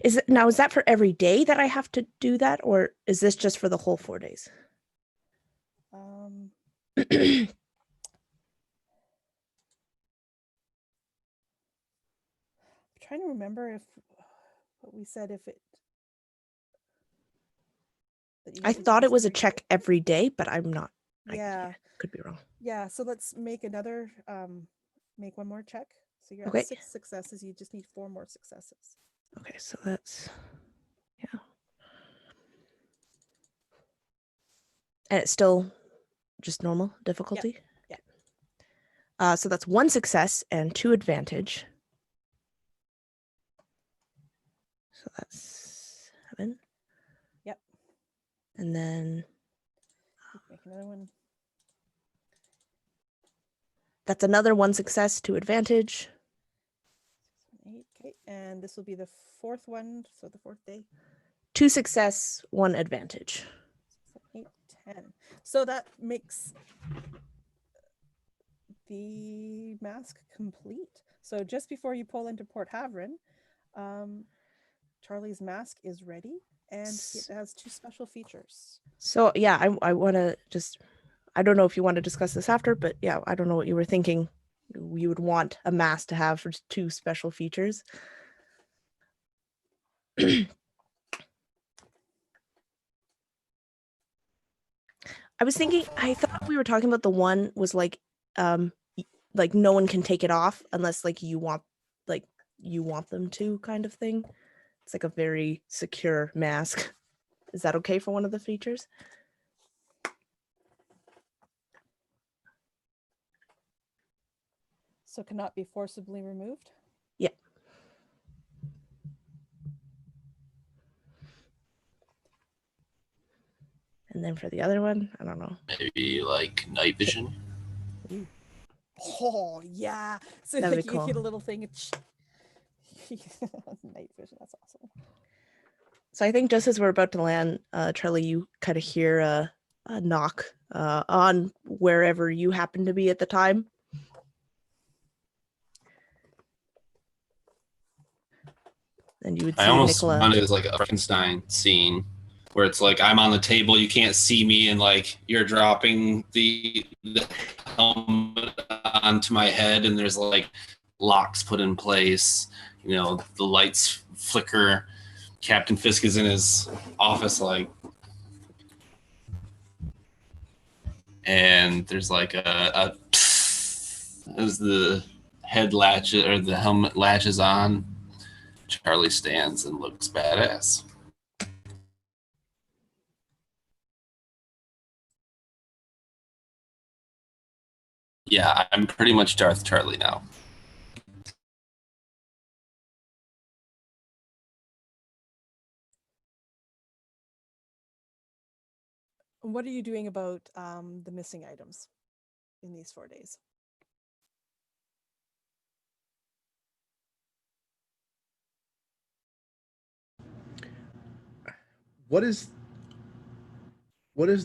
Is that for every day that I have to do that, or is this just for the whole 4 days? I'm trying to remember if what we said if it. I thought it was a check every day, but I'm not. Yeah. I could be wrong. Yeah, so let's make another make 1 more check. So you're Okay. at 6 successes, you just need 4 more successes. Okay, so that's and it's still just normal difficulty. Yeah. So that's 1 success and 2 advantage. So that's 7. Yep. And then Make another one. that's another 1 success, 2 advantage. 6, 8. Okay, and this will be the 4th one, so the 4th day. 2 success, 1 advantage. 8, 10. So that makes the mask complete. So just before you pull into Port Havern, Charlie's mask is ready, and it has 2 special features. So yeah, I want to just. I don't know if you want to discuss this after, but yeah, I don't know what you were thinking. You would want a mask to have for 2 special features. I was thinking. I thought we were talking about the one was like no one can take it off unless you want them to kind of thing. It's like a very secure mask. Is that okay for one of the features? So cannot be forcibly removed? Yeah. then for the other one, I don't know. Maybe like night vision. Oh yeah. So That'd like be you hit a cool. little thing. Night vision. That's awesome. So I think just as we're about to land, Charlie, you kind of hear a knock on wherever you happen to be at the time. And you would see I almost Nicola. want it as like a Frankenstein scene where it's like I'm on the table, you can't see me, and like you're dropping the helmet onto my head, and there's like locks put in place. You know, the lights flicker. Captain Fisk is in his office, like, and there's like a as the head latches or the helmet latches on. Charlie stands and looks badass. Yeah, I'm pretty much Darth Charlie now. What are you doing about the missing items in these 4 days? What is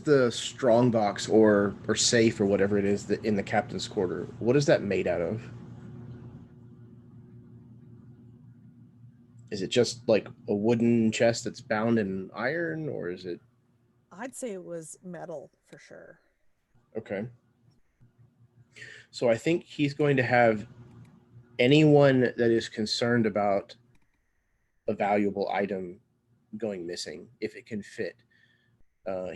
the strong box or safe or whatever it is that in the captain's quarter? What is that made out of? Is it just like a wooden chest that's bound in iron, or is it? I'd say it was metal for sure. Okay. So I think he's going to have anyone that is concerned about a valuable item going missing, if it can fit,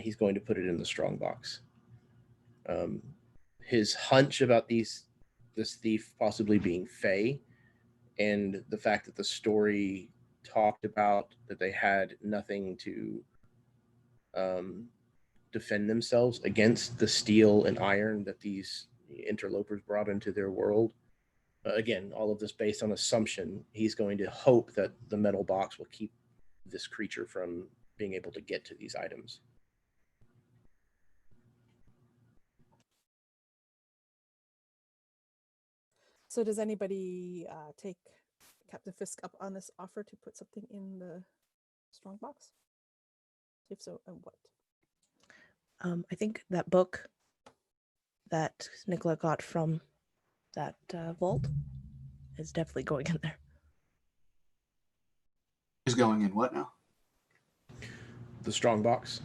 he's going to put it in the strong box. His hunch about this thief possibly being Fae, and the fact that the story talked about that they had nothing to defend themselves against the steel and iron that these interlopers brought into their world. Again, all of this based on assumption. He's going to hope that the metal box will keep this creature from being able to get to these items. So does anybody take Captain Fisk up on this offer to put something in the strong box? If so, and what? I think that book that Nicola got from that vault is definitely going in there. Is going in what now? The strong box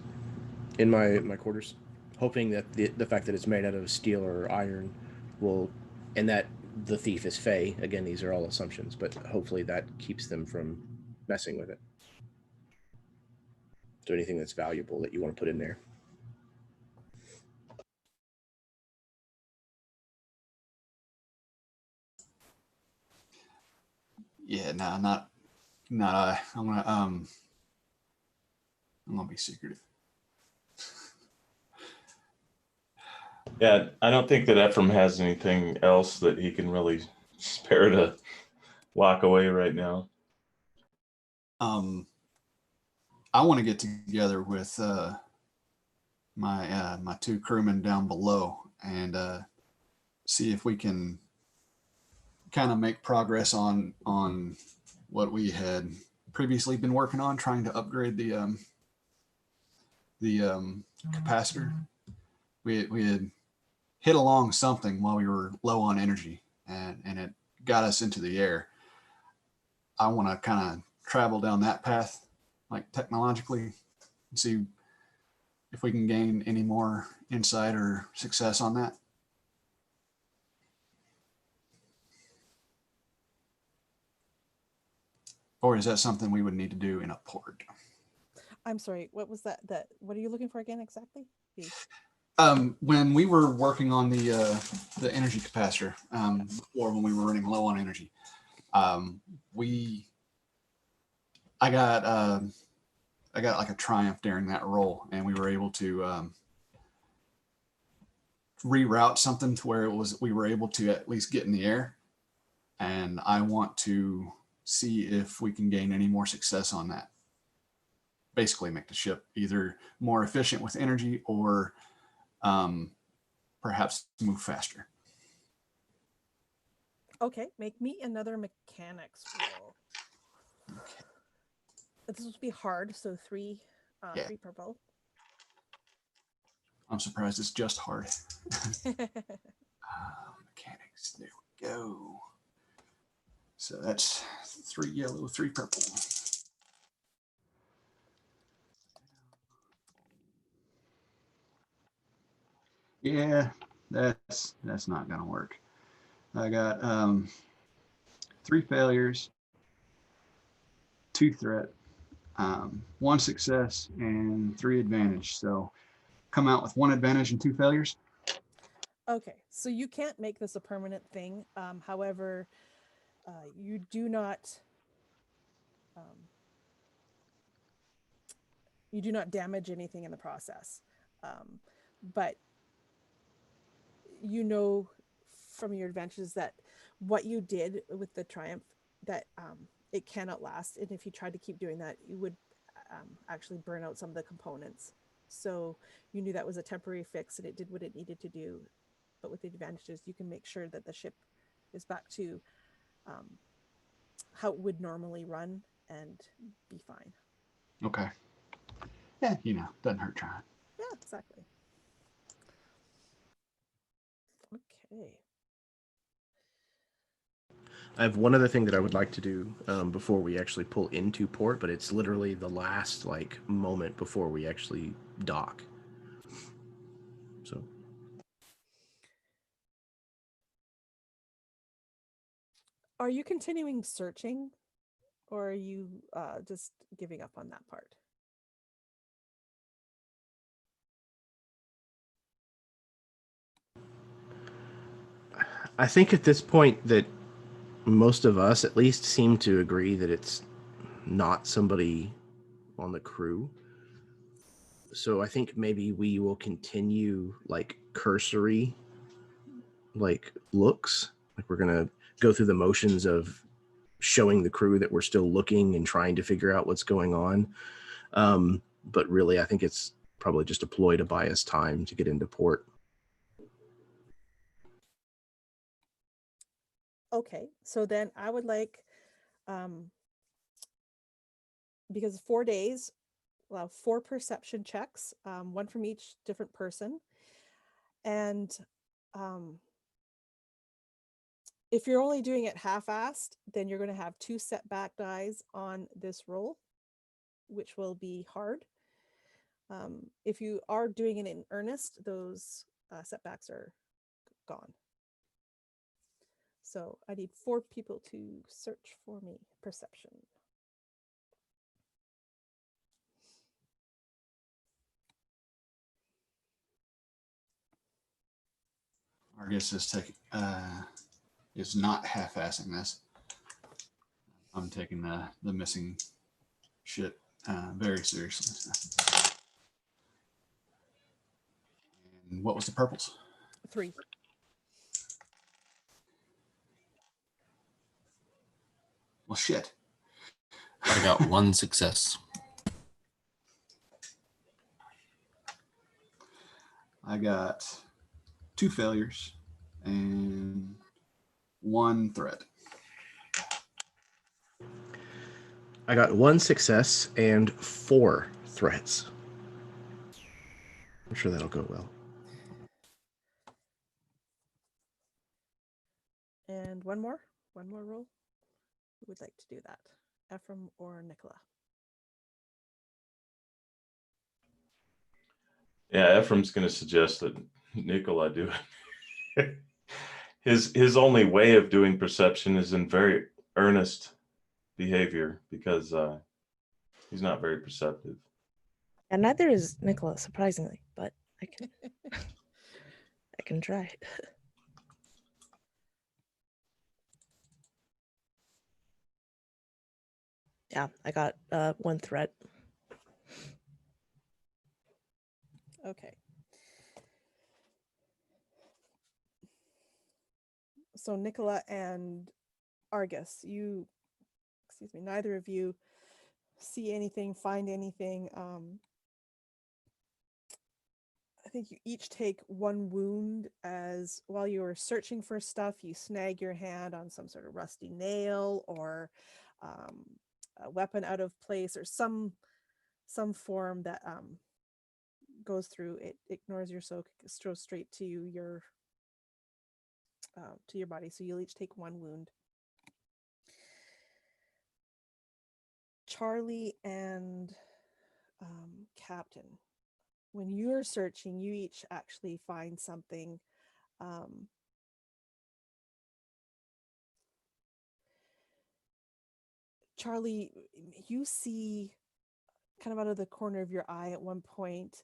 in my quarters, hoping that the fact that it's made out of steel or iron will, and that the thief is Fae. Again, these are all assumptions, but hopefully that keeps them from messing with it. So anything that's valuable that you want to put in there. Yeah, no, not I. I'm gonna be secretive. Yeah, I don't think that Ephriam has anything else that he can really spare to lock away right now. I want to get together with my two crewmen down below and see if we can kind of make progress on what we had previously been working on, trying to upgrade the capacitor. We had hit along something while we were low on energy, and it got us into the air. I want to kind of travel down that path, like technologically, and see if we can gain any more insight or success on that. Or is that something we would need to do in a port? I'm sorry, what was that? What are you looking for again exactly? When we were working on the energy capacitor, or when we were running low on energy, I got like a triumph during that roll, and we were able to reroute something to where we were able to at least get in the air. And I want to see if we can gain any more success on that. basically make the ship either more efficient with energy or perhaps move faster. Okay, make me another mechanics roll. Okay. This will be hard, so three Yeah. 3 purple. I'm surprised it's just hard. Mechanics, there we go. So that's 3 yellow, 3 purple. Yeah, that's not gonna work. I got 3 failures, 2 threat, 1 success, and 3 advantage. So come out with 1 advantage and 2 failures. Okay, so you can't make this a permanent thing. However, you do not damage anything in the process. But you know from your adventures that what you did with the Triumph, that it cannot last. And if you tried to keep doing that, you would actually burn out some of the components. So you knew that was a temporary fix and it did what it needed to do. But with the advantages, you can make sure that the ship is back to how it would normally run and be fine. Okay. Yeah, doesn't hurt trying. Yeah, exactly. Okay. I have one other thing that I would like to do before we actually pull into port, but it's literally the last moment before we actually dock. So. Are you continuing searching, or are you just giving up on that part? I think at this point that most of us at least seem to agree that it's not somebody on the crew. So I think maybe we will continue cursory looks. We're going to go through the motions of showing the crew that we're still looking and trying to figure out what's going on. But really, I think it's probably just a ploy to buy us time to get into port. Okay, so then I would like, because 4 days, well, 4 perception checks, 1 from each different person. And if you're only doing it half-assed, then you're going to have 2 setback dies on this roll, which will be hard. If you are doing it in earnest, those setbacks are gone. So I need 4 people to search for me. Perception. Argus is not half-assing this. I'm taking the missing shit very seriously. And what was the purples? 3. Well, shit. I got 1 success. I got 2 failures and 1 threat. I got 1 success and 4 threats. I'm sure that'll go well. And one more roll. Who would like to do that? Ephriam or Nicola? Yeah, Ephraim's going to suggest that Nicola do it. His only way of doing perception is in very earnest behavior because he's not very perceptive. And neither is Nicola, surprisingly, but I can try. Yeah, I got 1 threat. Okay. So Nicola and Argus, neither of you see anything, find anything. I think you each take one wound as while you are searching for stuff, you snag your hand on some sort of rusty nail or a weapon out of place or some form that goes through. It ignores your soak, goes straight to your body. So you'll each take one wound. Charlie and Captain, when you're searching, you each actually find something. Charlie, you see kind of out of the corner of your eye at one point,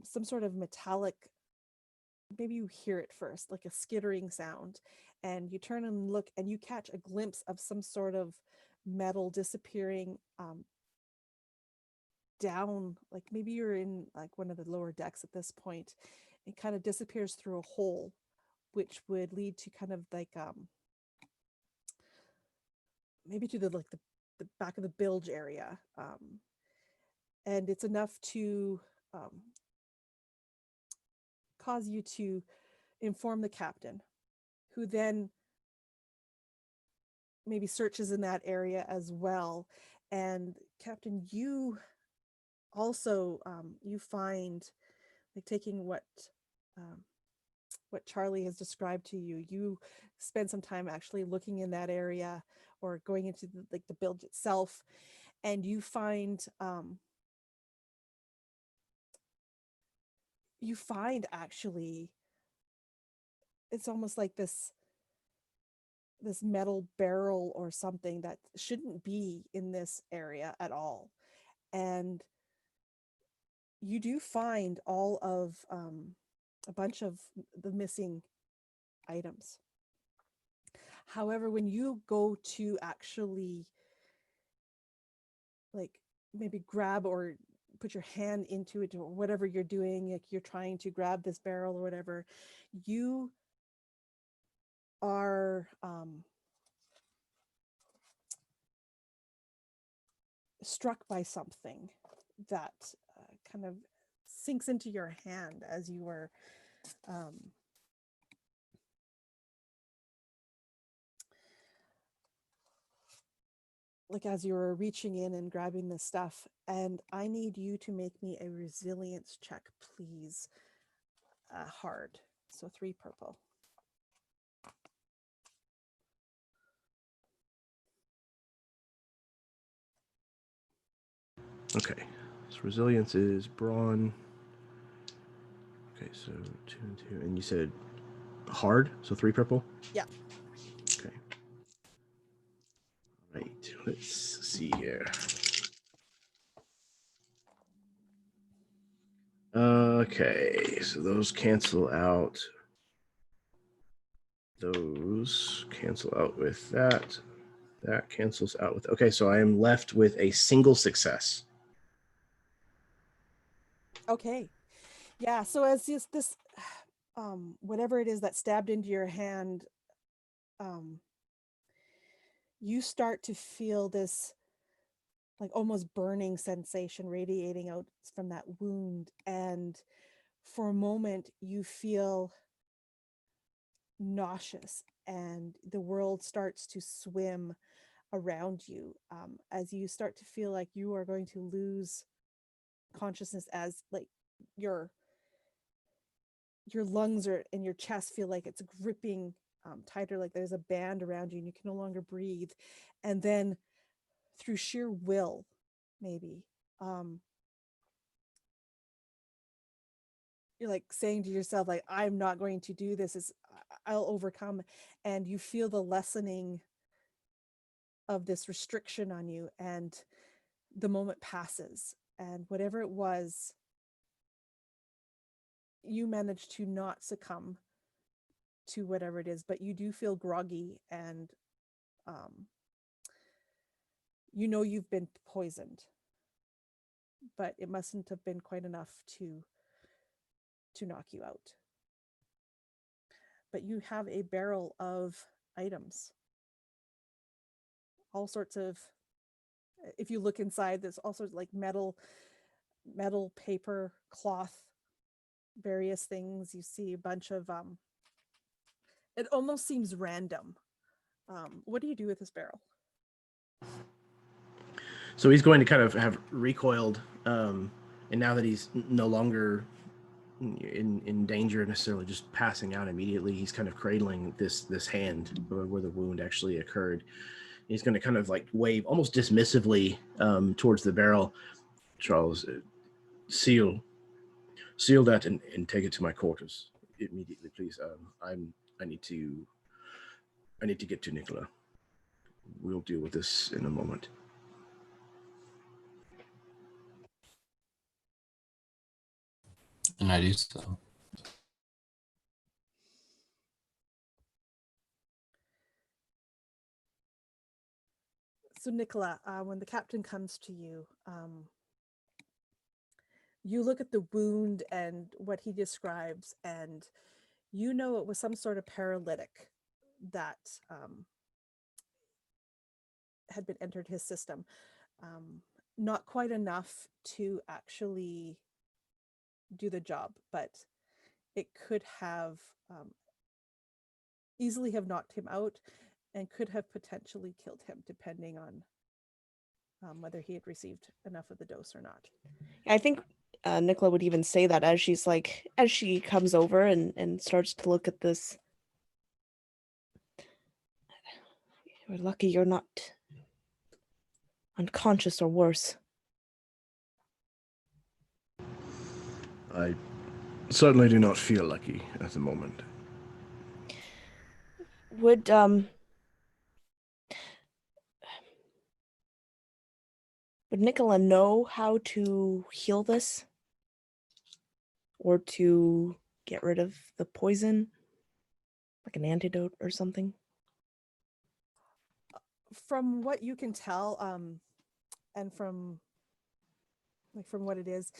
some sort of metallic, maybe you hear it first, like a skittering sound, and you turn and look and you catch a glimpse of some sort of metal disappearing down, like maybe you're in like one of the lower decks at this point. It kind of disappears through a hole, which would lead to kind of like maybe to the back of the bilge area, and it's enough to cause you to inform the captain, who then maybe searches in that area as well. And Captain, you also you find, like, taking what Charlie has described to you, you spend some time actually looking in that area or going into the bilge itself, and you find actually it's almost like this metal barrel or something that shouldn't be in this area at all. And you do find all of a bunch of the missing items. However, when you go to actually like maybe grab or put your hand into it or whatever you're doing, like you're trying to grab this barrel or whatever, you are struck by something that kind of sinks into your hand as you were as you were reaching in and grabbing this stuff. And I need you to make me a resilience check, please. Hard. So 3 purple. Okay, so resilience is brawn. Okay, so 2 and 2, and you said hard, so 3 purple? Yeah. Okay. Right, let's see here. Okay, so those cancel out. Those cancel out with that. That cancels out with... Okay, so I am left with a single success. Okay. Yeah, so as this whatever it is that stabbed into your hand, you start to feel this like almost burning sensation radiating out from that wound, and for a moment you feel nauseous and the world starts to swim around you, as you start to feel like you are going to lose consciousness, as like your lungs are and your chest feel like it's gripping tighter, like there's a band around you and you can no longer breathe. And then through sheer will, maybe, you're like saying to yourself, like, I'm not going to do this, I'll overcome. And you feel the lessening of this restriction on you, and the moment passes, and whatever it was, you manage to not succumb to whatever it is, but you do feel groggy, and you know you've been poisoned, but it mustn't have been quite enough to knock you out. But you have a barrel of items, all sorts of If you look inside, there's also like metal, paper, cloth, various things. You see a bunch of it almost seems random. What do you do with this barrel? So he's going to kind of have recoiled, and now that he's no longer in danger necessarily just passing out immediately, he's kind of cradling this hand where the wound actually occurred. He's going to kind of like wave almost dismissively towards the barrel. Charles, seal that and take it to my quarters immediately, please. I need to get to Nicola. We'll deal with this in a moment. And I do so. So Nicola, when the captain comes to you, you look at the wound and what he describes, and you know it was some sort of paralytic that had been entered his system. Not quite enough to actually do the job, but it could have easily have knocked him out and could have potentially killed him, depending on whether he had received enough of the dose or not. I think Nicola would even say that as she comes over and starts to look at this. You're lucky you're not unconscious or worse. I certainly do not feel lucky at the moment. Would Nicola know how to heal this? Or to get rid of the poison? Like an antidote or something? From what you can tell, and from what it is,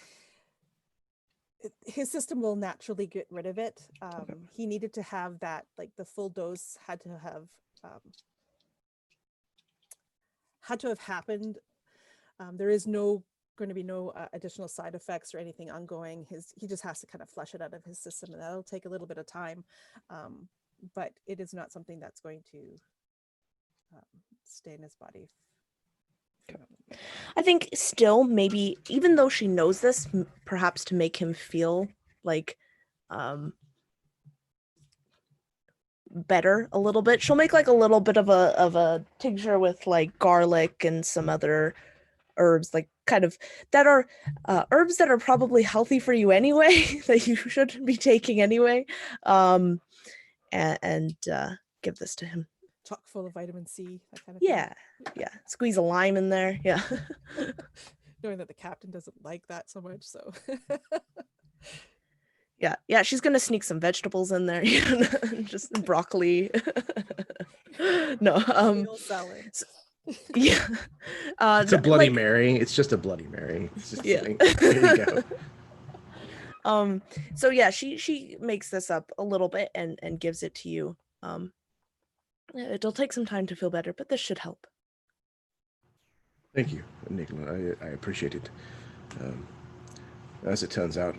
his system will naturally get rid of it. Okay. He needed to have that, like the full dose had to have happened. There is going to be no additional side effects or anything ongoing. He just has to kind of flush it out of his system, and that'll take a little bit of time. But it is not something that's going to stay in his body. I think still, maybe, even though she knows this, perhaps to make him feel like better a little bit, she'll make like a little bit of a tincture with like garlic and some other herbs, like kind of that are herbs that are probably healthy for you anyway, that you should be taking anyway, and give this to him. Chock full of vitamin C, that kind of thing. Yeah. Squeeze a lime in there. Yeah. Knowing that the captain doesn't like that so much, so. Yeah. She's gonna sneak some vegetables in there, just broccoli. No. Kale salad. Yeah. It's a Bloody Mary. It's just a Bloody Mary. It's just Yeah. There you go. So yeah, she makes this up a little bit and gives it to you. It'll take some time to feel better, but this should help. Thank you, Nicola. I appreciate it. As it turns out,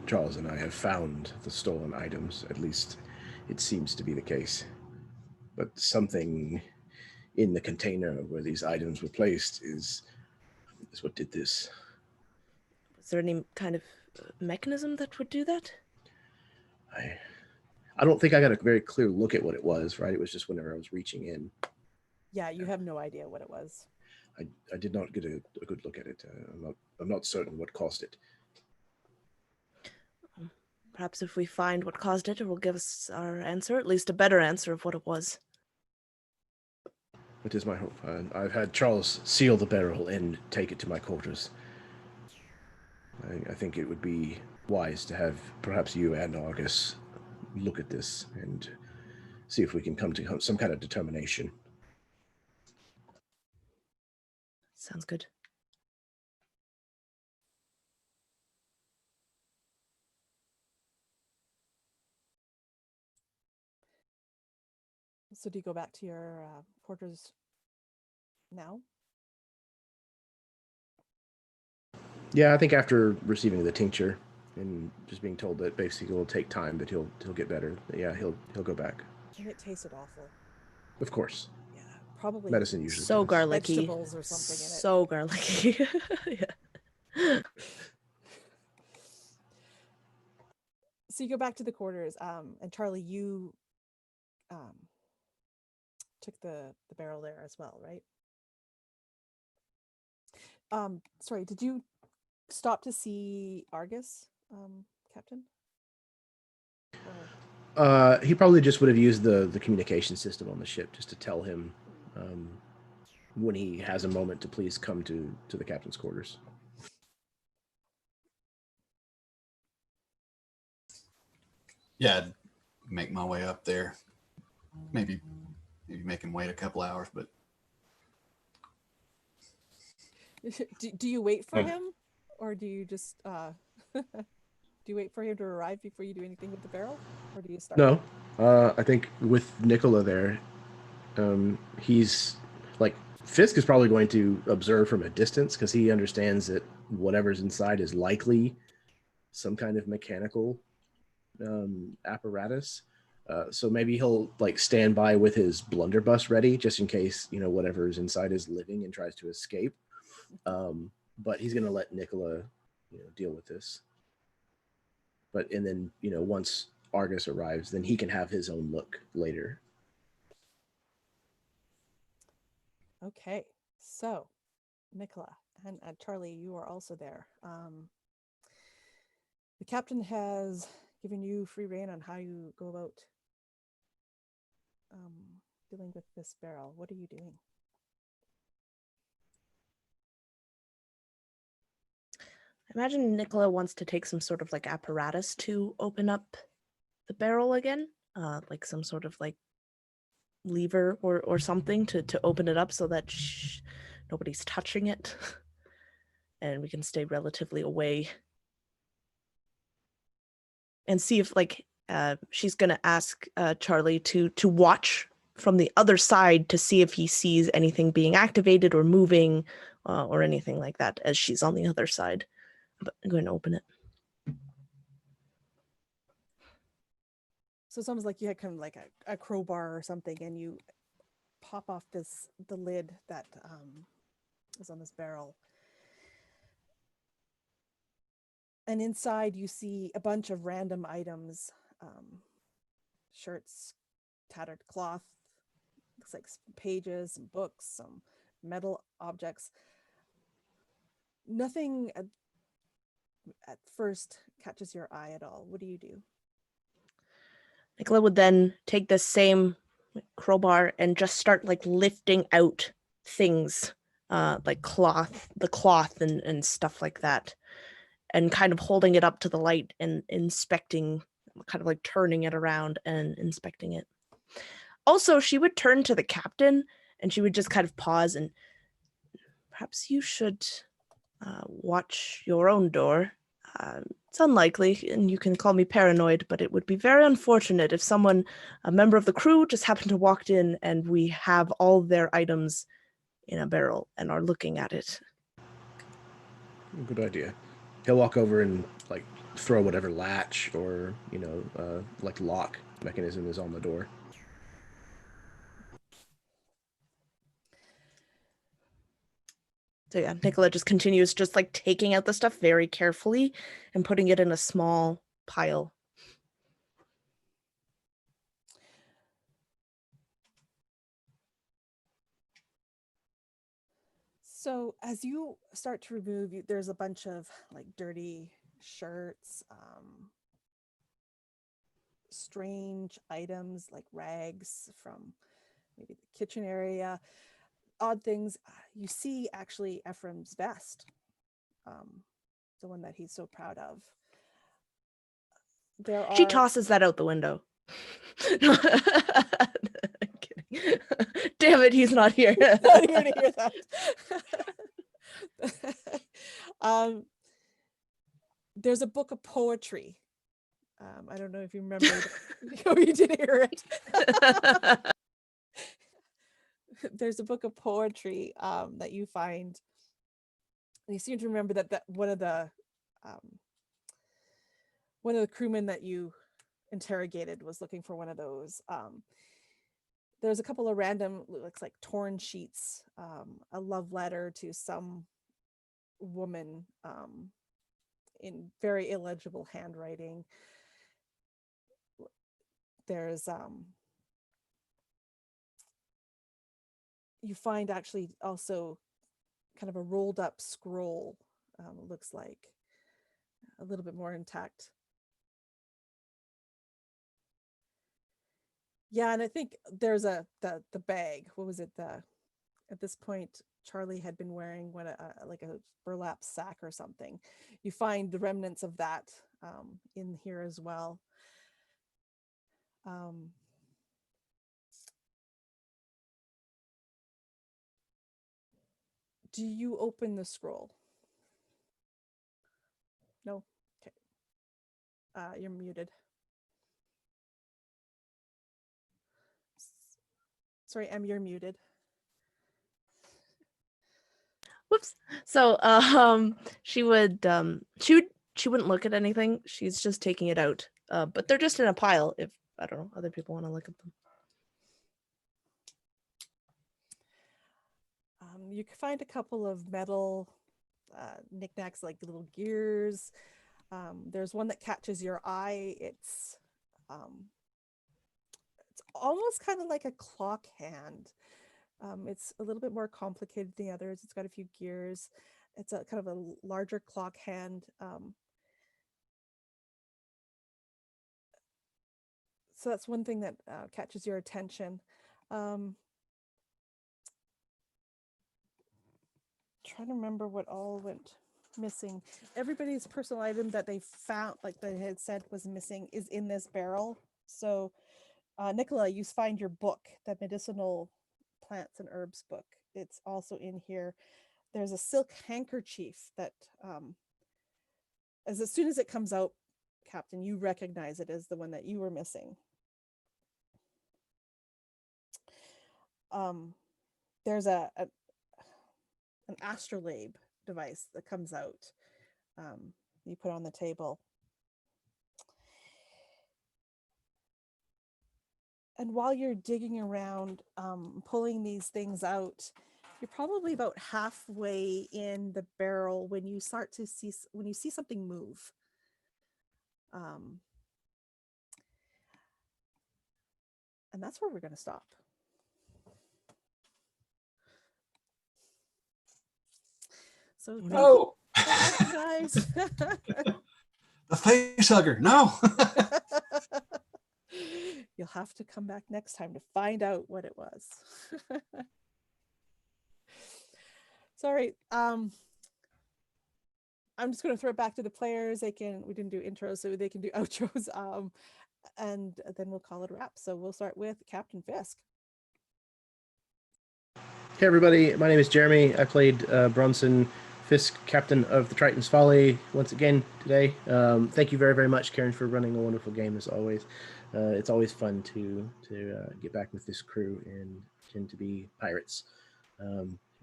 Charles and I have found the stolen items. At least it seems to be the case. But something in the container where these items were placed is what did this. Is there any kind of mechanism that would do that? I don't think I got a very clear look at what it was, right? It was just whenever I was reaching in. Yeah, you have no idea what it was. I did not get a good look at it. I'm not certain what caused it. Perhaps if we find what caused it will give us our answer, at least a better answer of what it was. It is my hope. I've had Charles seal the barrel and take it to my quarters. I think it would be wise to have perhaps you and Argus look at this and see if we can come to some kind of determination. Sounds good. So do you go back to your quarters now? Yeah, I think after receiving the tincture and just being told that basically it'll take time, but he'll get better. Yeah, he'll go back. And it tasted awful. Of course, Yeah, probably medicine usually So does. garlicky. vegetables or something in it. So garlicky. Yeah. So you go back to the quarters, and Charlie, you took the barrel there as well, right? Sorry, did you stop to see Argus, Captain? Or... He probably just would have used the communication system on the ship just to tell him when he has a moment to please come to the captain's quarters. Yeah, I'd make my way up there. Maybe make him wait a couple hours, but do you wait for him, or do you just do you wait for him to arrive before you do anything with the barrel, or do you start? No, I think with Nicola there, he's like Fisk is probably going to observe from a distance because he understands that whatever's inside is likely some kind of mechanical apparatus. So maybe he'll like stand by with his blunderbuss ready just in case, whatever is inside is living and tries to escape. But he's going to let Nicola, deal with this. And then, once Argus arrives, then he can have his own look later. Okay, so Nicola and Charlie, you are also there. The captain has given you free rein on how you go about dealing with this barrel. What are you doing? I imagine Nicola wants to take some sort of like apparatus to open up the barrel again, like some sort of like lever or something to open it up so that nobody's touching it and we can stay relatively away. And see if like she's gonna ask Charlie to watch from the other side to see if he sees anything being activated or moving or anything like that as she's on the other side. But I'm going to open it. So it's almost like you had kind of like a crowbar or something, and you pop off the lid that is on this barrel. And inside you see a bunch of random items, shirts, tattered cloth, looks like some pages, some books, some metal objects. Nothing at first catches your eye at all. What do you do? Nicola would then take the same crowbar and just start like lifting out things, like the cloth and stuff like that, and kind of holding it up to the light and inspecting, kind of like turning it around and inspecting it. Also, she would turn to the captain and she would just kind of pause and, perhaps you should watch your own door. It's unlikely, and you can call me paranoid, but it would be very unfortunate if a member of the crew, just happened to walk in and we have all their items in a barrel and are looking at it. Good idea. He'll walk over and like throw whatever latch or like lock mechanism is on the door. So yeah, Nicola just continues just like taking out the stuff very carefully and putting it in a small pile. So as you start to remove, there's a bunch of like dirty shirts, strange items like rags from maybe the kitchen area, odd things. You see actually Ephriam's vest, the one that he's so proud of. She tosses that out the window. I'm kidding. Damn it, he's not here. Not here to hear that. There's a book of poetry. I don't know if you remember. You didn't hear it. There's a book of poetry that you find you seem to remember that one of the crewmen that you interrogated was looking for one of those. There's a couple of random, looks like torn sheets, a love letter to some woman in very illegible handwriting. There's you find actually also kind of a rolled up scroll. It looks like a little bit more intact. Yeah, and I think there's the bag. What was it? At this point, Charlie had been wearing like a burlap sack or something. You find the remnants of that in here as well. Do you open the scroll? No? Okay. You're muted. Sorry, Em, you're muted. Whoops. So she wouldn't look at anything. She's just taking it out. But they're just in a pile if, I don't know, other people want to look at them. You can find a couple of metal knickknacks like little gears. There's one that catches your eye. It's almost kind of like a clock hand. It's a little bit more complicated than the others. It's got a few gears. It's a kind of a larger clock hand. So that's one thing that catches your attention. Trying to remember what all went missing. Everybody's personal item that they found, like they had said was missing, is in this barrel. So Nicola, you find your book, the medicinal plants and herbs book. It's also in here. There's a silk handkerchief that as soon as it comes out, Captain, you recognize it as the one that you were missing. There's an astrolabe device that comes out. You put on the table. And while you're digging around, pulling these things out, you're probably about halfway in the barrel when you start to see, when you see something move. And that's where we're going to stop. So No, thank you guys. the face hugger. No. You'll have to come back next time to find out what it was. Sorry. I'm just going to throw it back to the players. We didn't do intros, so they can do outros. And then we'll call it a wrap. So we'll start with Captain Fisk. Hey everybody, my name is Jeremy. I played Bronson Fisk, captain of the Triton's Folly, once again today. Thank you very, very much, Karen, for running a wonderful game as always. It's always fun to get back with this crew and tend to be pirates.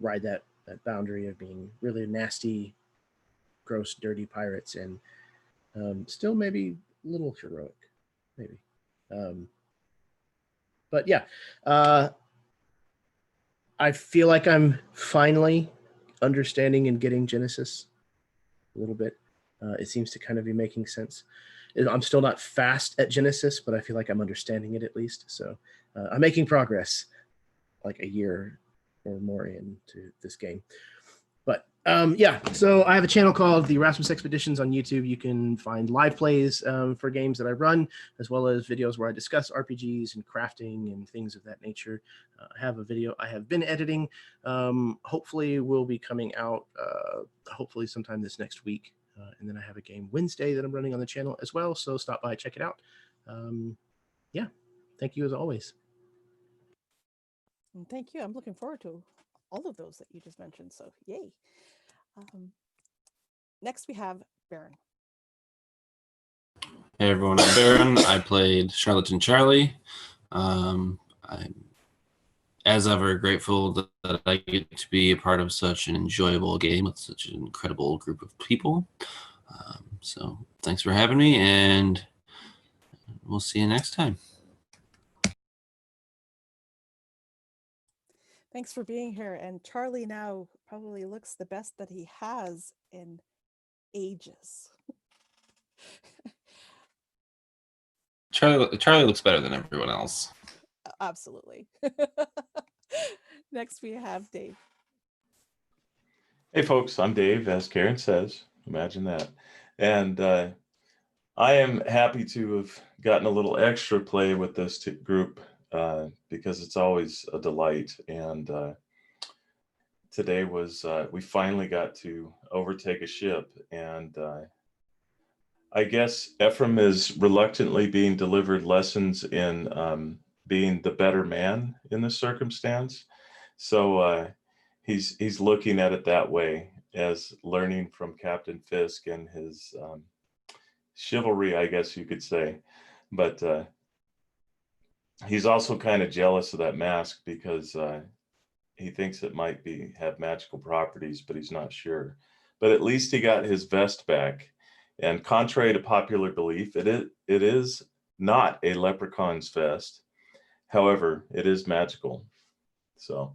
Ride that boundary of being really nasty, gross, dirty pirates and still maybe a little heroic, maybe. But yeah, I feel like I'm finally understanding and getting Genesys a little bit. It seems to kind of be making sense. I'm still not fast at Genesys, but I feel like I'm understanding it at least. So I'm making progress, like a year or more into this game. But yeah, so I have a channel called the Erasmus Expeditions on YouTube. You can find live plays for games that I run, as well as videos where I discuss RPGs and crafting and things of that nature. I have a video I have been editing. Hopefully will be coming out hopefully sometime this next week. And then I have a game Wednesday that I'm running on the channel as well. So stop by, check it out. Yeah, thank you as always. And thank you. I'm looking forward to all of those that you just mentioned. So yay. Next we have Baron. Hey everyone, I'm Baron. I played Charlatan Charlie. I'm as ever, grateful that I get to be a part of such an enjoyable game with such an incredible group of people. So thanks for having me, and we'll see you next time. Thanks for being here. And Charlie now probably looks the best that he has in ages. Charlie looks better than everyone else. Absolutely. Next we have Dave. Hey, folks, I'm Dave, as Karen says. Imagine that. And I am happy to have gotten a little extra play with this group because it's always a delight. And today was, we finally got to overtake a ship. And I guess Ephriam is reluctantly being delivered lessons in being the better man in this circumstance. So he's looking at it that way, as learning from Captain Fisk and his chivalry, I guess you could say. But he's also kind of jealous of that mask because he thinks it might have magical properties, but he's not sure. But at least he got his vest back. And contrary to popular belief, it is not a leprechaun's vest. However, it is magical. So.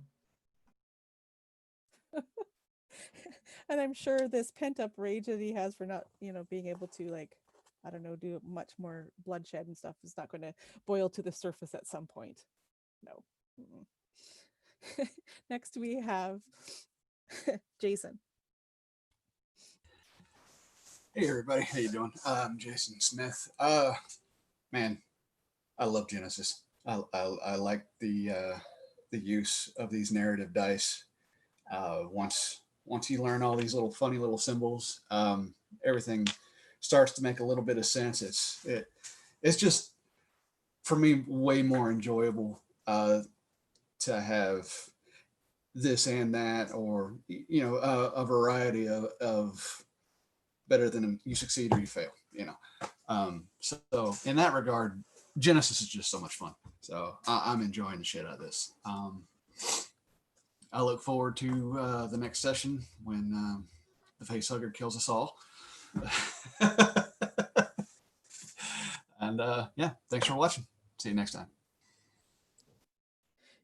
And I'm sure this pent up rage that he has for not, being able to, like, I don't know, do much more bloodshed and stuff is not going to boil to the surface at some point. No. Next we have Jason. Hey everybody, how you doing? I'm Jason Smith. Man, I love Genesys. I like the use of these narrative dice. Once you learn all these little funny little symbols, everything starts to make a little bit of sense. It's just, for me, way more enjoyable to have this and that, or a variety of better than you succeed or you fail. So in that regard, Genesys is just so much fun. So I'm enjoying the shit out of this. I look forward to the next session when the facehugger kills us all. And yeah, thanks for watching. See you next time.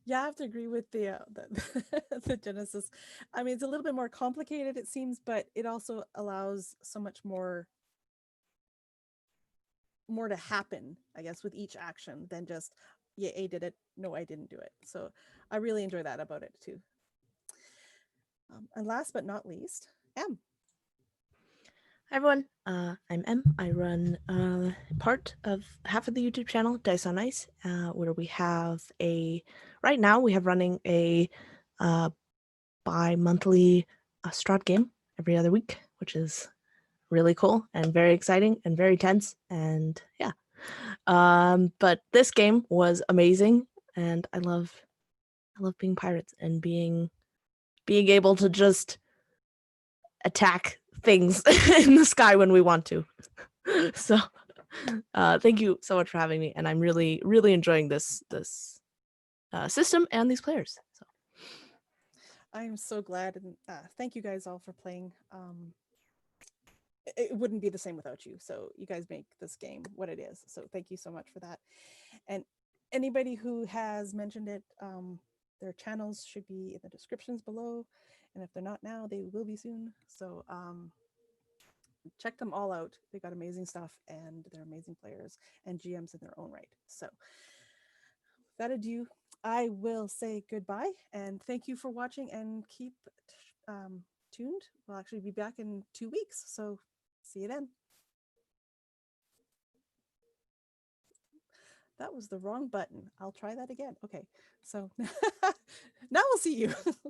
Yeah, I have to agree with the the Genesys. I mean, it's a little bit more complicated, it seems, but it also allows so much more to happen, I guess, with each action than just, yeah, A did it, no, I didn't do it. So I really enjoy that about it too. And last but not least, M. Hi everyone, I'm Em. I run part of half of the YouTube channel, Dice on Ice, where we have right now we have running a bi-monthly Strahd game every other week, which is really cool and very exciting and very tense, and yeah. But this game was amazing, and I love being pirates and being able to just attack things in the sky when we want to. So thank you so much for having me, and I'm really enjoying this system and these players. So I'm so glad, and thank you guys all for playing. It wouldn't be the same without you, so you guys make this game what it is, so thank you so much for that. And anybody who has mentioned it, their channels should be in the descriptions below, and if they're not now, they will be soon. So check them all out. They got amazing stuff, and they're amazing players and GMs in their own right. So without ado, I will say goodbye and thank you for watching, and keep tuned. We'll actually be back in 2 weeks, so see you then. That was the wrong button. I'll try that again. Okay, so now we'll see you.